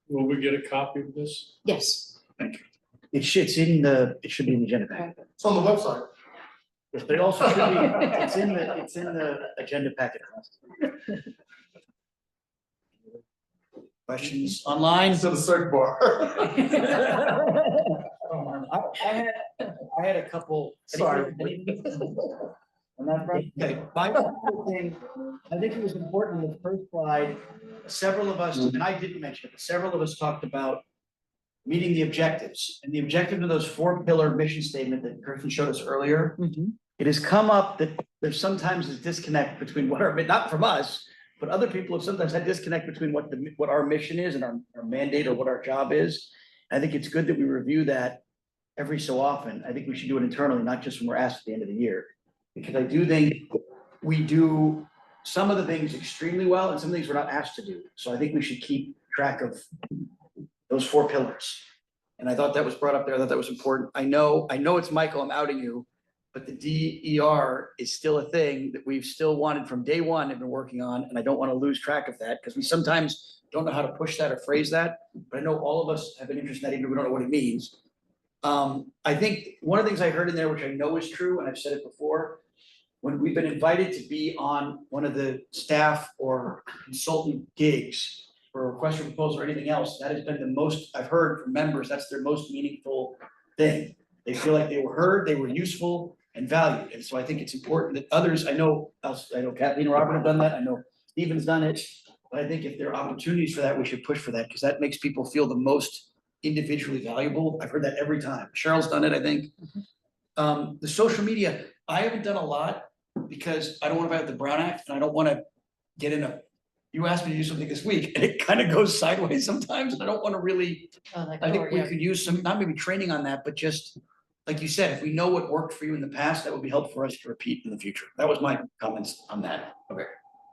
Will we get a copy of this? Yes. Thank you. It should be in the agenda packet. It's on the website. Yes, but it also should be, it's in the agenda packet. Questions online? It's in the search bar. I had a couple. Sorry. On that front, okay, my thing, I think it was important in the first slide, several of us, and I didn't mention it, but several of us talked about meeting the objectives, and the objective of those 4-pillar mission statement that Griffin showed us earlier. It has come up that there's sometimes a disconnect between what our, not from us, but other people have sometimes had disconnect between what our mission is and our mandate or what our job is. I think it's good that we review that every so often. I think we should do it internally, not just when we're asked at the end of the year. Because I do think we do some of the things extremely well and some things we're not asked to do. So I think we should keep track of those 4 pillars. And I thought that was brought up there. I thought that was important. I know it's Michael, I'm outing you, but the DER is still a thing that we've still wanted from day one and been working on. And I don't want to lose track of that because we sometimes don't know how to push that or phrase that. But I know all of us have an interest in that, even if we don't know what it means. I think one of the things I heard in there, which I know is true, and I've said it before, when we've been invited to be on one of the staff or consultant gigs for a request for proposal or anything else, that has been the most I've heard from members. That's their most meaningful thing. They feel like they were heard, they were useful and valued. And so I think it's important that others, I know Kathleen and Robert have done that. I know Stephen's done it. But I think if there are opportunities for that, we should push for that because that makes people feel the most individually valuable. I've heard that every time. Cheryl's done it, I think. The social media, I haven't done a lot because I don't want to violate the Brown Act and I don't want to get in you asked me to do something this week and it kind of goes sideways sometimes. I don't want to really, I think we could use some, not maybe training on that, but just like you said, if we know what worked for you in the past, that would be helpful for us to repeat in the future. That was my comments on that. Okay.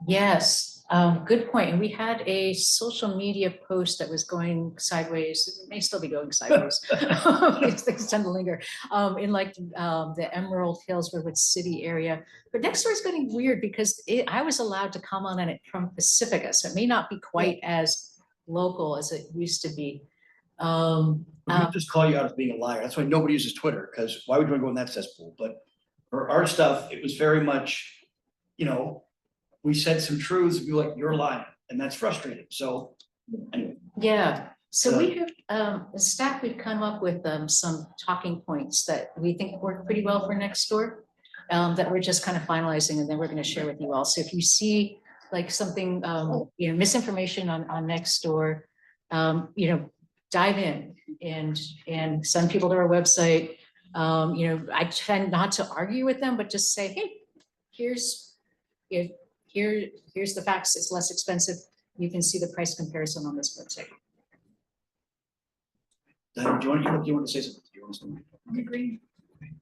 Yes, good point. And we had a social media post that was going sideways, it may still be going sideways. These things tend to linger, in like, the Emerald Hills Redwood City area. But next door is getting weird because I was allowed to comment on it from Pacifica, so it may not be quite as local as it used to be. We'll just call you out as being a liar. That's why nobody uses Twitter, because why would you want to go in that cesspool? But for our stuff, it was very much, you know, we said some truths, we were like, you're lying, and that's frustrating. So anyway. Yeah, so we have, the staff, we've come up with some talking points that we think work pretty well for next door. That we're just kind of finalizing, and then we're going to share with you all. So if you see like something, you know, misinformation on next door, you know, dive in and send people to our website. You know, I tend not to argue with them, but just say, hey, here's the facts. It's less expensive. You can see the price comparison on this website. Do you want to say something? Do you want to say something? Agree.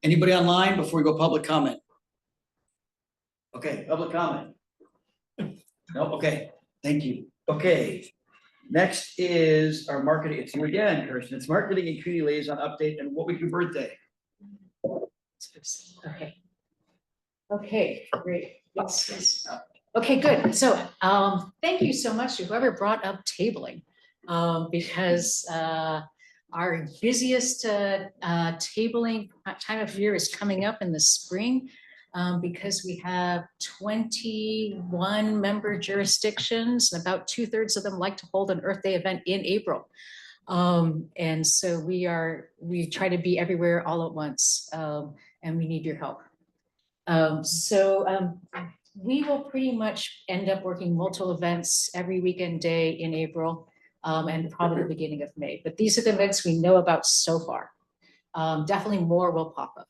Anybody online before we go public comment? Okay, public comment. No, okay, thank you. Okay, next is our marketing. It's you again, Kirsten. It's marketing and community liaison update. And what was your birthday? Okay. Okay, great. Okay, good. So thank you so much to whoever brought up tabling, because our busiest tabling time of year is coming up in the spring, because we have 21 member jurisdictions, and about 2/3 of them like to hold an Earth Day event in April. And so we try to be everywhere all at once, and we need your help. We will pretty much end up working multiple events every weekend day in April, and probably the beginning of May. But these are the events we know about so far. Definitely more will pop up.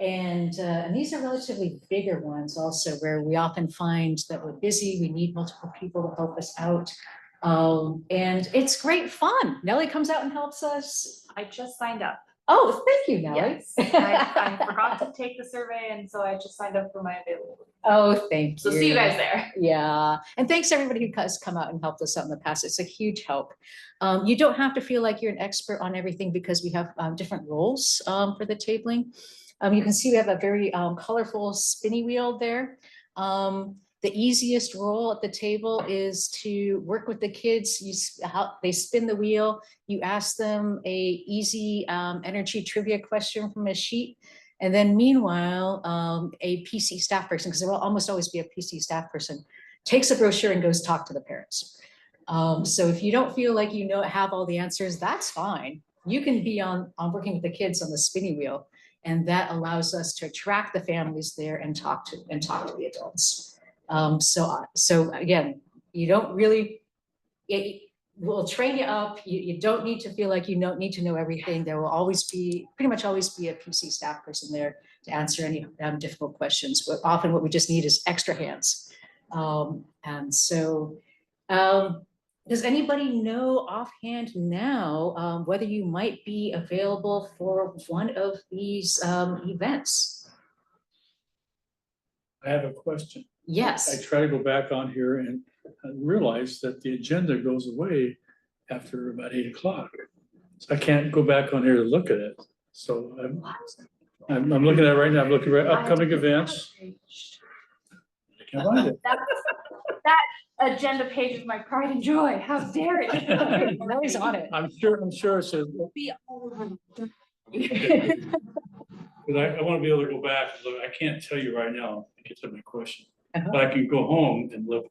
And these are relatively bigger ones also, where we often find that we're busy, we need multiple people to help us out. And it's great fun. Nellie comes out and helps us. I just signed up. Oh, thank you, Nellie. Yes, I forgot to take the survey, and so I just signed up for my availability. Oh, thank you. So see you guys there. Yeah, and thanks to everybody who has come out and helped us out in the past. It's a huge help. You don't have to feel like you're an expert on everything, because we have different roles for the tabling. You can see we have a very colorful spinny wheel there. The easiest role at the table is to work with the kids. They spin the wheel. You ask them a easy energy trivia question from a sheet. And then meanwhile, a PC staff person, because there will almost always be a PC staff person, takes a brochure and goes talk to the parents. So if you don't feel like you have all the answers, that's fine. You can be on working with the kids on the spinning wheel. And that allows us to attract the families there and talk to the adults. So again, you don't really, we'll train you up. You don't need to feel like you don't need to know everything. There will pretty much always be a PC staff person there to answer any difficult questions. But often what we just need is extra hands. Does anybody know offhand now whether you might be available for one of these events? I have a question. Yes. I try to go back on here and realize that the agenda goes away after about 8 o'clock. So I can't go back on here to look at it. So I'm looking at it right now. I'm looking at upcoming events. I can't find it. That agenda page is my pride and joy. How dare it? That was on it. I'm sure it says. But I want to be able to go back and look. I can't tell you right now to get to my question. But I can go home and look.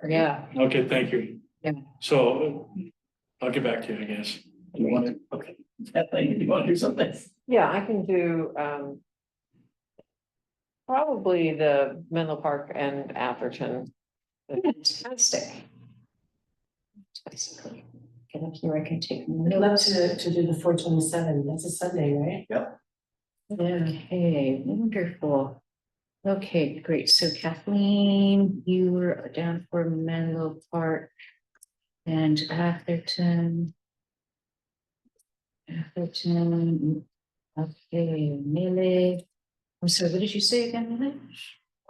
Yeah. Okay, thank you. Yeah. So I'll get back to you, I guess. You want to, okay. Kathleen, you want to do something? Yeah, I can do probably the Menlo Park and Atherton. Fantastic. Basically, get up here, I can take I'd love notes. to do the 427. That's a Sunday, right? Yep. Okay, wonderful. Okay, great. So Kathleen, you were down for Menlo Park. And Atherton. Okay, Millie. I'm sorry, what did you say again, Millie?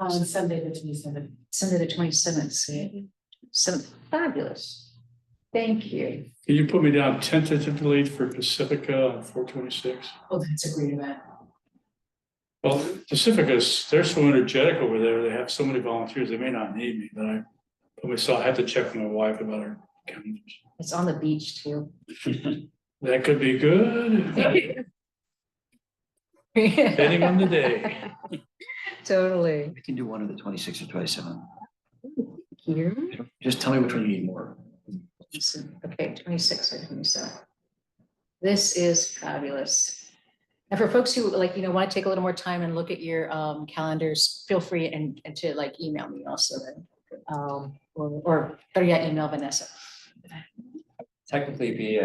On Sunday the 27th. Sunday, the 27th. So fabulous. Thank you. Can you put me down tentatively for Pacifica on 426? Oh, that's a great event. Well, Pacifica's, they're so energetic over there. They have so many volunteers. They may not need me, but I have to check with my wife about our calendars. It's on the beach too. That could be good. Depending on the day. Totally. I can do one of the 26th or 27th. Here. Just tell me which one you need more. Okay, 26 or 27. This is fabulous. And for folks who like, want to take a little more time and look at your calendars, feel free and to like email me also then. Or better yet, email Vanessa. Technically be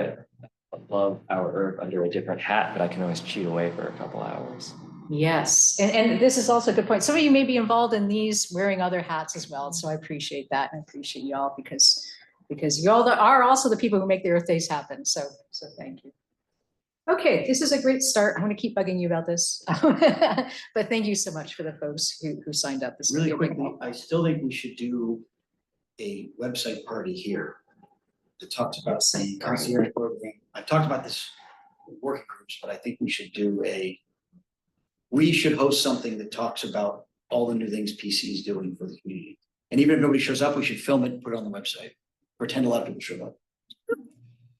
above hour or under a different hat, but I can always cheat away for a couple hours. Yes, and this is also a good point. Some of you may be involved in these wearing other hats as well. So I appreciate that and I appreciate y'all because you all are also the people who make the Earth Days happen. So thank you. Okay, this is a great start. I'm going to keep bugging you about this, but thank you so much for the folks who signed up. This Really quickly, I still think we should do a website party here that talks about the concierge program. I've talked about this in working groups, but I think we should host something that talks about all the new things PC is doing for the community. And even if nobody shows up, we should film it and put it on the website. Pretend a lot of people show up.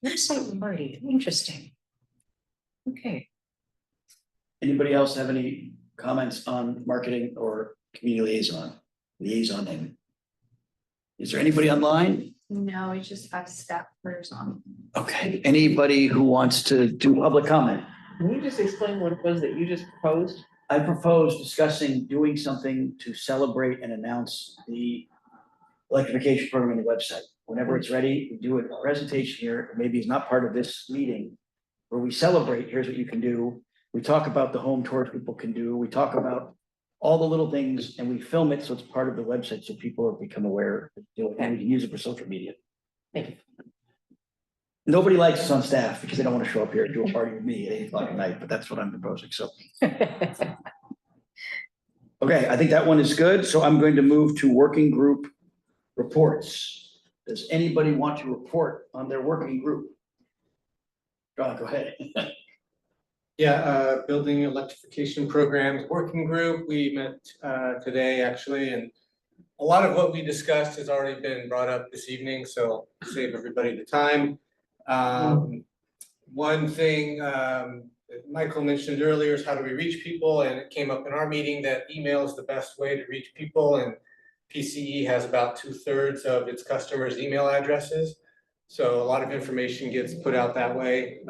Website party, interesting. Okay. Anybody else have any comments on marketing or community liaisoning? Is there anybody online? No, we just have staffers on. Okay, anybody who wants to do public comment? Can you just explain what it was that you just proposed? I propose discussing doing something to celebrate and announce the electrification program on the website. Whenever it's ready, we do a presentation here, maybe it's not part of this meeting, where we celebrate, here's what you can do. We talk about the home tours people can do. We talk about all the little things and we film it so it's part of the website so people have become aware. And we can use it for social media. Thank you. Nobody likes us on staff because they don't want to show up here and do a party with me at 8 o'clock at night, but that's what I'm proposing, so. Okay, I think that one is good, so I'm going to move to working group reports. Does anybody want to report on their working group? Go ahead. Yeah, building electrification programs working group. We met today actually, and a lot of what we discussed has already been brought up this evening, so save everybody the time. One thing Michael mentioned earlier is how do we reach people, and it came up in our meeting that email is the best way to reach people, and PCE has about 2/3 of its customers' email addresses. So a lot of information gets put out that way.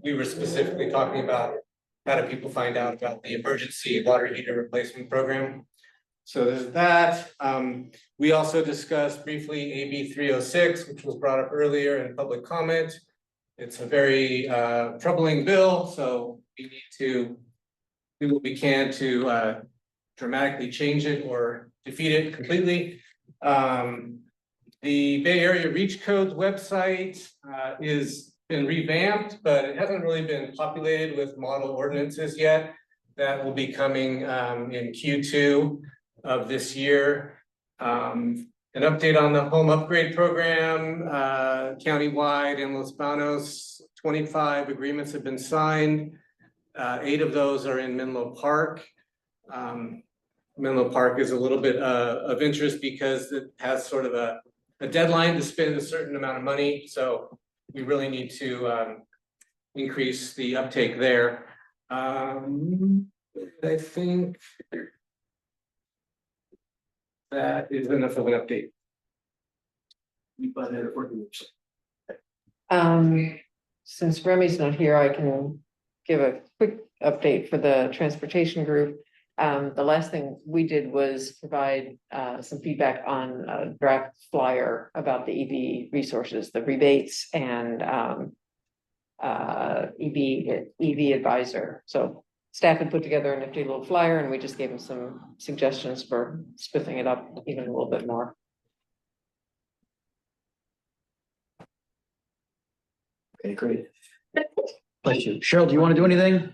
We were specifically talking about how do people find out about the emergency water heater replacement program. So there's that. We also discussed briefly AB 306, which was brought up earlier in public comment. It's a very troubling bill, so we need to do what we can to dramatically change it or defeat it completely. The Bay Area Reach Codes website is been revamped, but it hasn't really been populated with model ordinances yet. That will be coming in Q2 of this year. An update on the home upgrade program, countywide in Los Banos, 25 agreements have been signed. 8 of those are in Menlo Park. Menlo Park is a little bit of interest because it has sort of a deadline to spend a certain amount of money. So we really need to increase the uptake there. I think that is enough of an update. Since Remy's not here, I can give a quick update for the transportation group. The last thing we did was provide some feedback on a draft flyer about the EV resources, the rebates and EV advisor. So staff had put together a nifty little flyer and we just gave them some suggestions for spiffing it up even a little bit more. Okay, great. Bless you. Cheryl, do you want to do anything?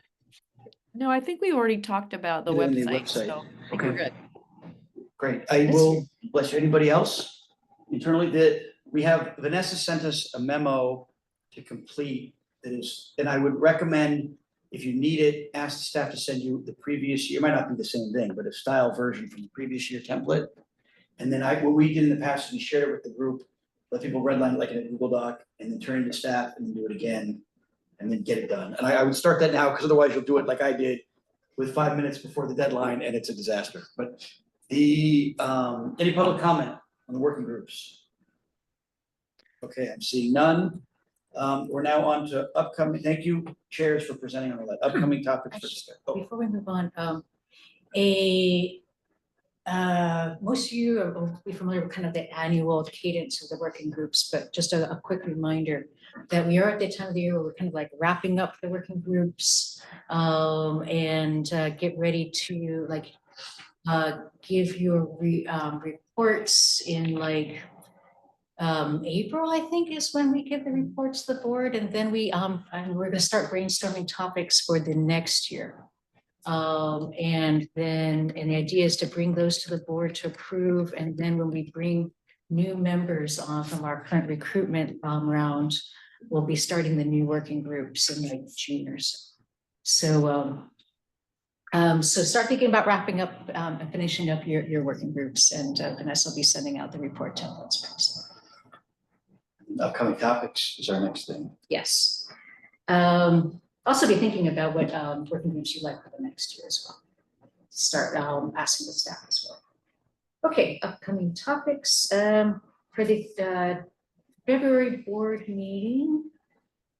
No, I think we already talked about the Doing website, so I think we're Okay. good. Great. I will, bless you. Anybody else? Internally, we have, Vanessa sent us a memo to complete that is, and I would recommend, if you need it, ask the staff to send you the previous year, it might not be the same thing, but a style version from the previous year template. And then what we did in the past, is we shared it with the group, let people redline it like in a Google Doc, and then turn it to staff and then do it again, and then get it done. And I would start that now, because otherwise you'll do it like I did with 5 minutes before the deadline, and it's a disaster. But any public comment on the working groups? Okay, I'm seeing none. We're now on to upcoming, thank you, chairs, for presenting on all that, upcoming topics for discussion. Before we move on, most of you will be familiar with kind of the annual cadence of the working groups, but just a quick reminder that we are at the time of the year where we're kind of like wrapping up the working groups, and get ready to like give your reports in like April, I think, is when we give the reports to the board, and then and we're going to start brainstorming topics for the next year. And the idea is to bring those to the board to approve, and then when we bring new members on from our current recruitment round, we'll be starting the new working groups in like June or so. So start thinking about wrapping up and finishing up your working groups, and Vanessa will be sending out the report templates. Upcoming topics is our next thing. Yes. Also be thinking about what working groups you like for the next year as well. Start asking the staff as well. Okay, upcoming topics for the February board meeting.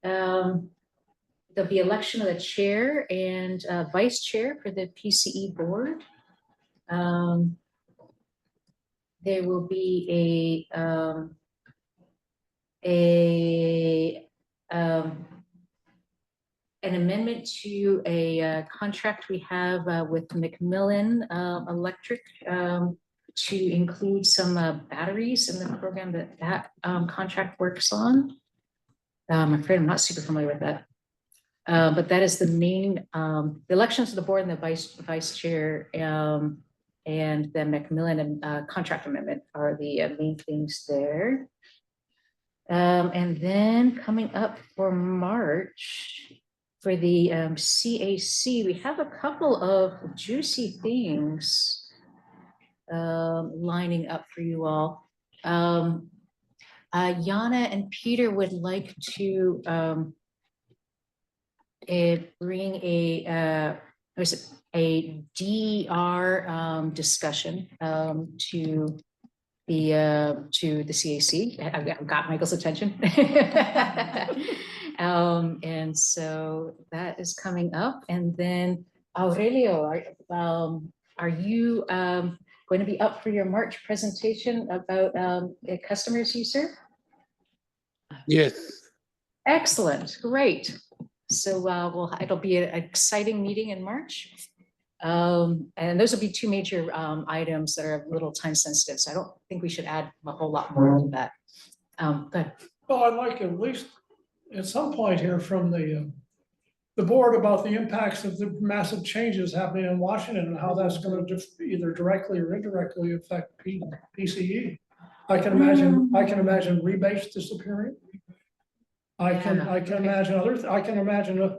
There'll be election of the chair and vice chair for the PCE board. There will be an amendment to a contract we have with Macmillan Electric to include some batteries in the program that contract works on. I'm afraid I'm not super familiar with that. But that is the main, the elections of the board and the vice chair and the Macmillan contract amendment are the main things there. And then coming up for March, for the CAC, we have a couple of juicy things lining up for you all. Yana and Peter would like to bring a DER discussion to the CAC. I've got Michael's attention. And so that is coming up. And then Aurelio, are you going to be up for your March presentation about the customers you serve? Yes. Excellent, great. So it'll be an exciting meeting in March. And those will be two major items that are a little time sensitive. So I don't think we should add a whole lot more to that. Good. Well, I'd like at least at some point here from the board about the impacts of the massive changes happening in Washington and how that's going to either directly or indirectly affect PCE. I can imagine rebates disappearing. I can imagine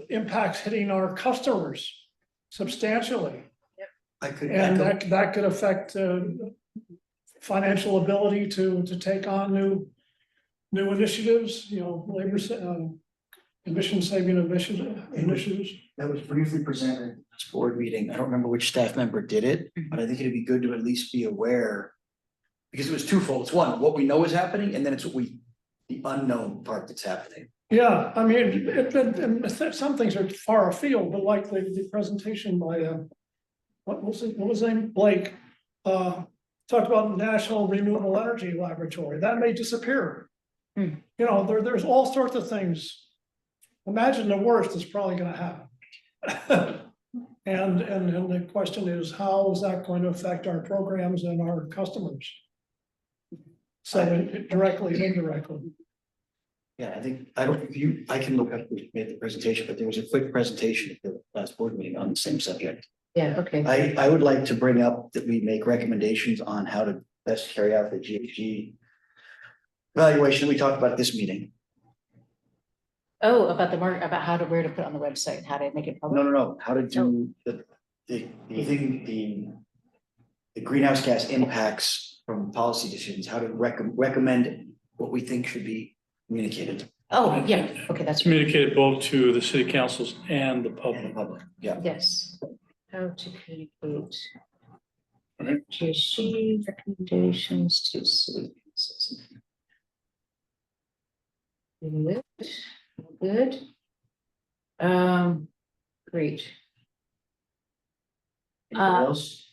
impacts hitting our customers substantially. And that could affect financial ability to take on new initiatives, labor emission saving initiatives. That was briefly presented at this board meeting. I don't remember which staff member did it, but I think it'd be good to at least be aware, because it was twofold. It's one, what we know is happening, and then it's the unknown part that's happening. Yeah, I mean, some things are far afield, but like the presentation by what was his name? Blake talked about National Renewable Energy Laboratory. That may disappear. There's all sorts of things. Imagine the worst is probably going to happen. And the question is, how is that going to affect our programs and our customers? So directly and indirectly. Yeah, I think, I don't, I can look up, we made the presentation, but there was a quick presentation at the last board meeting on the same subject. Yeah, okay. I would like to bring up that we make recommendations on how to best carry out the GHG evaluation we talked about at this meeting. Oh, about the mark, about how to, where to put on the website, how to make it public. No, how to do the thing, the greenhouse gas impacts from policy decisions, how to recommend what we think should be communicated. Oh, yeah, okay, that's. Communicated both to the city councils and the And public. yeah. Yes. How to communicate. Right. GHG recommendations to city councils. Good. Great. Anything else?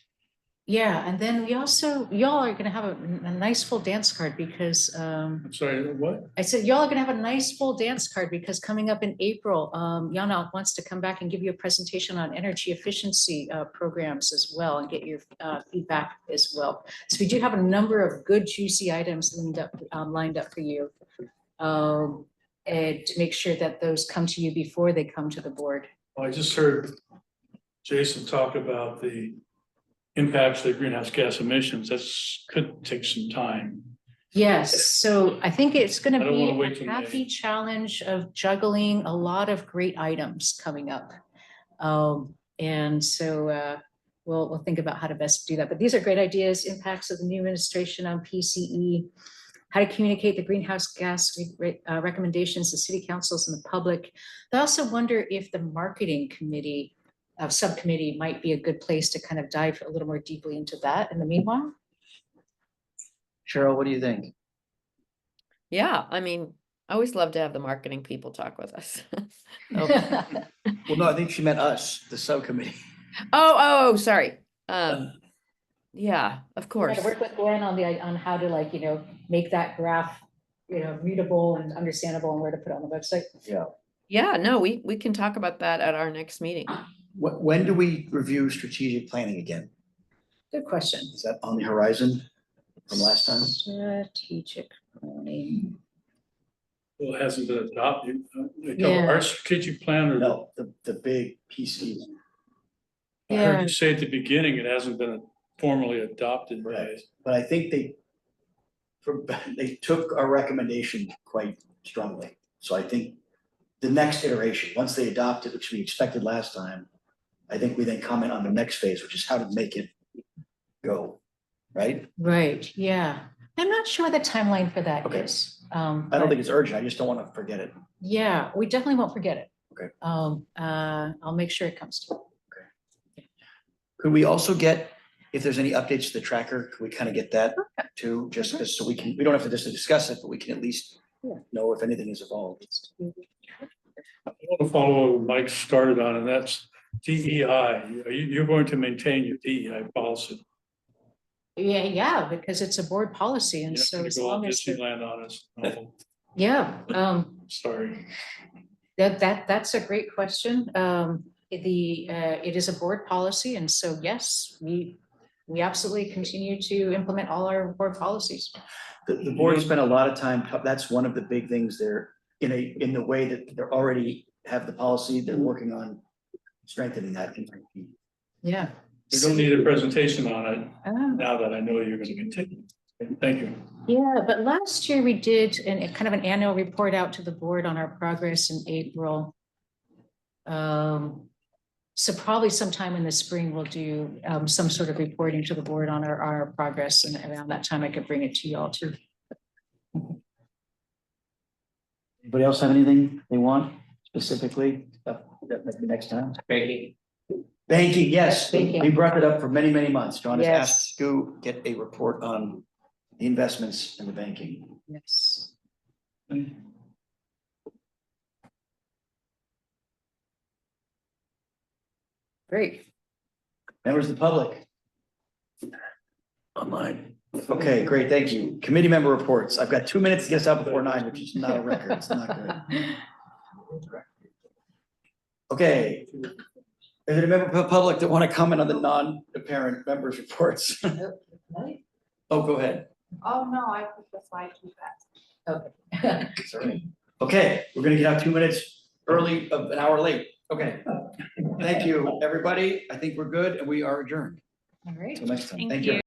Yeah, and then we also, y'all are gonna have a nice full dance card because, I'm sorry, what? I said, y'all are gonna have a nice full dance card because coming up in April, Yana wants to come back and give you a presentation on energy efficiency programs as well and get your feedback as well. So we do have a number of good juicy items lined up for you. And to make sure that those come to you before they come to the board. Well, I just heard Jason talk about the impacts of the greenhouse gas emissions. That's could take some time. Yes, so I think it's gonna I don't wanna be wait a till May. happy challenge of juggling a lot of great items coming up. And so we'll think about how to best do that. But these are great ideas, impacts of the new administration on PCE, how to communicate the greenhouse gas recommendations to city councils and the public. I also wonder if the marketing committee subcommittee might be a good place to kind of dive a little more deeply into that in the meanwhile. Cheryl, what do you think? Yeah, I mean, I always love to have the marketing people talk with us. Well, no, I think she meant us, the subcommittee. Oh, sorry. Yeah, of course. Try to work with Glenn on how to make that graph, readable and understandable and where to put it on the website. Yeah. Yeah, no, we can talk about that at our next meeting. When do we review strategic planning again? Good question. Is that on the horizon from last time? Strategic planning. Well, it hasn't been adopted. Yeah. Our strategic plan or No, the big PC. I heard you say at the beginning, it hasn't been formally adopted by. Right. But I think they took our recommendation quite strongly. So I think the next iteration, once they adopt it, which we expected last time, I think we then comment on the next phase, which is how to make it go, right? Right, yeah. I'm not sure the timeline for that Okay. is. I don't think it's urgent. I just don't want to forget it. Yeah, we definitely won't forget it. Okay. I'll make sure it comes to. Could we also get, if there's any updates to the tracker, could we kind of get that too? Just so we don't have to just discuss it, but we can at least know if anything has evolved. I want to follow what Mike started on, and that's DEI. You're going to maintain your DEI policy. Yeah, because it's a board policy and You're so not as gonna go on long as. Disneyland on us. No, Yeah, sorry. that's a great question. It is a board policy and so yes, we absolutely continue to implement all our board policies. The board spent a lot of time, that's one of the big things there, in the way that they're already have the policy, they're working on strengthening that. Yeah. We don't need a presentation on it Oh. now that I know you're going to continue. Thank you. Yeah, but last year we did kind of an annual report out to the board on our progress in April. So probably sometime in the spring, we'll do some sort of reporting to the board on our progress, and around that time I could bring it to y'all too. Anybody else have anything they want specifically? That maybe next time? Banking, yes. Banking. We brought it up for many, many months. John has Yes. asked to get a report on the investments in the banking. Yes. Great. Members of the public. Online. Okay, great, thank you. Committee member reports. I've got 2 minutes to get us out before 9, which is not a record. It's not good. Okay. Is there a member of the public that want to comment on the non-apparent members' reports? Oh, go ahead. Oh, no, I put the slide too fast. Okay. Sorry. Okay, we're gonna get out 2 minutes early, of an hour late. Okay. Thank you, everybody. I think we're good and we are adjourned. All right. Till next time. Thank Thank you. you.